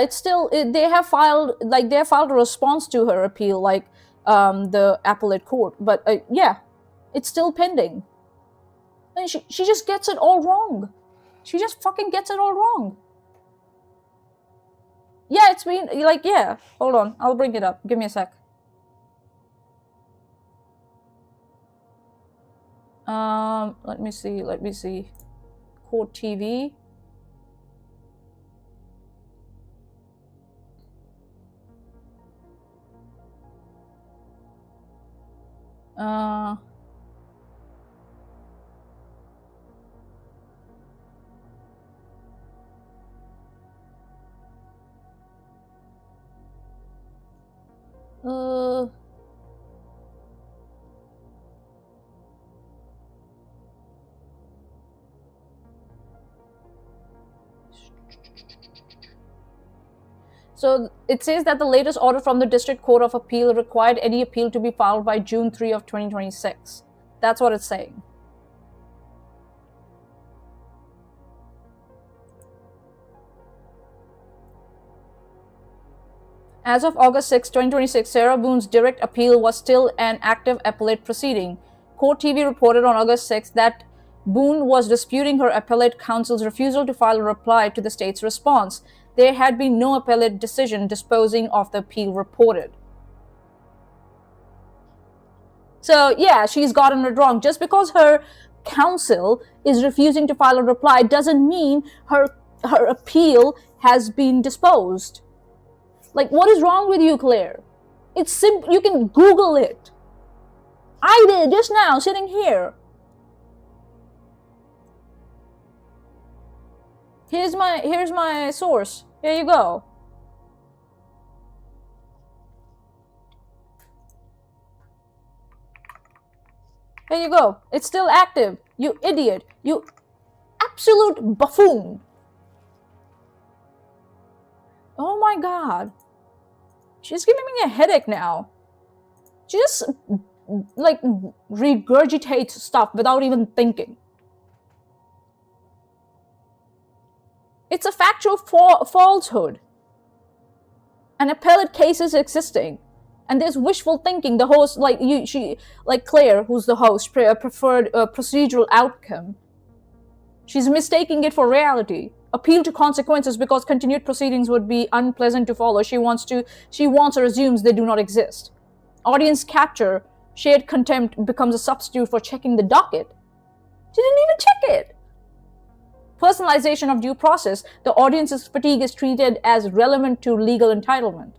it's still they have filed a response to her appeal, like the appellate court, but yeah, it's still pending. And she just gets it all wrong. She just fucking gets it all wrong. Yeah, it's been like, yeah. Hold on, I'll bring it up. Give me a sec. Let me see. Court TV. So it says that the latest order from the District Court of Appeal required any appeal to be filed by June 3 of 2026. That's what it's saying. As of August 6, 2026, Sarah Boone's direct appeal was still an active appellate proceeding. Court TV reported on August 6 that Boone was disputing her appellate counsel's refusal to file a reply to the state's response. There had been no appellate decision disposing of the appeal reported. So yeah, she's gotten it wrong. Just because her counsel is refusing to file a reply doesn't mean her appeal has been disposed. Like, what is wrong with you, Claire? It's simple. You can Google it. I did just now, sitting here. Here's my source. Here you go. Here you go. It's still active. You idiot. You absolute buffoon. Oh my god. She's giving me a headache now. She just like regurgitates stuff without even thinking. It's a factual falsehood. An appellate case is existing, and there's wishful thinking. The host, like Claire, who's the host, preferred a procedural outcome. She's mistaking it for reality. Appeal to consequences because continued proceedings would be unpleasant to follow. She wants or assumes they do not exist. Audience capture, shared contempt becomes a substitute for checking the docket. She didn't even check it. Personalization of due process. The audience's fatigue is treated as relevant to legal entitlement.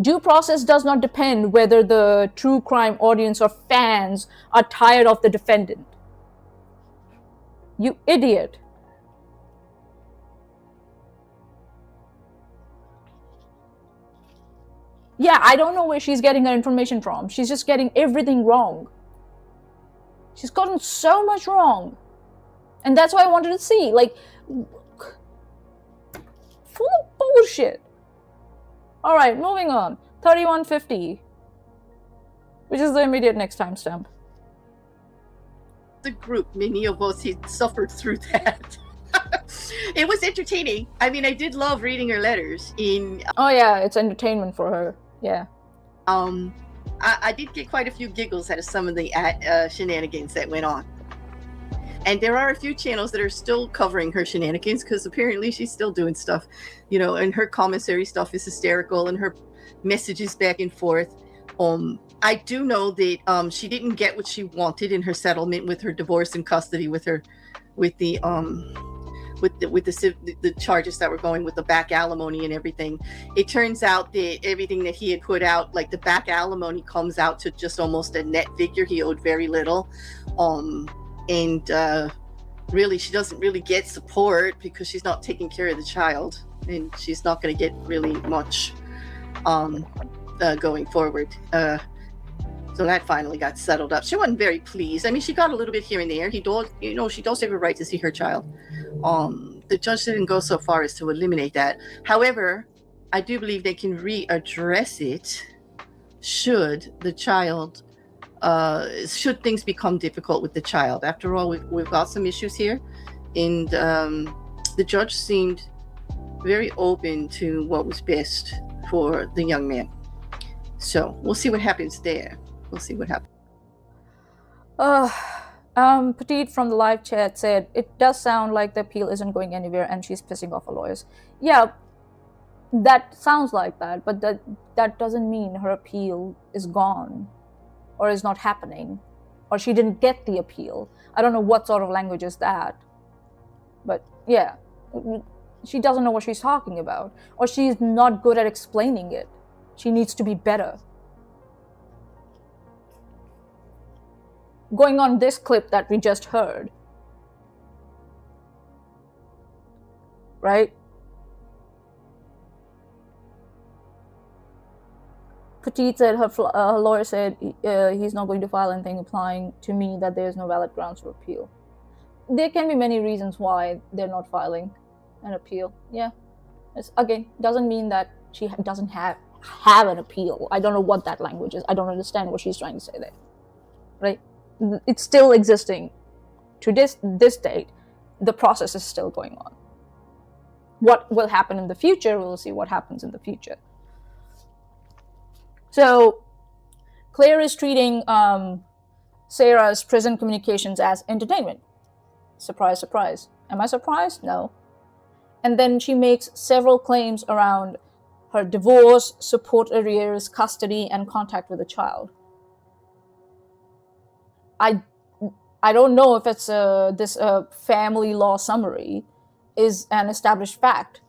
Due process does not depend whether the true crime audience or fans are tired of the defendant. You idiot. Yeah, I don't know where she's getting her information from. She's just getting everything wrong. She's gotten so much wrong. And that's why I wanted to see. Like, full of bullshit. Alright, moving on. 3150. Which is the immediate next timestamp. The group, many of us had suffered through that. It was entertaining. I mean, I did love reading her letters. Oh yeah, it's entertainment for her. Yeah. I did get quite a few giggles out of some of the shenanigans that went on. And there are a few channels that are still covering her shenanigans because apparently she's still doing stuff, and her commissary stuff is hysterical and her messages back and forth. I do know that she didn't get what she wanted in her settlement with her divorce and custody with the charges that were going with the back alimony and everything. It turns out that everything that he had put out, like the back alimony, comes out to just almost a net figure. He owed very little. And really, she doesn't really get support because she's not taking care of the child, and she's not going to get really much going forward. So that finally got settled up. She wasn't very pleased. I mean, she got a little bit here and there. She does have a right to see her child. The judge didn't go so far as to eliminate that. However, I do believe they can readdress it should the child, should things become difficult with the child. After all, we've got some issues here, and the judge seemed very open to what was best for the young man. So we'll see what happens there. We'll see what happens. Petite from the live chat said, it does sound like the appeal isn't going anywhere and she's pissing off her lawyers. Yeah, that sounds like that, but that doesn't mean her appeal is gone or is not happening or she didn't get the appeal. I don't know what sort of language is that. But yeah, she doesn't know what she's talking about, or she's not good at explaining it. She needs to be better. Going on this clip that we just heard, right? Petite said her lawyer said he's not going to file anything implying to me that there's no valid grounds for appeal. There can be many reasons why they're not filing an appeal. Yeah, again, doesn't mean that she doesn't have an appeal. I don't know what that language is. I don't understand what she's trying to say there, right? It's still existing to this date. The process is still going on. What will happen in the future, we'll see what happens in the future. So Claire is treating Sarah's prison communications as entertainment. Surprise, surprise. Am I surprised? No. And then she makes several claims around her divorce, support arrears, custody, and contact with a child. I don't know if it's this family law summary is an established fact,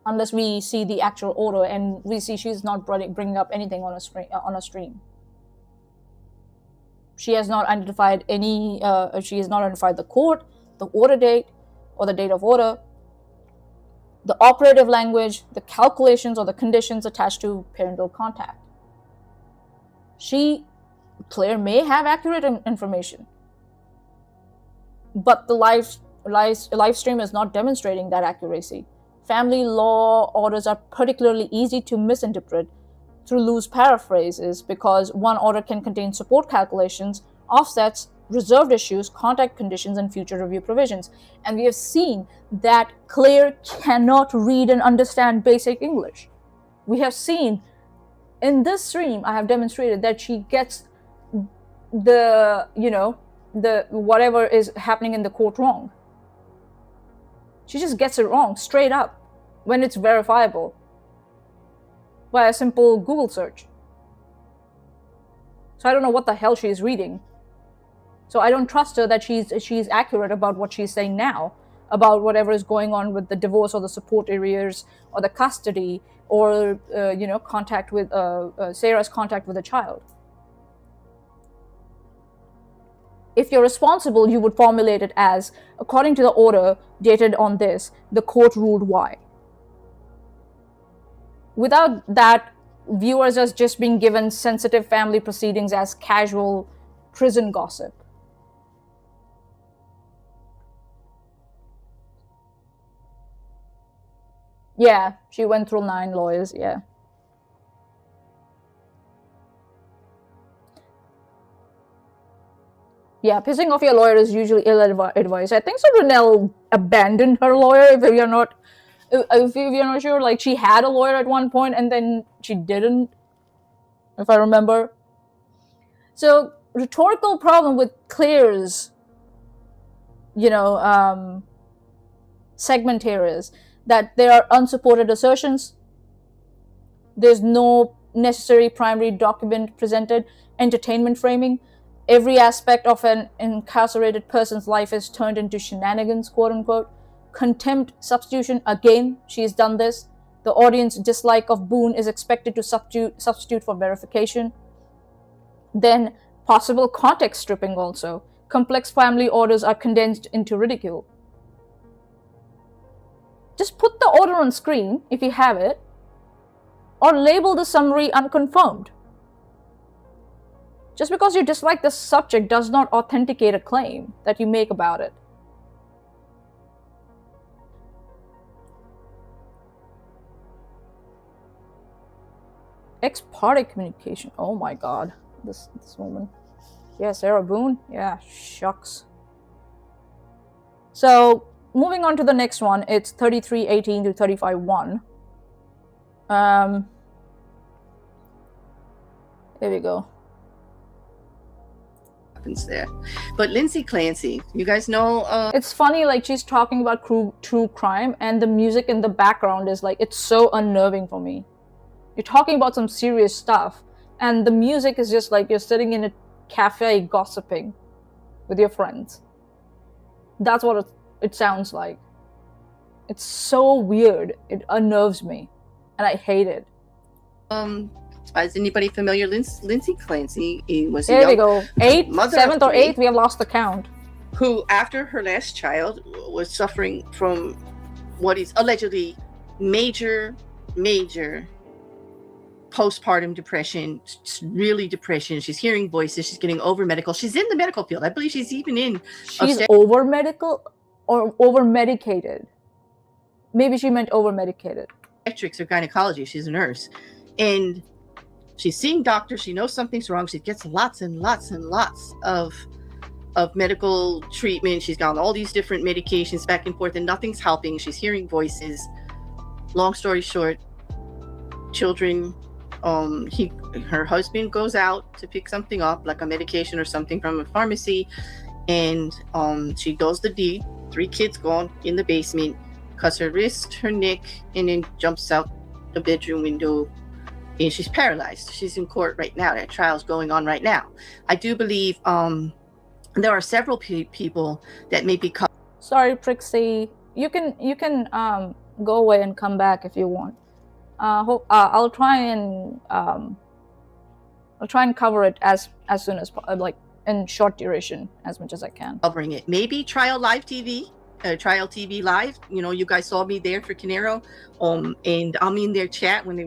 unless we see the actual order and we see she's not bringing up anything on a stream. She has not identified any. She has not identified the court, the order date, or the date of order, the operative language, the calculations, or the conditions attached to parental contact. Claire may have accurate information, but the live stream is not demonstrating that accuracy. Family law orders are particularly easy to misinterpret through loose paraphrases because one order can contain support calculations, offsets, reserved issues, contact conditions, and future review provisions. And we have seen that Claire cannot read and understand basic English. We have seen in this stream, I have demonstrated that she gets the whatever is happening in the court wrong. She just gets it wrong straight up when it's verifiable by a simple Google search. So I don't know what the hell she's reading. So I don't trust her that she's accurate about what she's saying now about whatever is going on with the divorce or the support arrears or the custody or contact with Sarah's contact with a child. If you're responsible, you would formulate it as, according to the order dated on this, the court ruled Y. Without that, viewers are just being given sensitive family proceedings as casual prison gossip. Yeah, she went through 9 lawyers, yeah. Yeah, pissing off your lawyer is usually ill advice. I think so. Renelle abandoned her lawyer. If you're not sure, like she had a lawyer at one point and then she didn't, if I remember. So rhetorical problem with Claire's, segment here is that there are unsupported assertions. There's no necessary primary document presented. Entertainment framing. Every aspect of an incarcerated person's life is turned into shenanigans, quote unquote. Contempt substitution. Again, she's done this. The audience dislike of Boone is expected to substitute for verification. Then possible context stripping also. complex family orders are condensed into ridicule. Just put the order on screen if you have it, or label the summary unconfirmed. Just because you dislike the subject does not authenticate a claim that you make about it. Ex parte communication. Oh my god. This woman. Yeah, Sarah Boone. Yeah, shucks. So, moving on to the next one, it's 3318 to 35:1. There we go. Happens there. But Lindsay Clancy, you guys know it's funny, like she's talking about true crime and the music in the background is like, it's so unnerving for me. You're talking about some serious stuff and the music is just like you're sitting in a cafe gossiping with your friends. That's what it sounds like. It's so weird. It unnerves me and I hate it. Is anybody familiar? Lindsay Clancy was there we go. 7th or 8th, we have lost the count. Who, after her last child, was suffering from what is allegedly major postpartum depression, really depression. She's hearing voices. She's getting over medical. She's in the medical field. I believe she's even in. She's over medical or over medicated. Maybe she meant over medicated. Obstetrics or gynecology. She's a nurse, and she's seeing doctors. She knows something's wrong. She gets lots and lots and lots of medical treatment. She's got all these different medications back and forth, and nothing's helping. She's hearing voices. Long story short, children. Her husband goes out to pick something up, like a medication or something from a pharmacy, and she does the deed. 3 kids gone in the basement, cuts her wrist, her neck, and then jumps out the bedroom window, and she's paralyzed. She's in court right now. That trial's going on right now. I do believe there are several people that may be. Sorry, Prixie. You can go away and come back if you want. I'll try and cover it as soon as like in short duration, as much as I can. Covering it, maybe Trial TV Live. You know, you guys saw me there for Canero, and I'm in their chat when they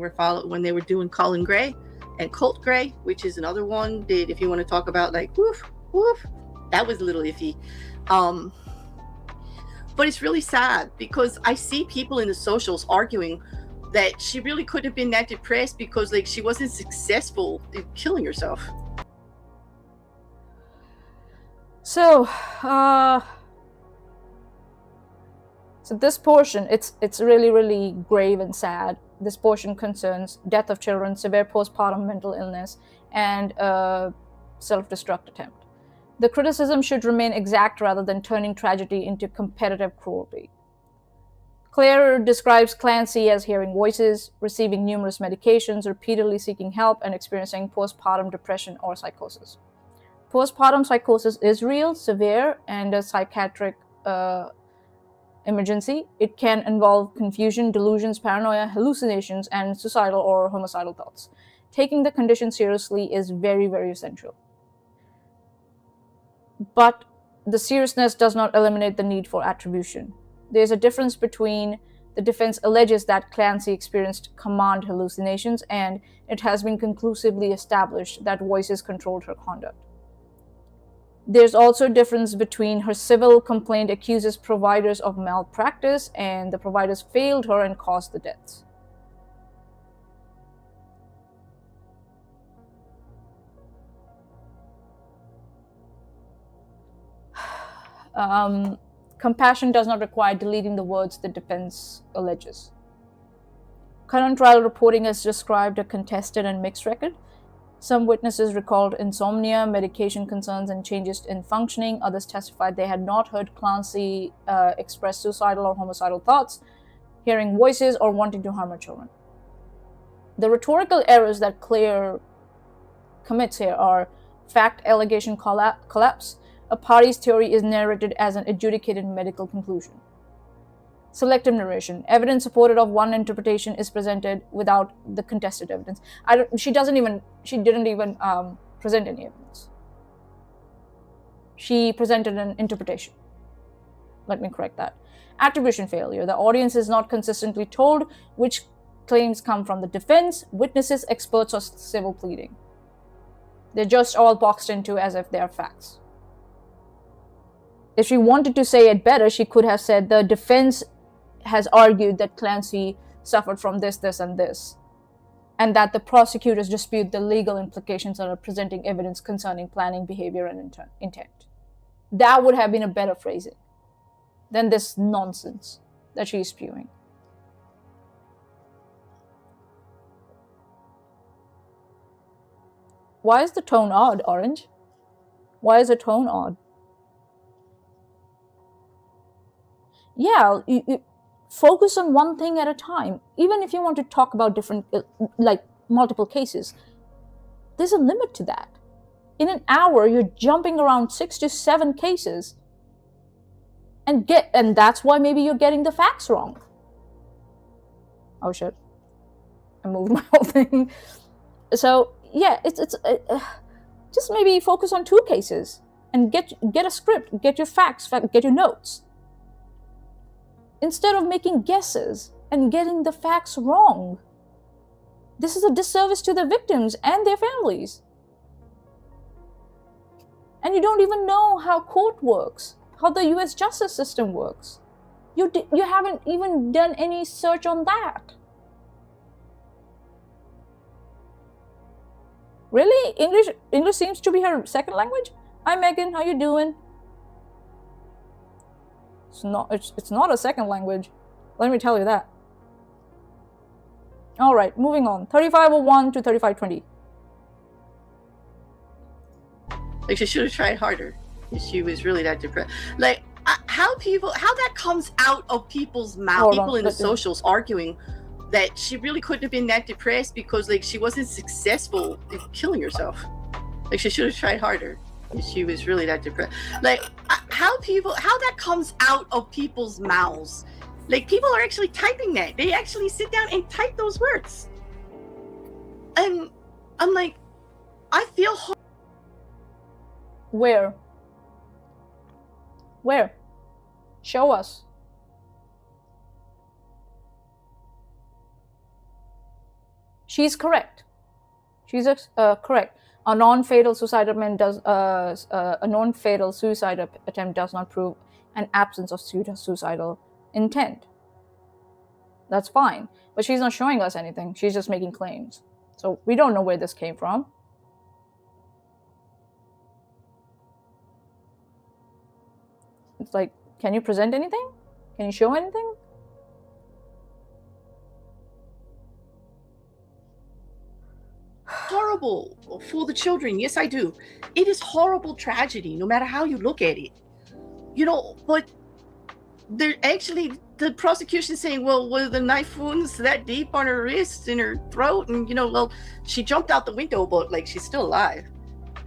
were doing Colin Gray and Colt Gray, which is another one that if you want to talk about like woof, that was a little iffy. But it's really sad because I see people in the socials arguing that she really couldn't have been that depressed because like she wasn't successful in killing herself. So this portion, it's really grave and sad. This portion concerns death of children, severe postpartum mental illness, and self-destruct attempt. The criticism should remain exact rather than turning tragedy into competitive cruelty. Claire describes Clancy as hearing voices, receiving numerous medications, repeatedly seeking help, and experiencing postpartum depression or psychosis. Postpartum psychosis is real, severe, and a psychiatric emergency. It can involve confusion, delusions, paranoia, hallucinations, and suicidal or homicidal thoughts. Taking the condition seriously is very essential. But the seriousness does not eliminate the need for attribution. There's a difference between the defense alleges that Clancy experienced command hallucinations and it has been conclusively established that voices controlled her conduct. There's also a difference between her civil complaint accuses providers of malpractice and the providers failed her and caused the deaths. Compassion does not require deleting the words the defense alleges. Current trial reporting has described a contested and mixed record. Some witnesses recalled insomnia, medication concerns, and changes in functioning. Others testified they had not heard Clancy express suicidal or homicidal thoughts, hearing voices, or wanting to harm her children. The rhetorical errors that Claire commits here are fact, allegation, collapse. A party's theory is narrated as an adjudicated medical conclusion. Selective narration. Evidence supported of one interpretation is presented without the contested evidence. She didn't even present any evidence. She presented an interpretation. Let me correct that. Attribution failure. The audience is not consistently told which claims come from the defense, witnesses, experts, or civil pleading. They're just all boxed into as if they are facts. If she wanted to say it better, she could have said the defense has argued that Clancy suffered from this, this, and this, and that the prosecutors dispute the legal implications and are presenting evidence concerning planning, behavior, and intent. That would have been a better phrasing than this nonsense that she's spewing. Why is the tone odd, Orange? Why is the tone odd? Yeah, you focus on one thing at a time. Even if you want to talk about different, like multiple cases, there's a limit to that. In an hour, you're jumping around 6 to 7 cases, and that's why maybe you're getting the facts wrong. Oh shit! I moved my whole thing. So yeah, it's just maybe focus on 2 cases and get a script, get your facts, get your notes, instead of making guesses and getting the facts wrong. This is a disservice to the victims and their families. And you don't even know how court works, how the US justice system works. You haven't even done any search on that. Really? English seems to be her second language? Hi Megan, how you doing? It's not a second language. Let me tell you that. All right, moving on. 3501 to 3520. Like, she should have tried harder if she was really that depressed. Like, how that comes out of people's mouth, people in the socials arguing that she really couldn't have been that depressed because, like, she wasn't successful in killing herself. Like, she should have tried harder if she was really that depressed. Like, how that comes out of people's mouths. Like, people are actually typing that. They actually sit down and type those words. And I'm like, I feel Where? Show us. She's correct. She's correct. A non-fatal suicide attempt does not prove an absence of suicidal intent. That's fine, but she's not showing us anything. She's just making claims. So we don't know where this came from. It's like, can you present anything? Can you show anything? Horrible for the children. Yes, I do. It is horrible tragedy, no matter how you look at it. But they're actually, the prosecution saying, well, were the knife wounds that deep on her wrist and her throat? And, well, she jumped out the window, but, like, she's still alive.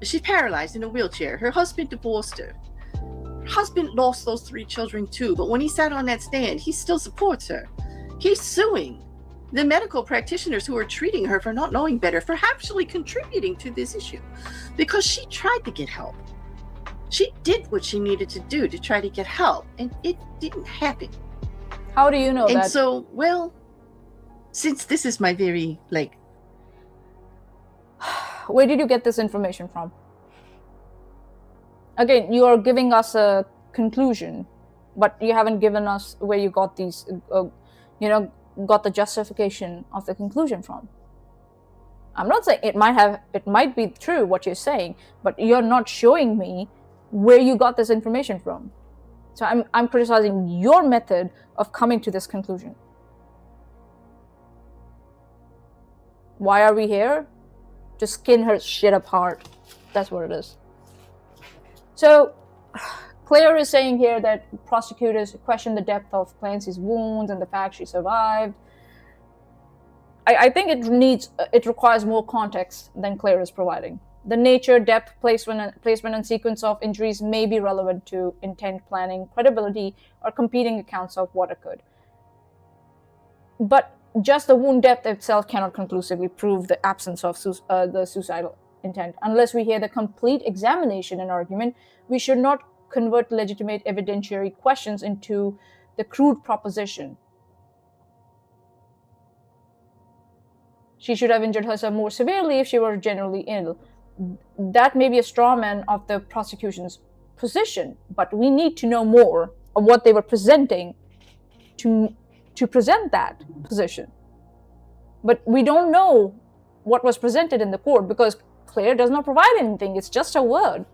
She's paralyzed in a wheelchair. Her husband divorced her. Her husband lost those 3 children too, but when he sat on that stand, he still supports her. He's suing the medical practitioners who are treating her for not knowing better, for actually contributing to this issue, because she tried to get help. She did what she needed to do to try to get help, and it didn't happen. How do you know that? And so, well, since this is my very, like... Where did you get this information from? Again, you are giving us a conclusion, but you haven't given us where you got these, got the justification of the conclusion from. I'm not saying it might be true what you're saying, but you're not showing me where you got this information from. So I'm criticizing your method of coming to this conclusion. Why are we here? To skin her shit apart. That's what it is. So Claire is saying here that prosecutors question the depth of Clancy's wounds and the fact she survived. I think it requires more context than Claire is providing. The nature, depth, placement, and sequence of injuries may be relevant to intent, planning, credibility, or competing accounts of what occurred. But just the wound depth itself cannot conclusively prove the absence of the suicidal intent. Unless we hear the complete examination and argument, we should not convert legitimate evidentiary questions into the crude proposition. She should have injured herself more severely if she were generally ill. That may be a straw man of the prosecution's position, but we need to know more of what they were presenting to present that position. But we don't know what was presented in the court because Claire does not provide anything. It's just a word.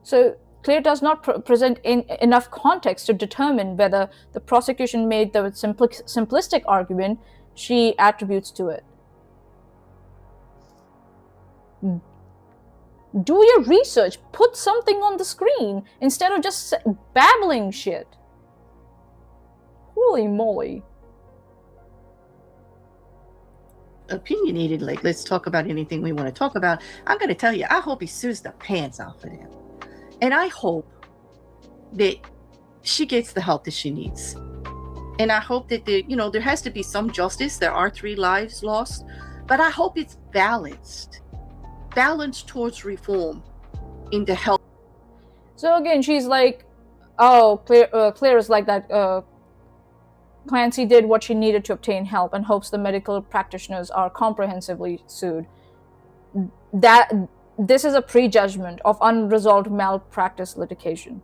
So Claire does not present enough context to determine whether the prosecution made the simplistic argument she attributes to it. Do your research. Put something on the screen instead of just babbling shit. Holy moly. Opinionated, like, let's talk about anything we want to talk about. I'm going to tell you, I hope he sues the pants off of them. And I hope that she gets the help that she needs. And I hope that there has to be some justice. There are 3 lives lost, but I hope it's balanced towards reform in the health. So again, she's like, oh, Claire is like that. Clancy did what she needed to obtain help and hopes the medical practitioners are comprehensively sued. This is a prejudgment of unresolved malpractice litigation.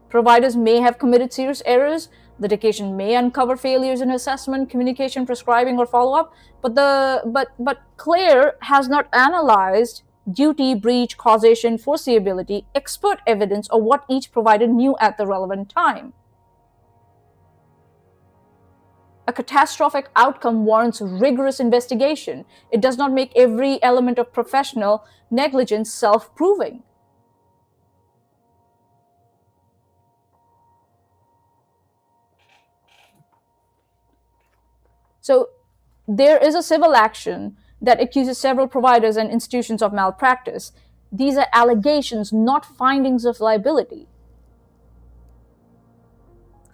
Providers may have committed serious errors. Litigation may uncover failures in assessment, communication, prescribing, or follow-up. But Claire has not analyzed duty, breach, causation, foreseeability, expert evidence, or what each provider knew at the relevant time. A catastrophic outcome warrants rigorous investigation. It does not make every element of professional negligence self-proving. So there is a civil action that accuses several providers and institutions of malpractice. These are allegations, not findings of liability.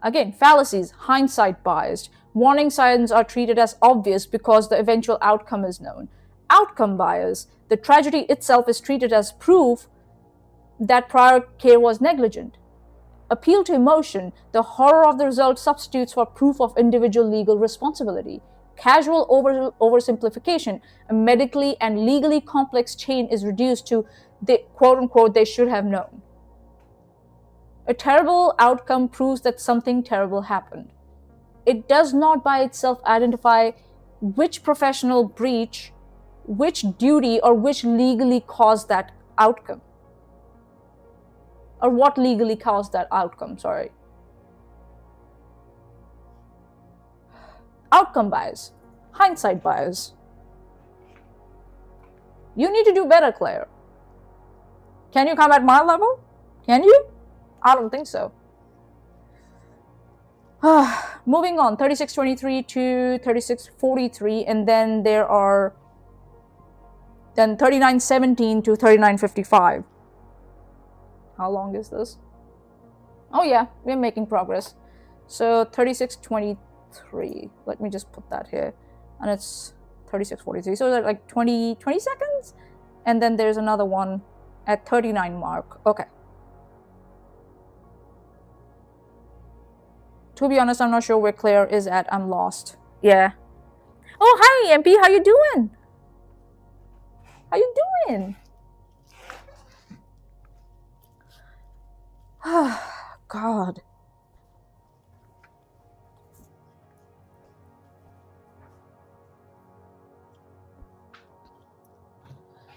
Again, fallacies, hindsight biased. Warning signs are treated as obvious because the eventual outcome is known. Outcome bias. The tragedy itself is treated as proof that prior care was negligent. Appeal to emotion. The horror of the result substitutes for proof of individual legal responsibility. Casual oversimplification. A medically and legally complex chain is reduced to the quote-unquote they should have known. A terrible outcome proves that something terrible happened. It does not by itself identify which professional breach, which duty, or which legally caused that outcome. Or what legally caused that outcome, sorry. Outcome bias, hindsight bias. You need to do better, Claire. Can you come at my level? Can you? I don't think so. Moving on, 3623 to 3643, and then there are 3917 to 3955. How long is this? Oh yeah, we're making progress. So 3623. Let me just put that here, and it's 3643. So they're like 20 seconds, and then there's another one at 39 mark. Okay. To be honest, I'm not sure where Claire is at. I'm lost. Yeah. Oh, hi, MP. How you doing? How you doing? God.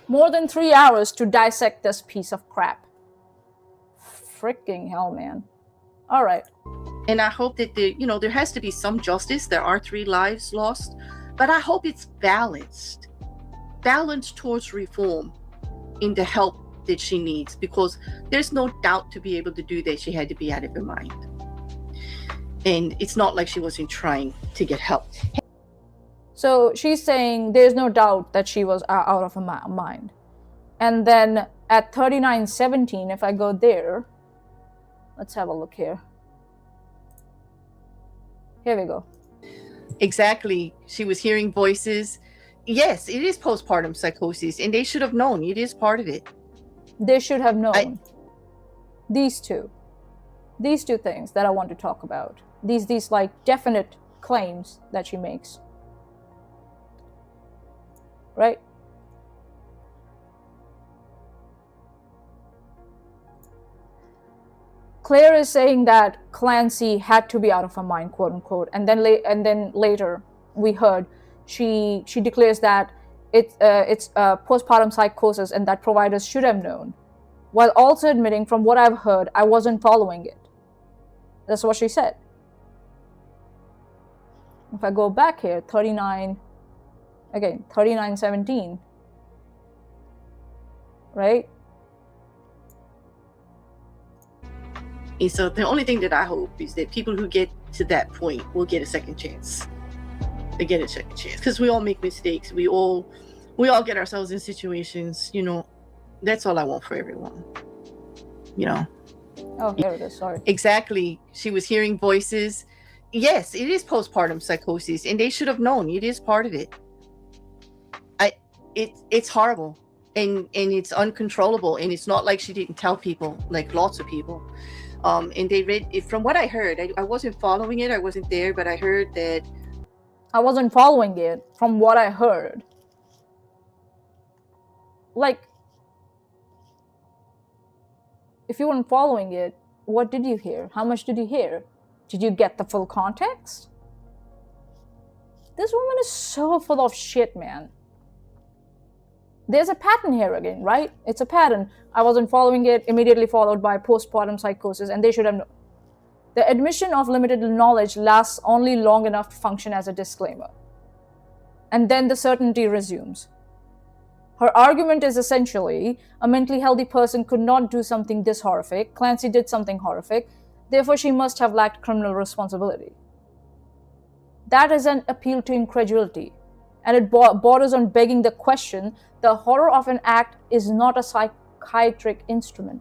More than 3 hours to dissect this piece of crap. Freaking hell, man. All right. And I hope that there has to be some justice. There are 3 lives lost, but I hope it's balanced towards reform in the help that she needs, because there's no doubt to be able to do that she had to be out of her mind. And it's not like she wasn't trying to get help. So she's saying there's no doubt that she was out of her mind. And then at 3917, if I go there, Let's have a look here. Here we go. Exactly. She was hearing voices. Yes, it is postpartum psychosis, and they should have known. It is part of it. They should have known. These two things that I want to talk about. These like definite claims that she makes. Right? Claire is saying that Clancy had to be out of her mind, quote unquote, and then later we heard she declares that it's postpartum psychosis and that providers should have known, while also admitting, from what I've heard, I wasn't following it. That's what she said. If I go back here, 39:17, right? And so the only thing that I hope is that people who get to that point will get a second chance. They get a second chance, because we all make mistakes. We all get ourselves in situations, that's all I want for everyone. Oh, here it is. Sorry. Exactly. She was hearing voices. Yes, it is postpartum psychosis, and they should have known. It is part of it. It's horrible, and it's uncontrollable, and it's not like she didn't tell people, like lots of people. And they read it. From what I heard, I wasn't following it. I wasn't there, but I heard that. I wasn't following it. From what I heard, like, if you weren't following it, what did you hear? How much did you hear? Did you get the full context? This woman is so full of shit, man. There's a pattern here again, right? It's a pattern. I wasn't following it, immediately followed by postpartum psychosis, and they should have known. The admission of limited knowledge lasts only long enough to function as a disclaimer. And then the certainty resumes. Her argument is essentially, a mentally healthy person could not do something this horrific. Clancy did something horrific. Therefore, she must have lacked criminal responsibility. That is an appeal to incredulity. And it borders on begging the question, the horror of an act is not a psychiatric instrument.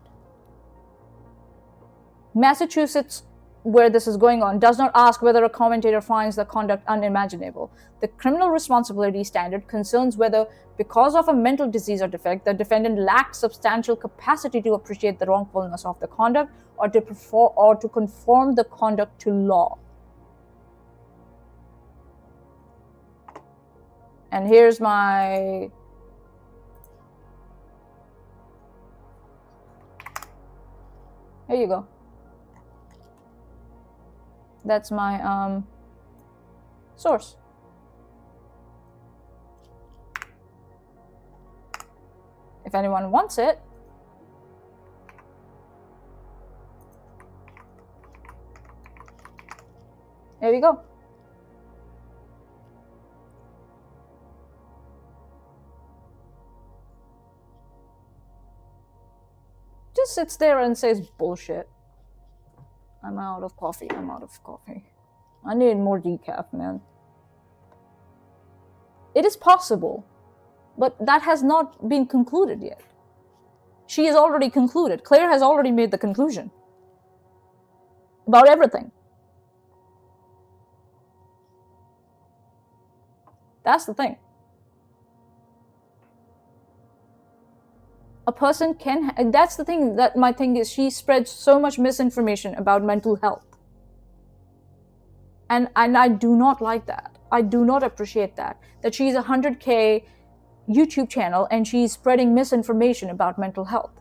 Massachusetts, where this is going on, does not ask whether a commentator finds the conduct unimaginable. The criminal responsibility standard concerns whether, because of a mental disease or defect, the defendant lacked substantial capacity to appreciate the wrongfulness of the conduct or to conform the conduct to law. And here's my... Here you go. That's my source. If anyone wants it. There we go. Just sits there and says bullshit. I'm out of coffee. I need more decaf, man. It is possible, but that has not been concluded yet. She has already concluded. Claire has already made the conclusion about everything. That's the thing. A person can, that's the thing, that my thing is, she spreads so much misinformation about mental health. And I do not like that. I do not appreciate that. That she's a 100K YouTube channel and she's spreading misinformation about mental health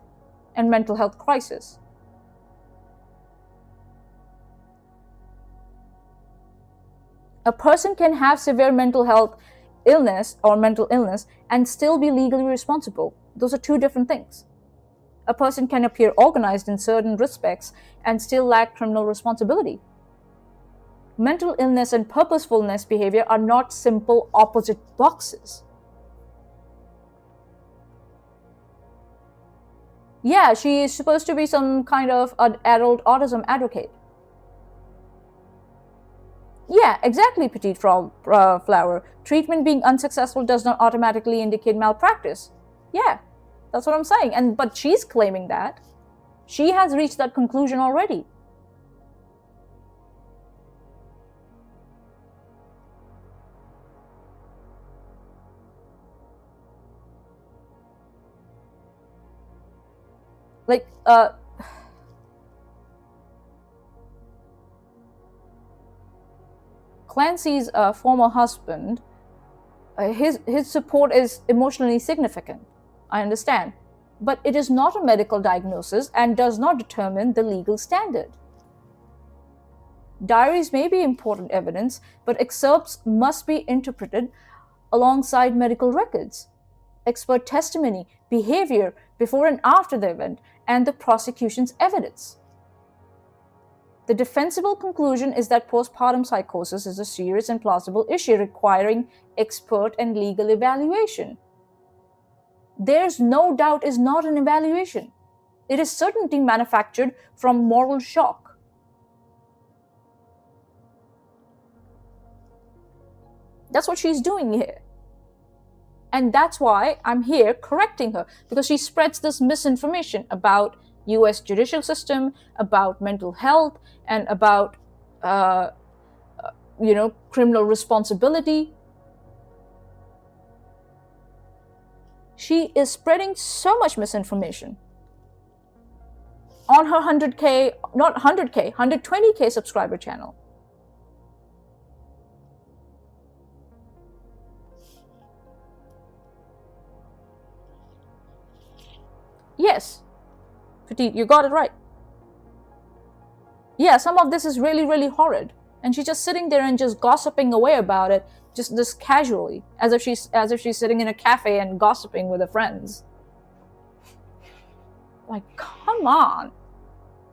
and mental health crisis. A person can have severe mental health illness or mental illness and still be legally responsible. Those are two different things. A person can appear organized in certain respects and still lack criminal responsibility. Mental illness and purposefulness behavior are not simple opposite boxes. Yeah, she is supposed to be some kind of adult autism advocate. Yeah, exactly, Petite Flower. Treatment being unsuccessful does not automatically indicate malpractice. Yeah, that's what I'm saying. But she's claiming that. She has reached that conclusion already. Like, Clancy's former husband, his support is emotionally significant. I understand. But it is not a medical diagnosis and does not determine the legal standard. Diaries may be important evidence, but excerpts must be interpreted alongside medical records, expert testimony, behavior before and after the event, and the prosecution's evidence. The defensible conclusion is that postpartum psychosis is a serious and plausible issue requiring expert and legal evaluation. There's no doubt is not an evaluation. It is certainty manufactured from moral shock. That's what she's doing here. And that's why I'm here correcting her, because she spreads this misinformation about US judicial system, about mental health, and about criminal responsibility. She is spreading so much misinformation on her 100K, not 100K, 120K subscriber channel. Yes, Petit, you got it right. Yeah, some of this is really, really horrid. And she's just sitting there and just gossiping away about it, just this casually, as if she's sitting in a cafe and gossiping with her friends. Like, come on.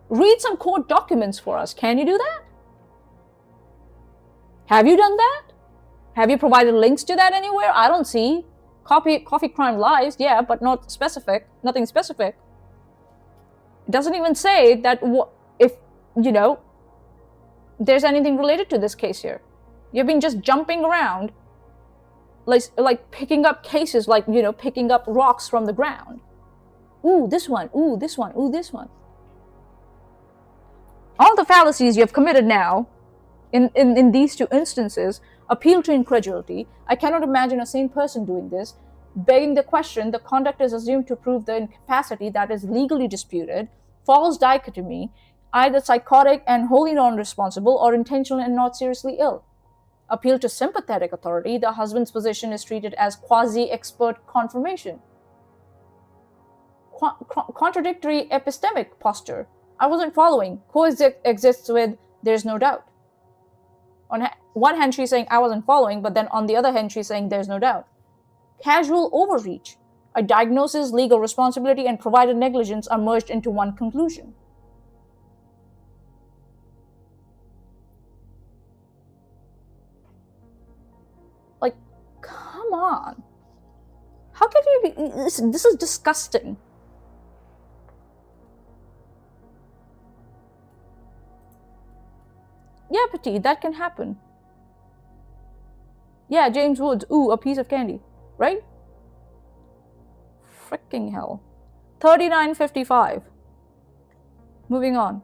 Read some court documents for us. Can you do that? Have you done that? Have you provided links to that anywhere? I don't see. Coffee crime lies, yeah, but not specific. Nothing specific. It doesn't even say that if, there's anything related to this case here. You've been just jumping around, like picking up cases, like, picking up rocks from the ground. Ooh, this one. Ooh, this one. Ooh, this one. All the fallacies you have committed now, in these two instances, appeal to incredulity. I cannot imagine a sane person doing this. Begging the question, the conduct is assumed to prove the incapacity that is legally disputed. False dichotomy, either psychotic and wholly non-responsible or intentional and not seriously ill. Appeal to sympathetic authority. The husband's position is treated as quasi-expert confirmation. Contradictory epistemic posture. I wasn't following. Coexists with there's no doubt. On one hand, she's saying I wasn't following, but then on the other hand, she's saying there's no doubt. Casual overreach. A diagnosis, legal responsibility, and provider negligence are merged into one conclusion. Like, come on. How can you be... This is disgusting. Yeah, Petit, that can happen. Yeah, James Woods. Ooh, a piece of candy. Right? Freaking hell. 39.55. Moving on.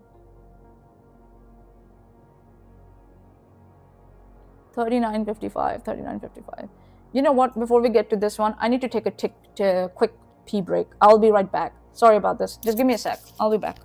39.55. You know what? Before we get to this one, I need to take a quick pee break. I'll be right back. Sorry about this. Just give me a sec. I'll be back.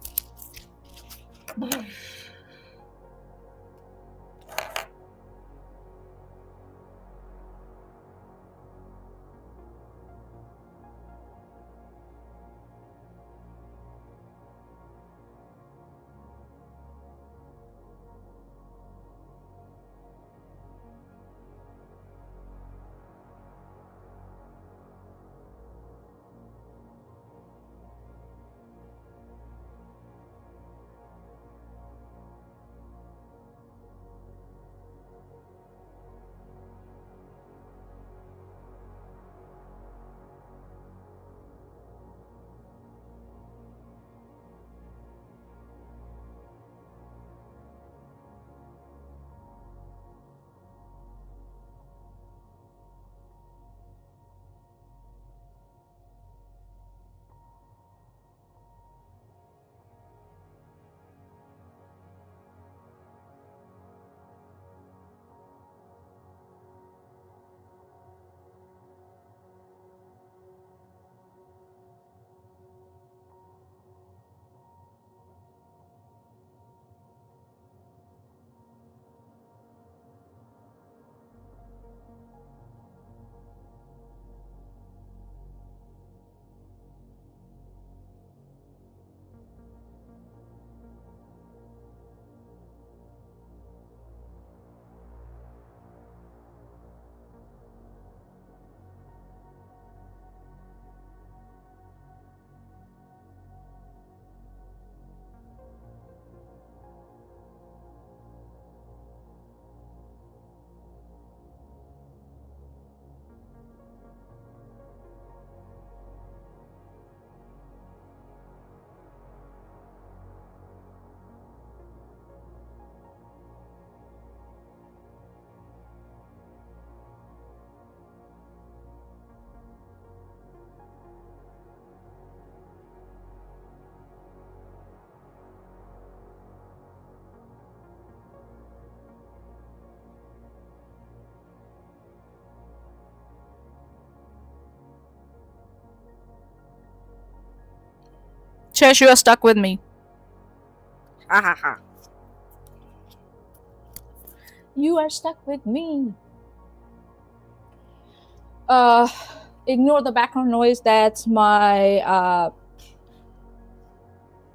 Chesh, you are stuck with me. Ha ha ha. You are stuck with me. Ignore the background noise. That's my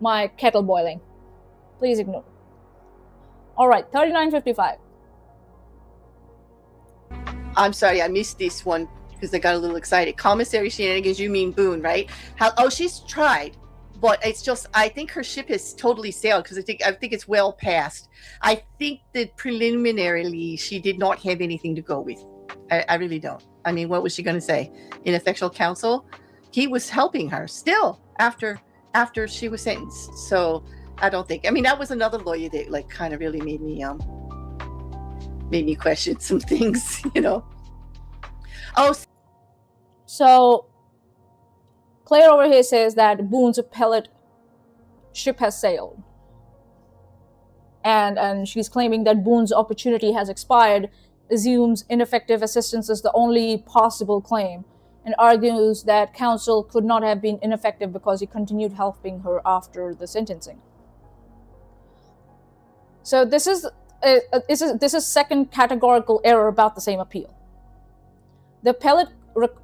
my kettle boiling. Please ignore. All right, 3955. I'm sorry, I missed this one because I got a little excited. Commissary shenanigans, you mean Boone, right? She's tried, but it's just I think her ship has totally sailed because I think it's well past. I think that preliminarily she did not have anything to go with. I really don't. I mean, what was she going to say? Ineffectual counsel? He was helping her still after she was sentenced. So I don't think. I mean, that was another lawyer that like kind of really made me question some things, you know. Oh, so Claire over here says that Boone's appellate ship has sailed, and she's claiming that Boone's opportunity has expired, assumes ineffective assistance is the only possible claim, and argues that counsel could not have been ineffective because he continued helping her after the sentencing. So this is second categorical error about the same appeal. The appellate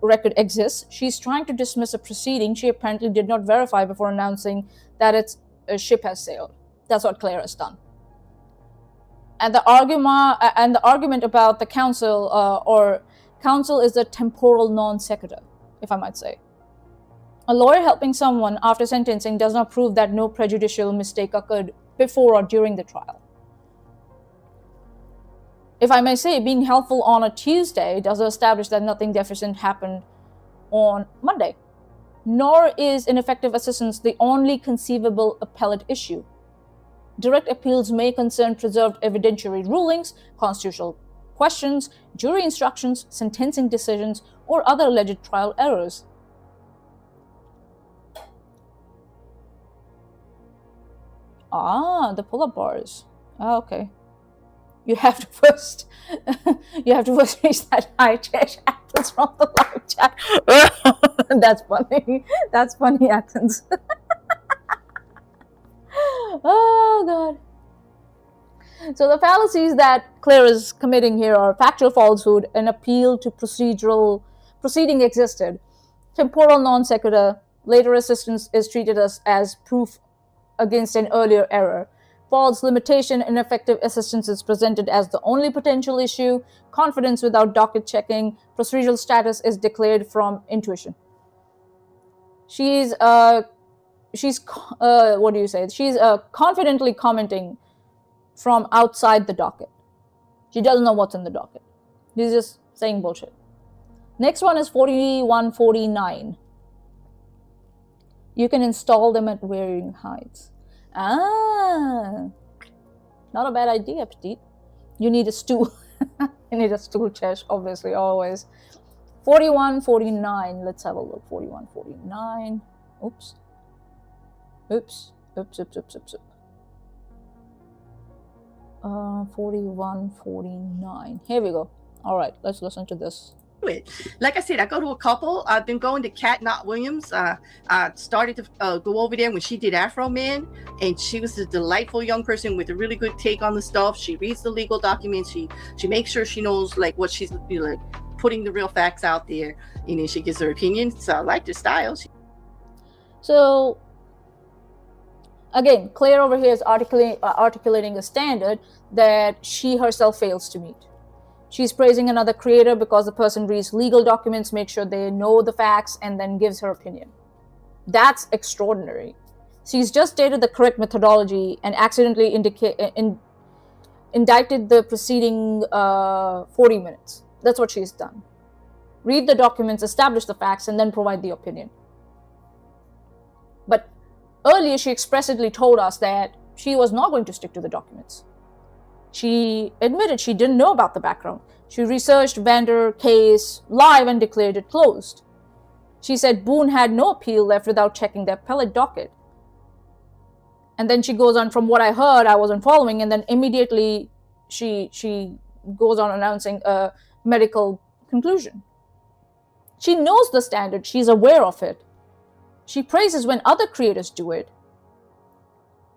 record exists. She's trying to dismiss a proceeding she apparently did not verify before announcing that its ship has sailed. That's what Claire has done. And the argument about the counsel or counsel is a temporal non sequitur, if I might say. A lawyer helping someone after sentencing does not prove that no prejudicial mistake occurred before or during the trial. If I may say, being helpful on a Tuesday doesn't establish that nothing deficient happened on Monday. Nor is ineffective assistance the only conceivable appellate issue. Direct appeals may concern preserved evidentiary rulings, constitutional questions, jury instructions, sentencing decisions, or other alleged trial errors. The pull-up bars. Okay. You have to first reach that high chat Athens from the live chat. That's funny. That's funny, Athens. Oh god. So the fallacies that Claire is committing here are factual falsehood, an appeal to proceeding existed, temporal non sequitur, later assistance is treated as proof against an earlier error, false limitation, ineffective assistance is presented as the only potential issue, confidence without docket checking, procedural status is declared from intuition. She's confidently commenting from outside the docket. She doesn't know what's in the docket. She's just saying bullshit. Next one is 4149. You can install them at varying heights. Not a bad idea, Petite. You need a stool. You need a stool chest, obviously, always. 4149. Let's have a look. 4149. Oops. 4149. Here we go. All right, let's listen to this. Like I said, I go to a couple. I've been going to Kat Knott Williams. I started to go over there when she did Afro Man, and she was a delightful young person with a really good take on the stuff. She reads the legal documents. She makes sure she knows like what she's like putting the real facts out there, and then she gives her opinion. So I like her style. So again, Claire over here is articulating a standard that she herself fails to meet. She's praising another creator because the person reads legal documents, makes sure they know the facts, and then gives her opinion. That's extraordinary. She's just stated the correct methodology and accidentally indicted the preceding 40 minutes. That's what she's done. Read the documents, establish the facts, and then provide the opinion. But earlier, she expressly told us that she was not going to stick to the documents. She admitted she didn't know about the background. She researched Vander case live and declared it closed. She said Boone had no appeal left without checking the appellate docket. And then she goes on, from what I heard, I wasn't following, and then immediately she goes on announcing a medical conclusion. She knows the standard. She's aware of it. She praises when other creators do it.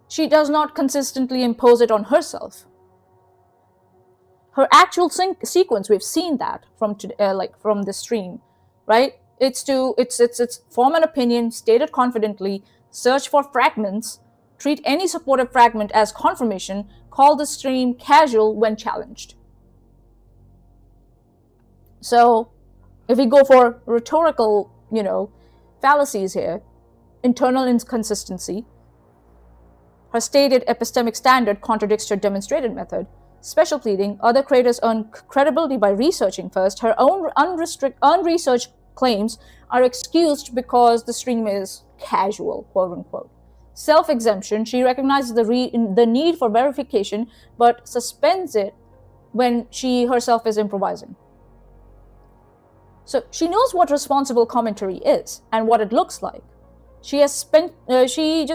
She does not consistently impose it on herself. Her actual sequence, we've seen that from from this stream, right? It's form an opinion, state it confidently, search for fragments, treat any supportive fragment as confirmation, call the stream casual when challenged. So if we go for rhetorical, fallacies here, internal inconsistency, her stated epistemic standard contradicts her demonstrated method. Special pleading, other creators earn credibility by researching first. Her own unresearched claims are excused because the stream is casual, quote unquote. Self-exemption, she recognizes the need for verification, but suspends it when she herself is improvising. So she knows what responsible commentary is and what it looks like. She just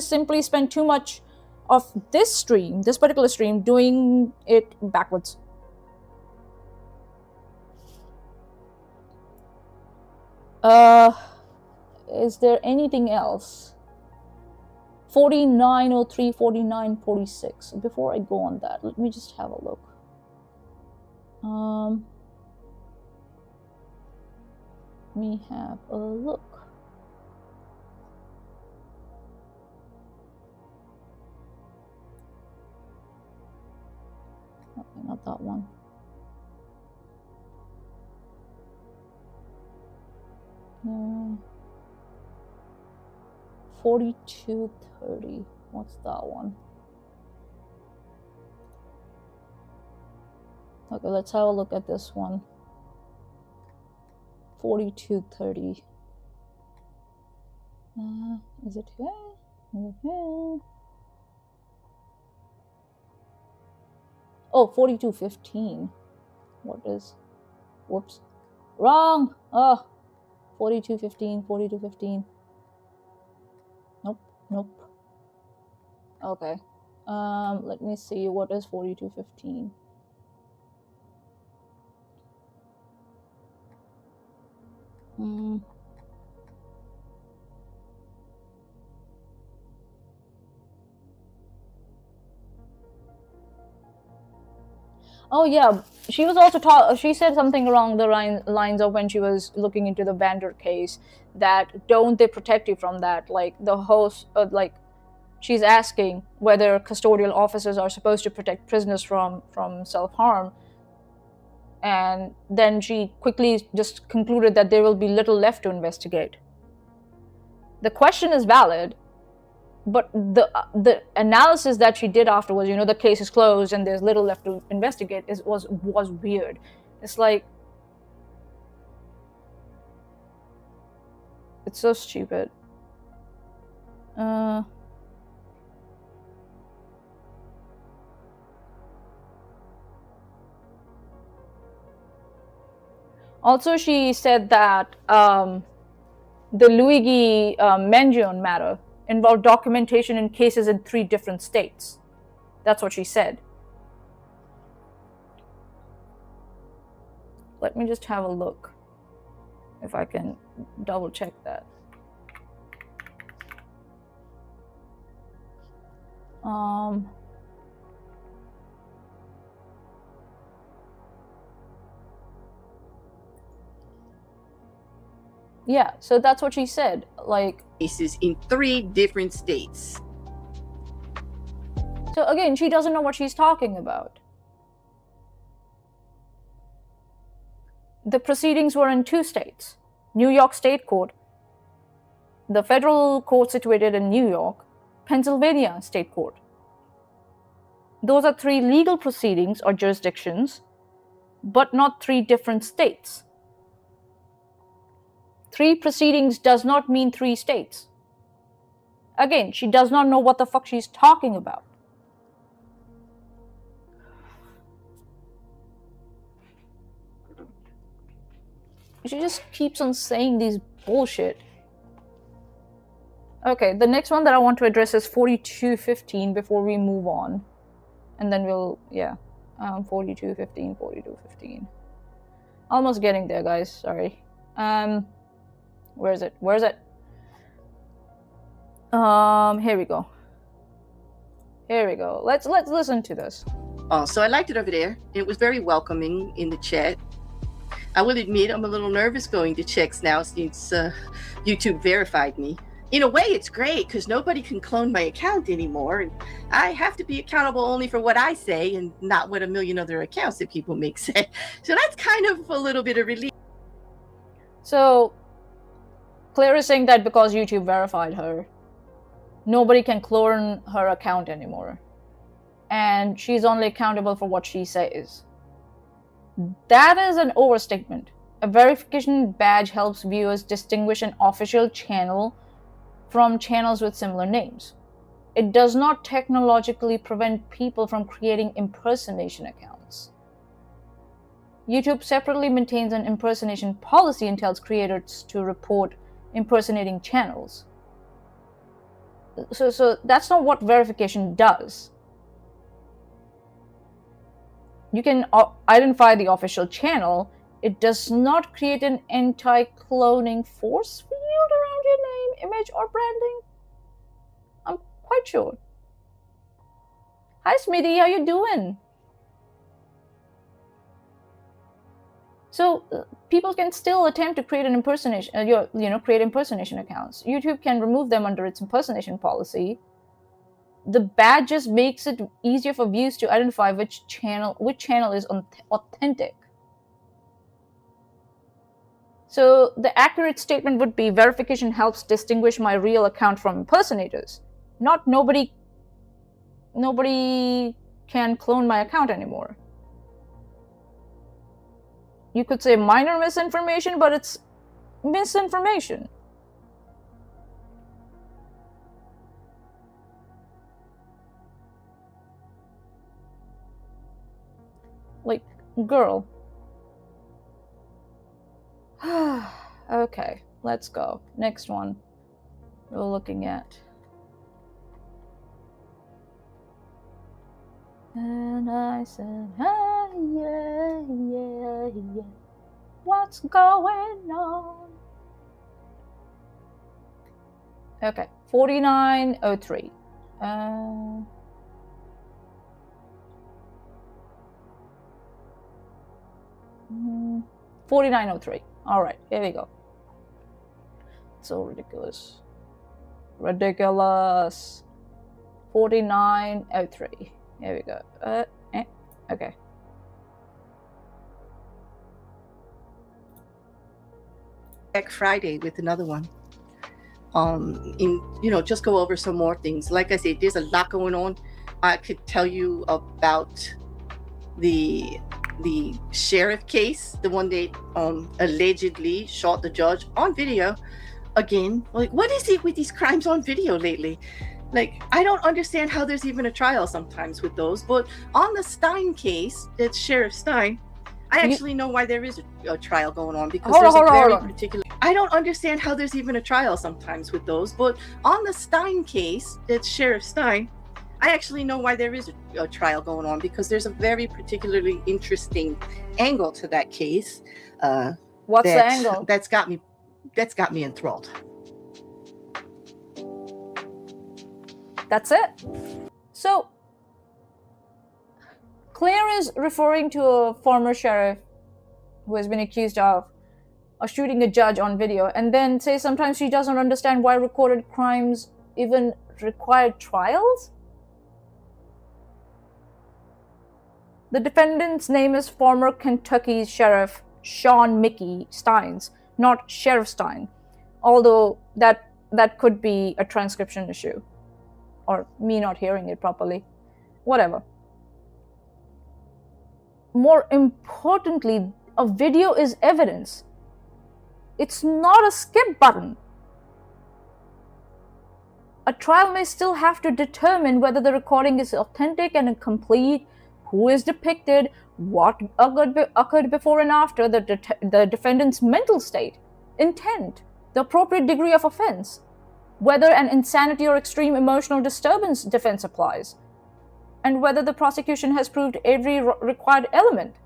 simply spent too much of this particular stream, doing it backwards. Is there anything else? 4903, 4946. Before I go on that, let me just have a look. Let me have a look. Okay, not that one. No. 4230. What's that one? Okay, let's have a look at this one. 4230. Is it here? Is it here? Oh, 4215. What is? Whoops. Wrong! Oh, 4215, 4215. Nope. Okay. Let me see. What is 4215? Oh yeah, she was also she said something along the lines of, when she was looking into the Vander case, that don't they protect you from that? Like the host, she's asking whether custodial officers are supposed to protect prisoners from self-harm, and then she quickly just concluded that there will be little left to investigate. The question is valid, but the analysis that she did afterwards, the case is closed and there's little left to investigate, was weird. It's like, it's so stupid. Also, she said that the Luigi Mangione matter involved documentation in cases in 3 different states. That's what she said. Let me just have a look if I can double check that. Yeah, so that's what she said. Like, cases in 3 different states. So again, she doesn't know what she's talking about. The proceedings were in 2 states. New York State Court, the federal court situated in New York, Pennsylvania State Court. Those are 3 legal proceedings or jurisdictions, but not 3 different states. 3 proceedings does not mean 3 states. Again, she does not know what the fuck she's talking about. She just keeps on saying these bullshit. Okay, the next one that I want to address is 4215 before we move on. And then we'll, 4215, 4215. Almost getting there, guys. Sorry. Where is it? Here we go. Let's listen to this. So I liked it over there. It was very welcoming in the chat. I will admit I'm a little nervous going to checks now since YouTube verified me. In a way, it's great because nobody can clone my account anymore, and I have to be accountable only for what I say and not what a million other accounts that people make say. So that's kind of a little bit of relief. So Claire is saying that because YouTube verified her, nobody can clone her account anymore, and she's only accountable for what she says. That is an overstatement. A verification badge helps viewers distinguish an official channel from channels with similar names. It does not technologically prevent people from creating impersonation accounts. YouTube separately maintains an impersonation policy and tells creators to report impersonating channels. So that's not what verification does. You can identify the official channel. It does not create an anti-cloning force field around your name, image, or branding. I'm quite sure. Hi, Smithy, how you doing? So people can still attempt to create an impersonation, create impersonation accounts. YouTube can remove them under its impersonation policy. The badge just makes it easier for views to identify which channel is authentic. So the accurate statement would be verification helps distinguish my real account from impersonators. Not nobody can clone my account anymore. You could say minor misinformation, but it's misinformation. Like, girl. Okay, let's go. Next one we're looking at. And I said, hey, yeah. What's going on? Okay, 4903. 4903. All right, here we go. So ridiculous. 4903. Here we go. Okay. Back Friday with another one. Just go over some more things. Like I said, there's a lot going on. I could tell you about the sheriff case, the one that allegedly shot the judge on video. Again, like, what is it with these crimes on video lately? Like, I don't understand how there's even a trial sometimes with those. But on the Stein case, that's Sheriff Stein, I actually know why there is a trial going on, because there's a very particular. I don't understand how there's even a trial sometimes with those. But on the Stein case, that's Sheriff Stein, I actually know why there is a trial going on, because there's a very particularly interesting angle to that case. What's the angle? That's got me enthralled. That's it. So Claire is referring to a former sheriff who has been accused of shooting a judge on video, and then say sometimes she doesn't understand why recorded crimes even require trials. The defendant's name is former Kentucky Sheriff Sean Mickey Steins, not Sheriff Stein, although that could be a transcription issue, or me not hearing it properly. Whatever. More importantly, a video is evidence. It's not a skip button. A trial may still have to determine whether the recording is authentic and complete, who is depicted, what occurred before and after, the defendant's mental state, intent, the appropriate degree of offense, whether an insanity or extreme emotional disturbance defense applies, and whether the prosecution has proved every required element.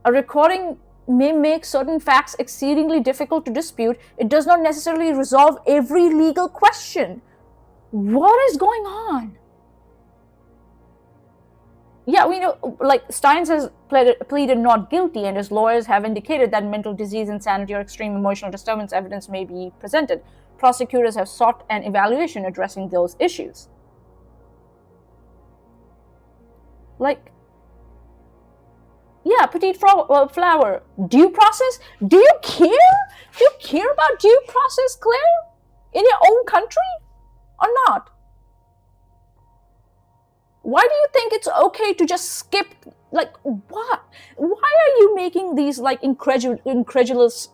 A recording may make certain facts exceedingly difficult to dispute, it does not necessarily resolve every legal question. What is going on? Yeah, we know, like, Steins has pleaded not guilty, and his lawyers have indicated that mental disease, insanity, or extreme emotional disturbance evidence may be presented. Prosecutors have sought an evaluation addressing those issues. Like, yeah, petite flower. Due process? Do you care? Do you care about due process, Claire? In your own country? Or not? Why do you think it's okay to just skip, like, what? Why are you making these, like, incredulous,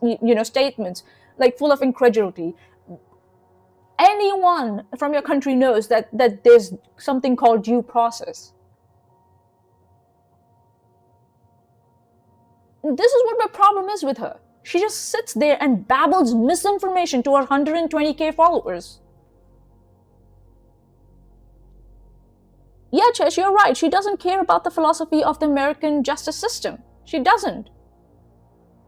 statements, like, full of incredulity? Anyone from your country knows that there's something called due process. This is what my problem is with her. She just sits there and babbles misinformation to her 120k followers. Yeah, Chesh, you're right. She doesn't care about the philosophy of the American justice system. She doesn't.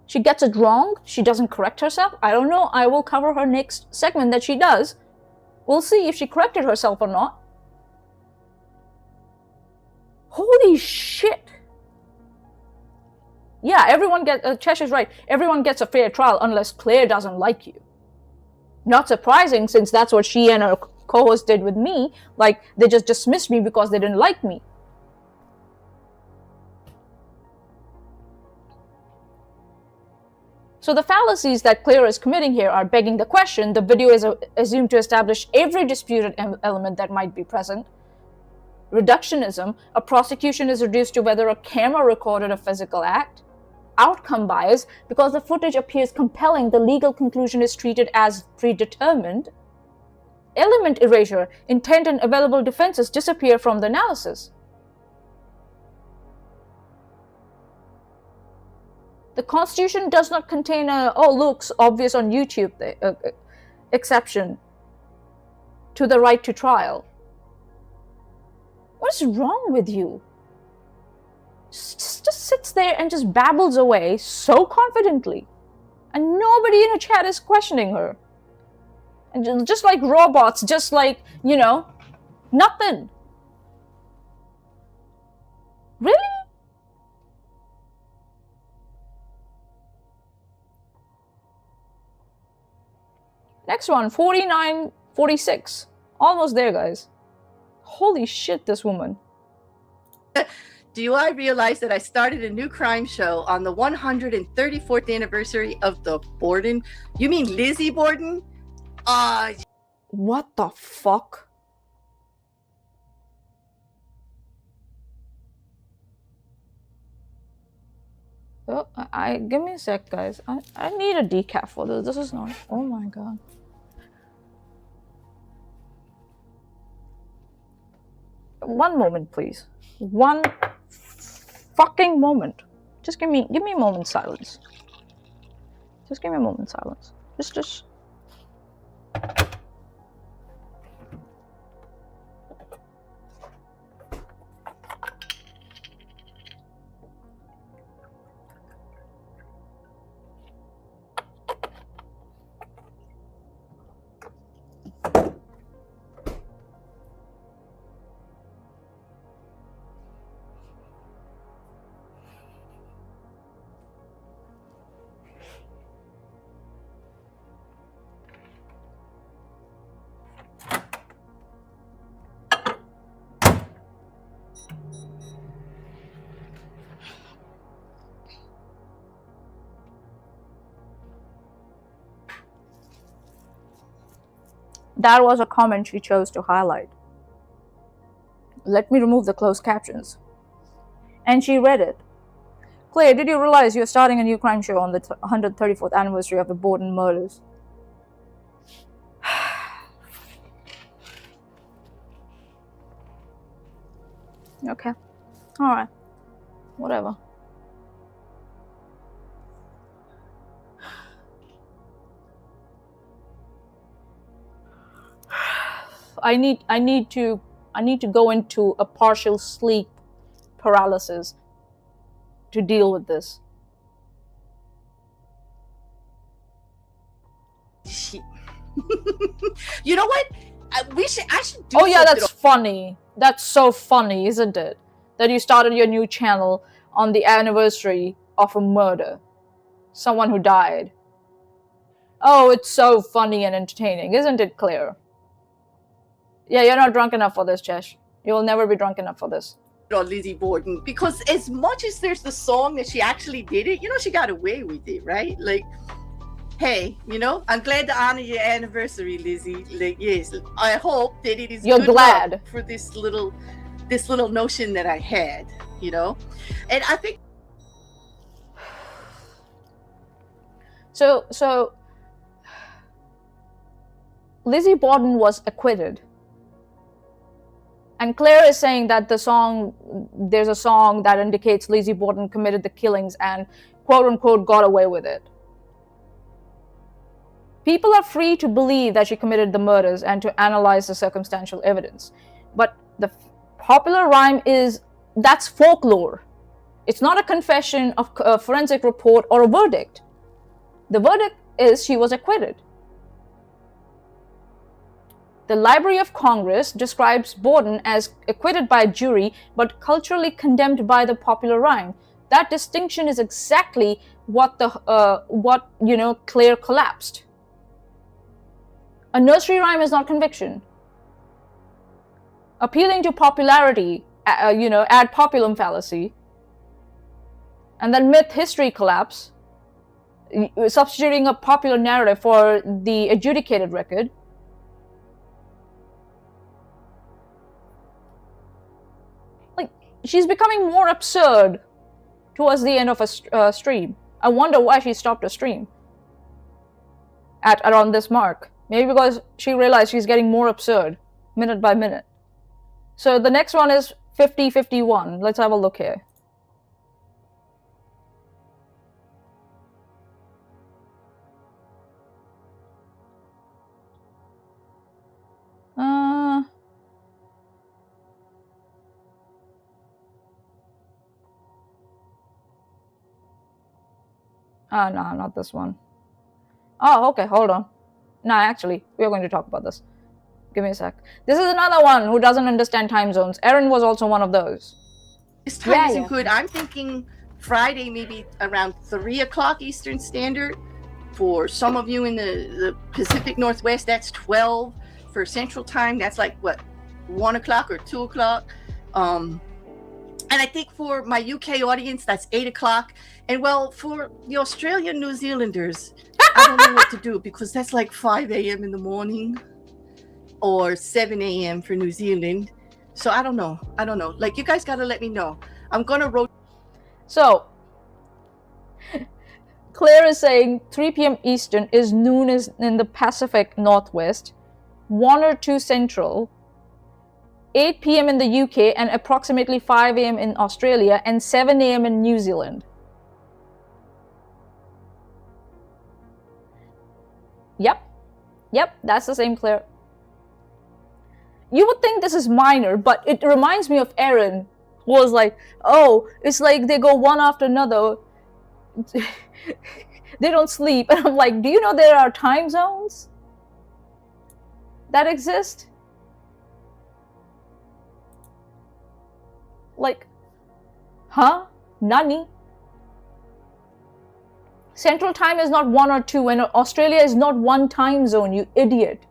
She gets it wrong. She doesn't correct herself. I don't know. I will cover her next segment that she does. We'll see if she corrected herself or not. Holy shit. Yeah, Chesh is right. Everyone gets a fair trial unless Claire doesn't like you. Not surprising, since that's what she and her co-host did with me. Like, they just dismissed me because they didn't like me. So the fallacies that Claire is committing here are begging the question. The video is assumed to establish every disputed element that might be present. Reductionism, a prosecution is reduced to whether a camera recorded a physical act. Outcome bias, because the footage appears compelling, the legal conclusion is treated as predetermined. Element erasure, intent and available defenses disappear from the analysis. The Constitution does not contain a, oh, looks obvious on YouTube, exception to the right to trial. What is wrong with you? Just sits there and just babbles away so confidently, and nobody in the chat is questioning her. And just like robots, just like, nothing. Really? Next one, 4946. Almost there, guys. Holy shit, this woman. Do I realize that I started a new crime show on the 134th anniversary of the Borden? You mean Lizzie Borden? What the fuck? Oh, give me a sec, guys. I need a decaf for this. This is not. Oh my god. One moment, please. One fucking moment. Just give me a moment's silence. Just give me a moment's silence. Just. That was a comment she chose to highlight. Let me remove the closed captions. And she read it. Claire, did you realize you're starting a new crime show on the 134th anniversary of the Borden murders? Okay. Alright. Whatever. I need to go into a partial sleep paralysis to deal with this. She... You know what? I should do. Oh yeah, that's funny. That's so funny, isn't it? That you started your new channel on the anniversary of a murder. Someone who died. Oh, it's so funny and entertaining, isn't it, Claire? Yeah, you're not drunk enough for this, Chesh. You will never be drunk enough for this. On Lizzie Borden, because as much as there's the song that she actually did it, she got away with it, right? Like, hey, I'm glad to honor your anniversary, Lizzie. Like, yes, I hope that it is. You're good glad for this little notion that I had, and I think. So Lizzie Borden was acquitted. And Claire is saying that there's a song that indicates Lizzie Borden committed the killings and quote unquote got away with it. People are free to believe that she committed the murders and to analyze the circumstantial evidence. But the popular rhyme that's folklore. It's not a confession, of a forensic report, or a verdict. The verdict is she was acquitted. The Library of Congress describes Borden as acquitted by a jury, but culturally condemned by the popular rhyme. That distinction is exactly what Claire collapsed. A nursery rhyme is not conviction. Appealing to popularity, ad populum fallacy, and then myth history collapse, substituting a popular narrative for the adjudicated record. She's becoming more absurd towards the end of a stream. I wonder why she stopped a stream at around this mark. Maybe because she realized she's getting more absurd minute by minute. So the next one is 5051. Let's have a look here. No, not this one. Oh, okay, hold on. No, actually, we're going to talk about this. Give me a sec. This is another one who doesn't understand time zones. Erin was also one of those. This time isn't good. I'm thinking Friday, maybe around 3 o'clock Eastern Standard. For some of you in the Pacific Northwest, that's 12. For Central Time, that's like, 1 o'clock or 2 o'clock? And I think for my UK audience, that's 8 o'clock. And well, for the Australian New Zealanders, I don't know what to do because that's like 5 a.m. in the morning or 7 a.m. for New Zealand. So I don't know. Like, you guys got to let me know. I'm going to rotate. So, Claire is saying 3 p.m. Eastern is noon is in the Pacific Northwest, 1 or 2 Central, 8 p.m. in the UK, and approximately 5 a.m. in Australia, and 7 a.m. in New Zealand. Yep, that's the same, Claire. You would think this is minor, but it reminds me of Erin, who was like, oh, it's like they go one after another. They don't sleep. And I'm like, do you know there are time zones that exist? Like, huh? Nani? Central Time is not 1 or 2, and Australia is not one time zone, you idiot.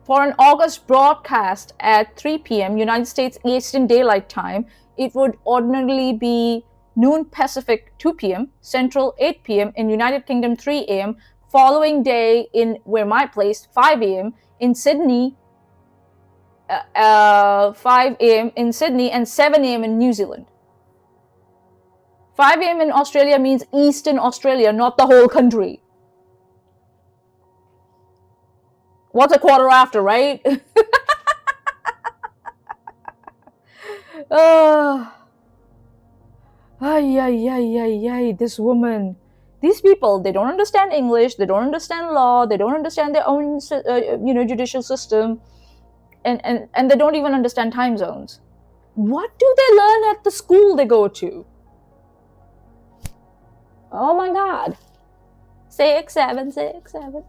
For an August broadcast at 3 p.m. United States Eastern Daylight Time, it would ordinarily be noon Pacific 2 p.m., Central 8 p.m., in United Kingdom 3 a.m., following day in where my place 5 a.m., in Sydney 5 a.m. in Sydney, and 7 a.m. in New Zealand. 5 a.m. in Australia means Eastern Australia, not the whole country. What's a quarter after, right? This woman. These people, they don't understand English, they don't understand law, they don't understand their own judicial system, and they don't even understand time zones. What do they learn at the school they go to? Oh my God. 6-7-6-7.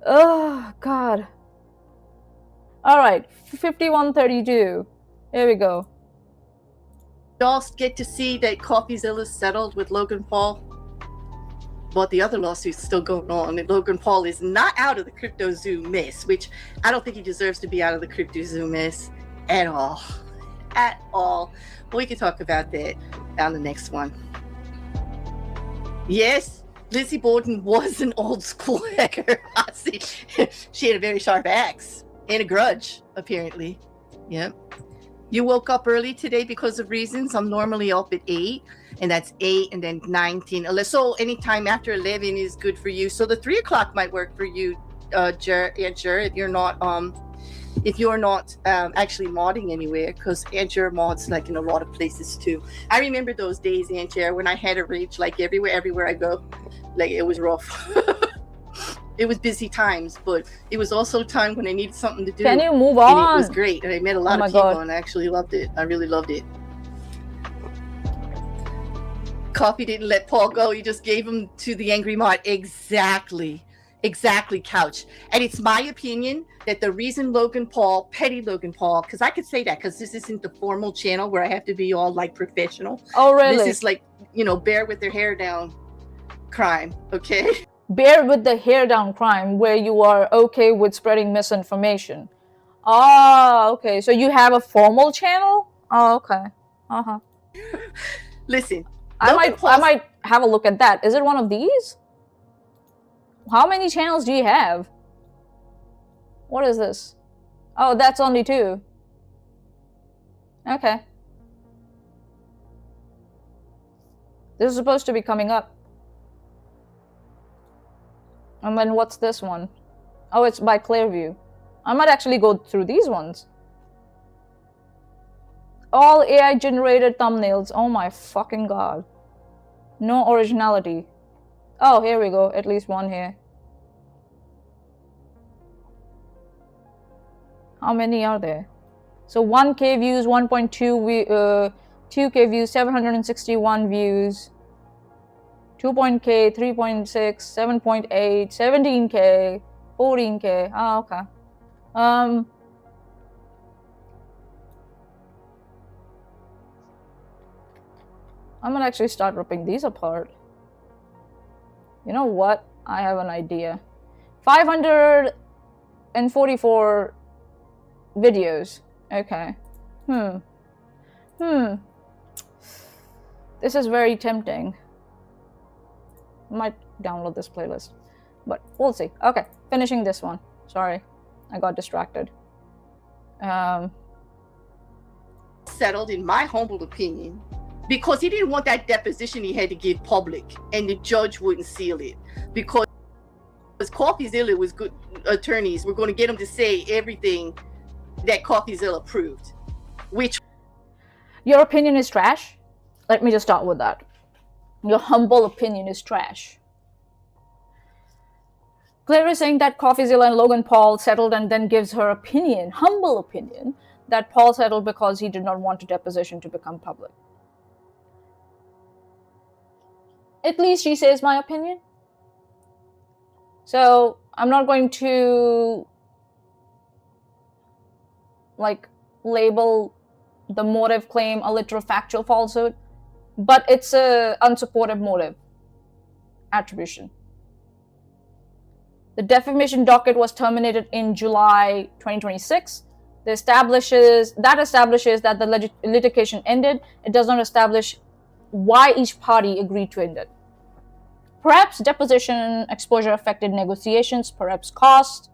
Oh God. All right, 5132. Here we go. Y'all get to see that CoffeeZilla settled with Logan Paul, but the other lawsuit's still going on, and Logan Paul is not out of the crypto zoo mess, which I don't think he deserves to be out of the crypto zoo mess at all. At all. But we can talk about that on the next one. Yes, Lizzie Borden was an old school hacker. I see. She had a very sharp axe and a grudge, apparently. Yep. You woke up early today because of reasons. I'm normally up at 8, and that's 8 and then 19. So anytime after 11 is good for you. So the 3 o'clock might work for you, Jer, if you're not actually modding anywhere, because Jer mods like in a lot of places too. I remember those days, Jer, when I had a rage like everywhere I go. Like, it was rough. It was busy times, but it was also a time when I needed something to do. Can you move on? And it was great, and I met a lot of people, and I actually loved it. I really loved it. Coffee didn't let Paul go. He just gave him to the angry mod. Exactly, Couch. And it's my opinion that the reason Logan Paul, petty Logan Paul, because I could say that because this isn't the formal channel where I have to be all like professional. Oh, really? This is like, bear with their hair down crime, okay? Bear with the hair down crime, where you are okay with spreading misinformation. Oh, okay. So you have a formal channel? Oh, okay. Uh-huh. Listen, I might have a look at that. Is it one of these? How many channels do you have? What is this? Oh, that's only 2. Okay. This is supposed to be coming up. And then what's this one? Oh, it's by Clearview. I might actually go through these ones. All AI generated thumbnails. Oh my fucking god. No originality. Oh, here we go. At least one here. How many are there? So 1K views, 1.2 2K views, 761 views. 2.K, 3.6, 7.8, 17K, 14K. Oh, okay. I'm gonna actually start ripping these apart. You know what? I have an idea. 544 videos. Okay. This is very tempting. Might download this playlist, but we'll see. Okay, finishing this one. Sorry, I got distracted. Settled, in my humble opinion, because he didn't want that deposition he had to give public, and the judge wouldn't seal it because CoffeeZilla was good attorneys. We're going to get him to say everything that CoffeeZilla proved. Which your opinion is trash. Let me just start with that. Your humble opinion is trash. Claire is saying that CoffeeZilla and Logan Paul settled, and then gives her opinion, humble opinion, that Paul settled because he did not want a deposition to become public. At least she says my opinion. So I'm not going to label the motive claim a literal factual falsehood, but it's a unsupported motive attribution. The defamation docket was terminated in July 2026. That establishes that the litigation ended. It does not establish why each party agreed to end it. Perhaps deposition exposure affected negotiations, perhaps cost,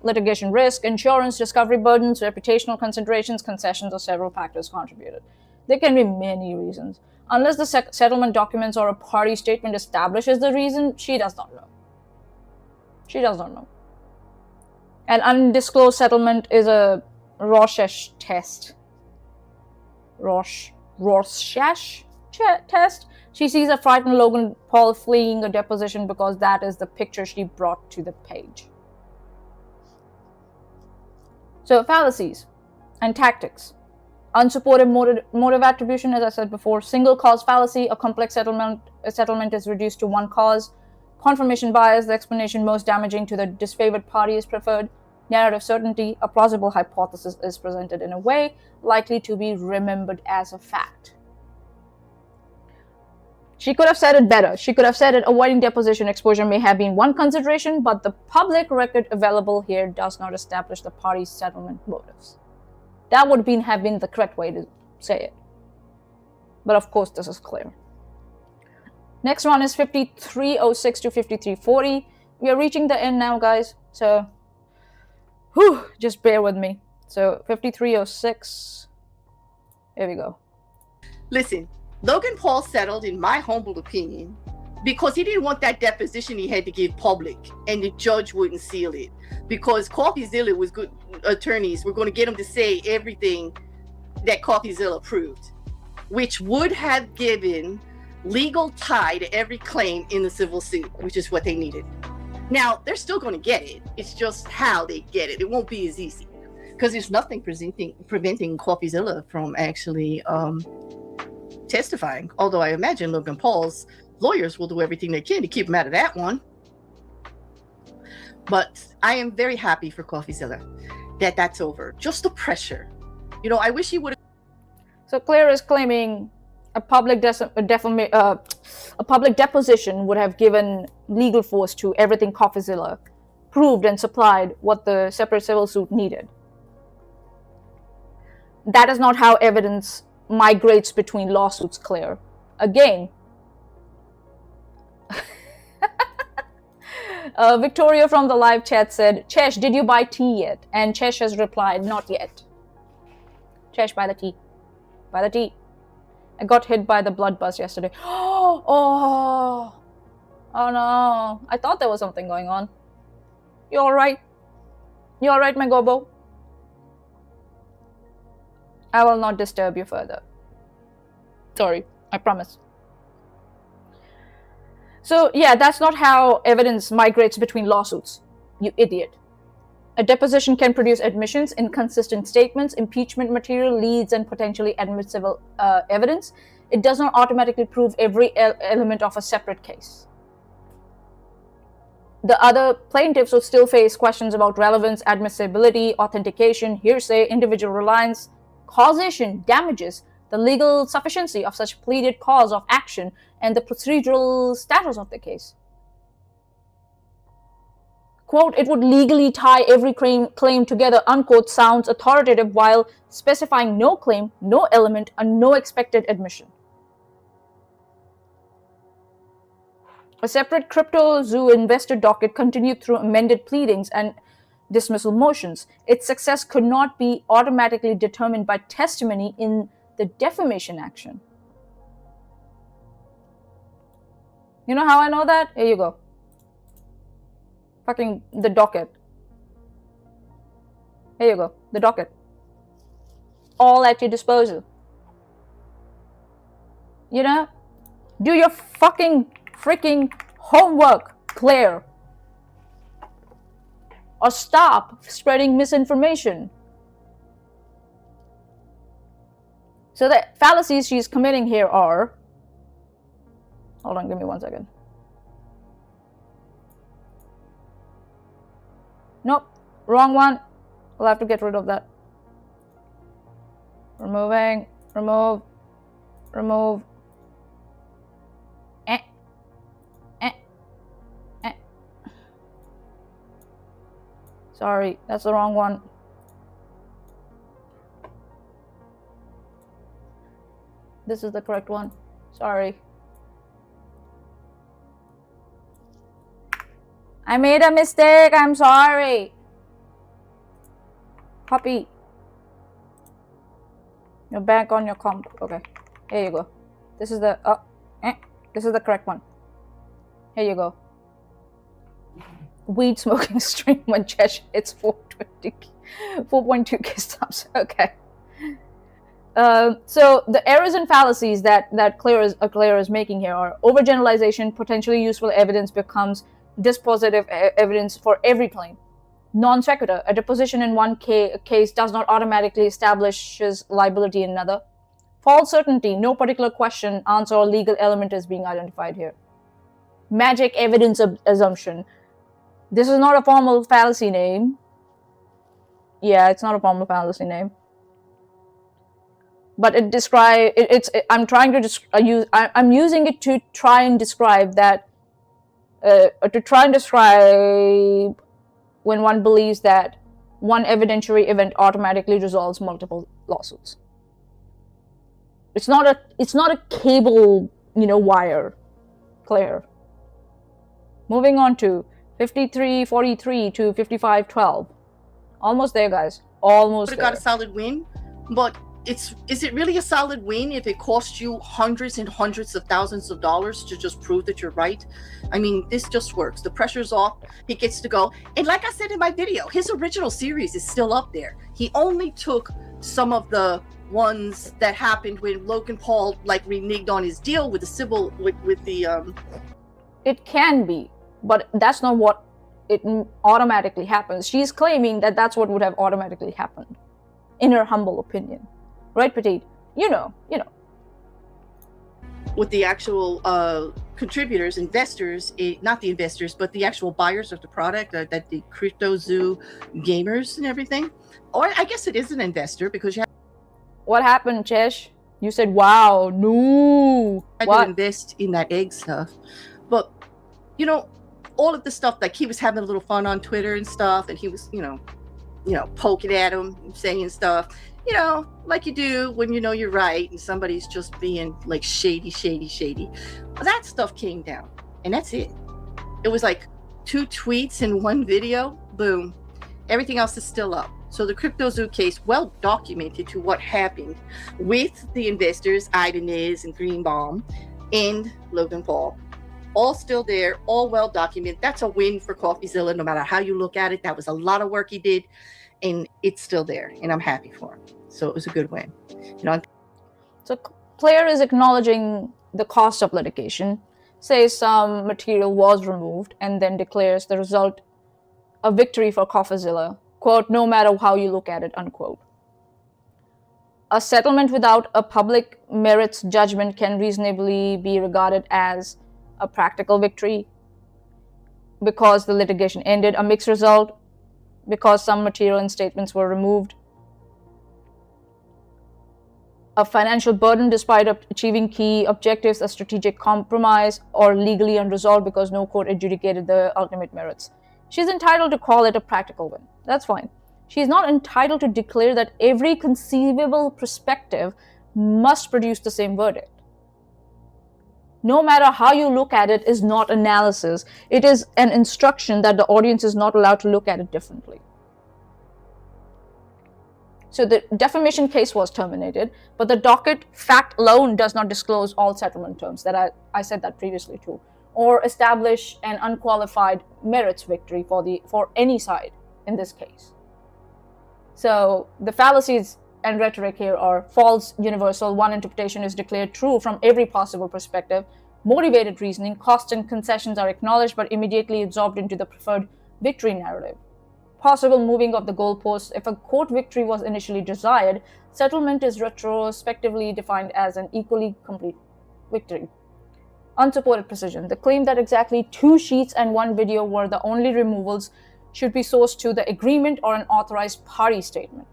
litigation risk, insurance, discovery burdens, reputational considerations, concessions, or several factors contributed. There can be many reasons. Unless the settlement documents or a party statement establishes the reason, she does not know. She does not know. An undisclosed settlement is a Rorschach test. Rorschach test. She sees a frightened Logan Paul fleeing a deposition because that is the picture she brought to the page. So, fallacies and tactics Unsupported motive attribution, as I said before. Single cause fallacy, a complex settlement is reduced to one cause. Confirmation bias, the explanation most damaging to the disfavored party is preferred. Narrative certainty, a plausible hypothesis is presented in a way likely to be remembered as a fact. She could have said it better. She could have said it, avoiding deposition exposure may have been one consideration, but the public record available here does not establish the party's settlement motives. That would have been the correct way to say it. But of course, this is clear. Next one is 5306 to 5340. We are reaching the end now, guys. So, just bear with me. So, 5306. Here we go. Listen, Logan Paul settled, in my humble opinion, because he didn't want that deposition he had to give public, and the judge wouldn't seal it. Because CoffeeZilla was good attorneys were going to get him to say everything that CoffeeZilla proved, which would have given legal tie to every claim in the civil suit, which is what they needed. Now, they're still going to get it. It's just how they get it. It won't be as easy, because there's nothing preventing CoffeeZilla from actually testifying. Although I imagine Logan Paul's lawyers will do everything they can to keep him out of that one. But I am very happy for CoffeeZilla that that's over. Just the pressure. You know, I wish he would have. So Claire is claiming a public deposition would have given legal force to everything CoffeeZilla proved and supplied what the separate civil suit needed. That is not how evidence migrates between lawsuits, Claire. Again, Victoria from the live chat said, Chesh, did you buy tea yet? And Chesh has replied, not yet. Chesh, buy the tea. Buy the tea. I got hit by the blood bus yesterday. Oh no. I thought there was something going on. You alright? You alright, my gobo? I will not disturb you further. Sorry, I promise. So yeah, that's not how evidence migrates between lawsuits, you idiot. A deposition can produce admissions, inconsistent statements, impeachment material, leads, and potentially admissible evidence. It does not automatically prove every element of a separate case. The other plaintiffs will still face questions about relevance, admissibility, authentication, hearsay, individual reliance, causation, damages, the legal sufficiency of such pleaded cause of action, and the procedural status of the case. Quote, it would legally tie every claim together, unquote, sounds authoritative while specifying no claim, no element, and no expected admission. A separate crypto zoo investor docket continued through amended pleadings and dismissal motions. Its success could not be automatically determined by testimony in the defamation action. You know how I know that? Here you go. Fucking the docket. Here you go. The docket. All at your disposal. You know? Do your fucking freaking homework, Claire. Or stop spreading misinformation. So the fallacies she's committing here are... Hold on, give me 1 second. Nope, wrong one. We'll have to get rid of that. Removing, remove. Sorry, that's the wrong one. This is the correct one. Sorry. I made a mistake. I'm sorry. Copy. You're back on your comp. Okay. Here you go. This is the this is the correct one. Here you go. Weed smoking stream when Chesh hits 4.2k stops. Okay. So the errors and fallacies that Claire is making here are overgeneralization. Potentially useful evidence becomes dispositive evidence for every claim. Non sequitur, a deposition in one case does not automatically establish liability in another. False certainty, no particular question, answer, or legal element is being identified here. Magic evidence assumption. This is not a formal fallacy name. Yeah, it's not a formal fallacy name. But it describe I'm trying to I'm using it to try and describe that when one believes that one evidentiary event automatically resolves multiple lawsuits. It's not a cable, wire. Clear. Moving on to 5343 to 5512. Almost there, guys. Almost there. Got a solid win, but is it really a solid win if it costs you hundreds and hundreds of thousands of dollars to just prove that you're right? I mean, this just works. The pressure's off. He gets to go. And like I said in my video, his original series is still up there. He only took some of the ones that happened when Logan Paul reneged on his deal with the civil with the It can be, but that's not what it automatically happens. She's claiming that that's what would have automatically happened, in her humble opinion. Right, Petite? You know. With the actual contributors, investors, not the investors, but the actual buyers of the product, that the crypto zoo gamers and everything. Or I guess it is an investor because you have. What happened, Chesh? You said, wow, no. I had to invest in that egg stuff. But, all of the stuff, like he was having a little fun on Twitter and stuff, and he was, poking at him, saying stuff, like you do when you know you're right and somebody's just being like shady. Well, that stuff came down, and that's it. It was like 2 tweets and 1 video, boom. Everything else is still up. So the Crypto Zoo case, well documented to what happened with the investors, Ibanez and Greenbaum and Logan Paul. All still there, all well documented. That's a win for CoffeeZilla, no matter how you look at it. That was a lot of work he did, and it's still there, and I'm happy for him. So it was a good win. So player is acknowledging the cost of litigation, says some material was removed, and then declares the result a victory for CoffeeZilla, quote, no matter how you look at it, unquote. A settlement without a public merits judgment can reasonably be regarded as a practical victory because the litigation ended, a mixed result because some material and statements were removed, a financial burden despite achieving key objectives, a strategic compromise, or legally unresolved because no court adjudicated the ultimate merits. She's entitled to call it a practical win. That's fine. She's not entitled to declare that every conceivable perspective must produce the same verdict. No matter how you look at it is not analysis. It is an instruction that the audience is not allowed to look at it differently. So the defamation case was terminated, but the docket fact alone does not disclose all settlement terms. That I said that previously too, or establish an unqualified merits victory for any side in this case. So the fallacies and rhetoric here are false, universal. One interpretation is declared true from every possible perspective. Motivated reasoning, costs and concessions are acknowledged but immediately absorbed into the preferred victory narrative. Possible moving of the goalposts. If a court victory was initially desired, settlement is retrospectively defined as an equally complete victory. Unsupported precision. The claim that exactly 2 sheets and 1 video were the only removals should be sourced to the agreement or an authorized party statement.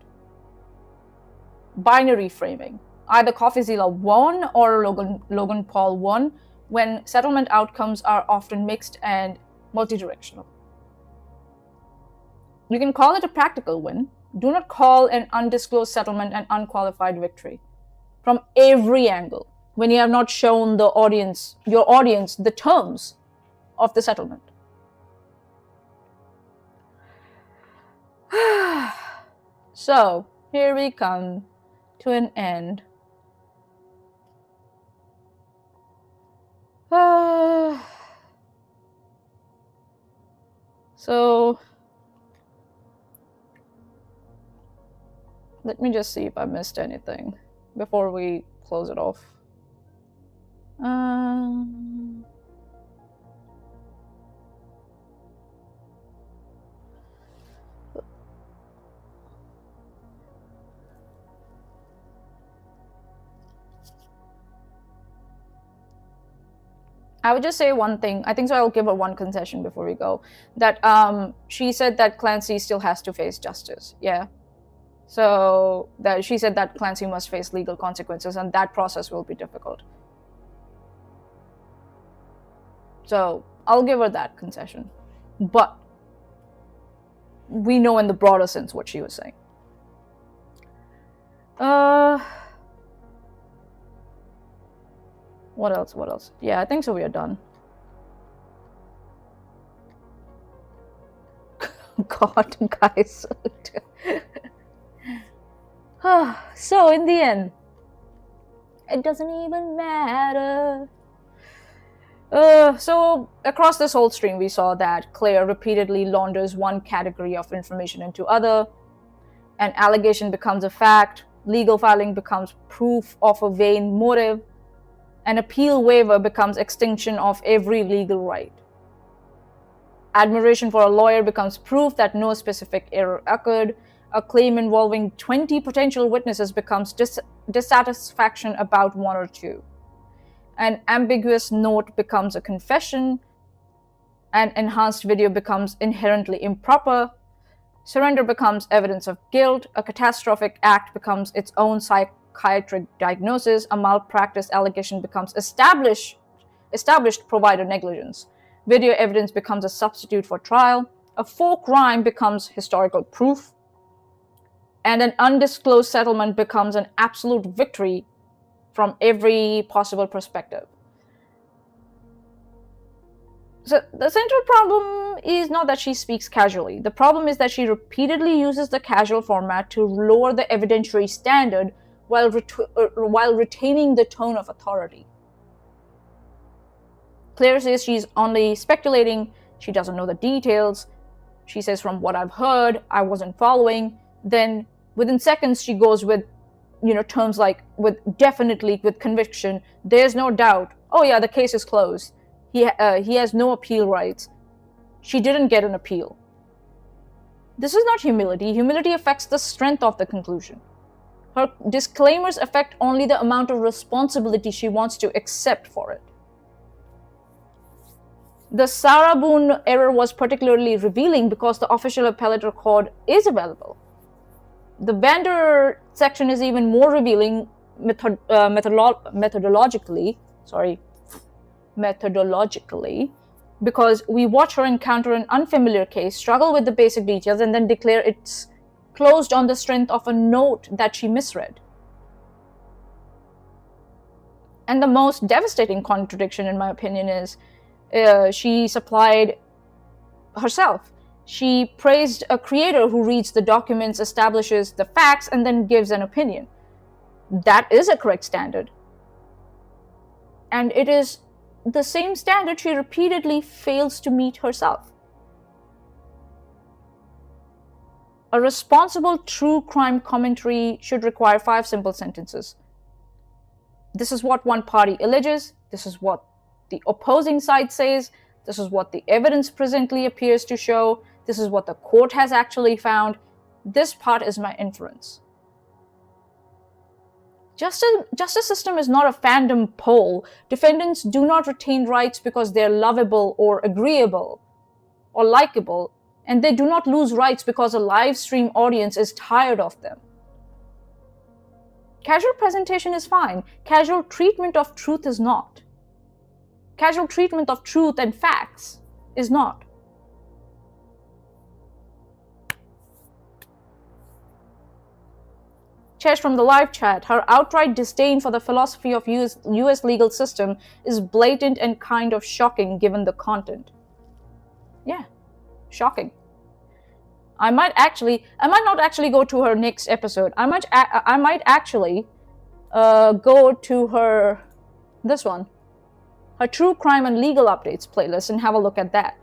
Binary framing. Either CoffeeZilla won or Logan Paul won, when settlement outcomes are often mixed and multidirectional. You can call it a practical win. Do not call an undisclosed settlement an unqualified victory from every angle when you have not shown your audience, the terms of the settlement. So, here we come to an end. So, let me just see if I missed anything before we close it off. I would just say one thing. I think so. I'll give her one concession before we go. That she said that Clancy still has to face justice. Yeah. So that she said that Clancy must face legal consequences, and that process will be difficult. So I'll give her that concession. But we know in the broader sense what she was saying. What else? What else? Yeah, I think so. We are done. God, guys. So in the end, it doesn't even matter. So across this whole string, we saw that Claire repeatedly launders one category of information into other. An allegation becomes a fact. Legal filing becomes proof of a vain motive. An appeal waiver becomes extinction of every legal right. Admiration for a lawyer becomes proof that no specific error occurred. A claim involving 20 potential witnesses becomes dissatisfaction about one or two. An ambiguous note becomes a confession. An enhanced video becomes inherently improper. Surrender becomes evidence of guilt. A catastrophic act becomes its own psychiatric diagnosis. A malpractice allegation becomes established provider negligence. Video evidence becomes a substitute for trial. A faux crime becomes historical proof. And an undisclosed settlement becomes an absolute victory from every possible perspective. So the central problem is not that she speaks casually. The problem is that she repeatedly uses the casual format to lower the evidentiary standard while retaining the tone of authority. Claire says she's only speculating, she doesn't know the details. She says, from what I've heard, I wasn't following. Then within seconds she goes with, terms like with definitely, with conviction, there's no doubt, oh yeah, the case is closed. He has no appeal rights. She didn't get an appeal. This is not humility. Humility affects the strength of the conclusion. Her disclaimers affect only the amount of responsibility she wants to accept for it. The Sarah Boone error was particularly revealing because the official appellate record is available. The Vander section is even more revealing methodologically, because we watch her encounter an unfamiliar case, struggle with the basic details, and then declare it's closed on the strength of a note that she misread. And the most devastating contradiction, in my opinion, is she supplied herself. She praised a creator who reads the documents, establishes the facts, and then gives an opinion. That is a correct standard. And it is the same standard she repeatedly fails to meet herself. A responsible true crime commentary should require 5 simple sentences. This is what one party alleges. This is what the opposing side says. This is what the evidence presently appears to show. This is what the court has actually found. This part is my inference. Justice system is not a fandom poll. Defendants do not retain rights because they're lovable or agreeable or likable, and they do not lose rights because a live stream audience is tired of them. Casual presentation is fine. Casual treatment of truth is not. Casual treatment of truth and facts is not. Chesh from the live chat, her outright disdain for the philosophy of US legal system is blatant and kind of shocking given the content. Yeah, shocking. I might not actually go to her next episode. I might actually go to her, this one, her true crime and legal updates playlist and have a look at that.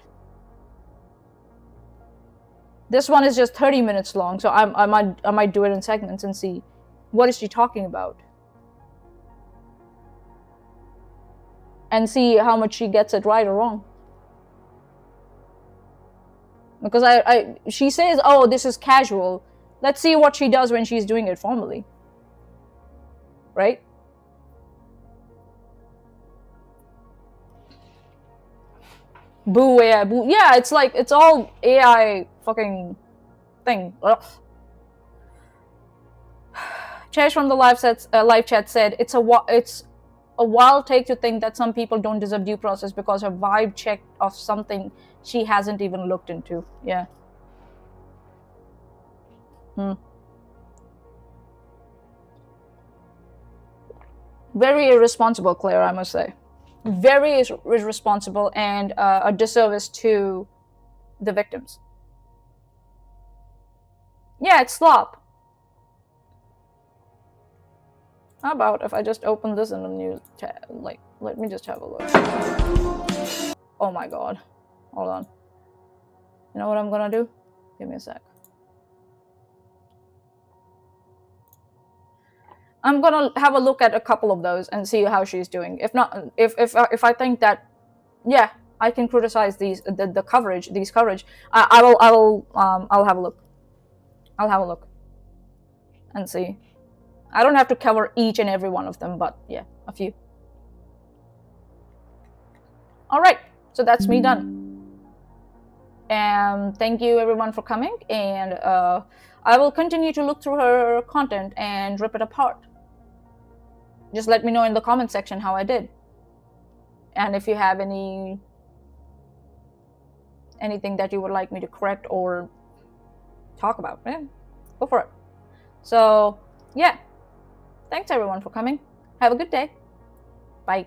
This one is just 30 minutes long, so I might do it in segments and see what is she talking about, and see how much she gets it right or wrong. Because she says, oh, this is casual. Let's see what she does when she's doing it formally, right? Boo AI, boo. Yeah, it's like, it's all AI fucking thing. Ugh. Chesh from the live chat said, it's a wild take to think that some people don't deserve due process because her vibe checked of something she hasn't even looked into. Yeah. Very irresponsible, Claire, I must say. Very irresponsible, and a disservice to the victims. Yeah, it's slop. How about if I just open this in a new tab? Like, let me just have a look. Oh my god. Hold on. You know what I'm gonna do? Give me a sec. I'm gonna have a look at a couple of those and see how she's doing. If not, if I think that, yeah, I can criticize the coverage, I'll have a look. I'll have a look and see. I don't have to cover each and every one of them, but yeah, a few. All right, so that's me done. And thank you everyone for coming, and I will continue to look through her content and rip it apart. Just let me know in the comment section how I did. And if you have anything that you would like me to correct or talk about, yeah, go for it. So, yeah. Thanks everyone for coming. Have a good day. Bye.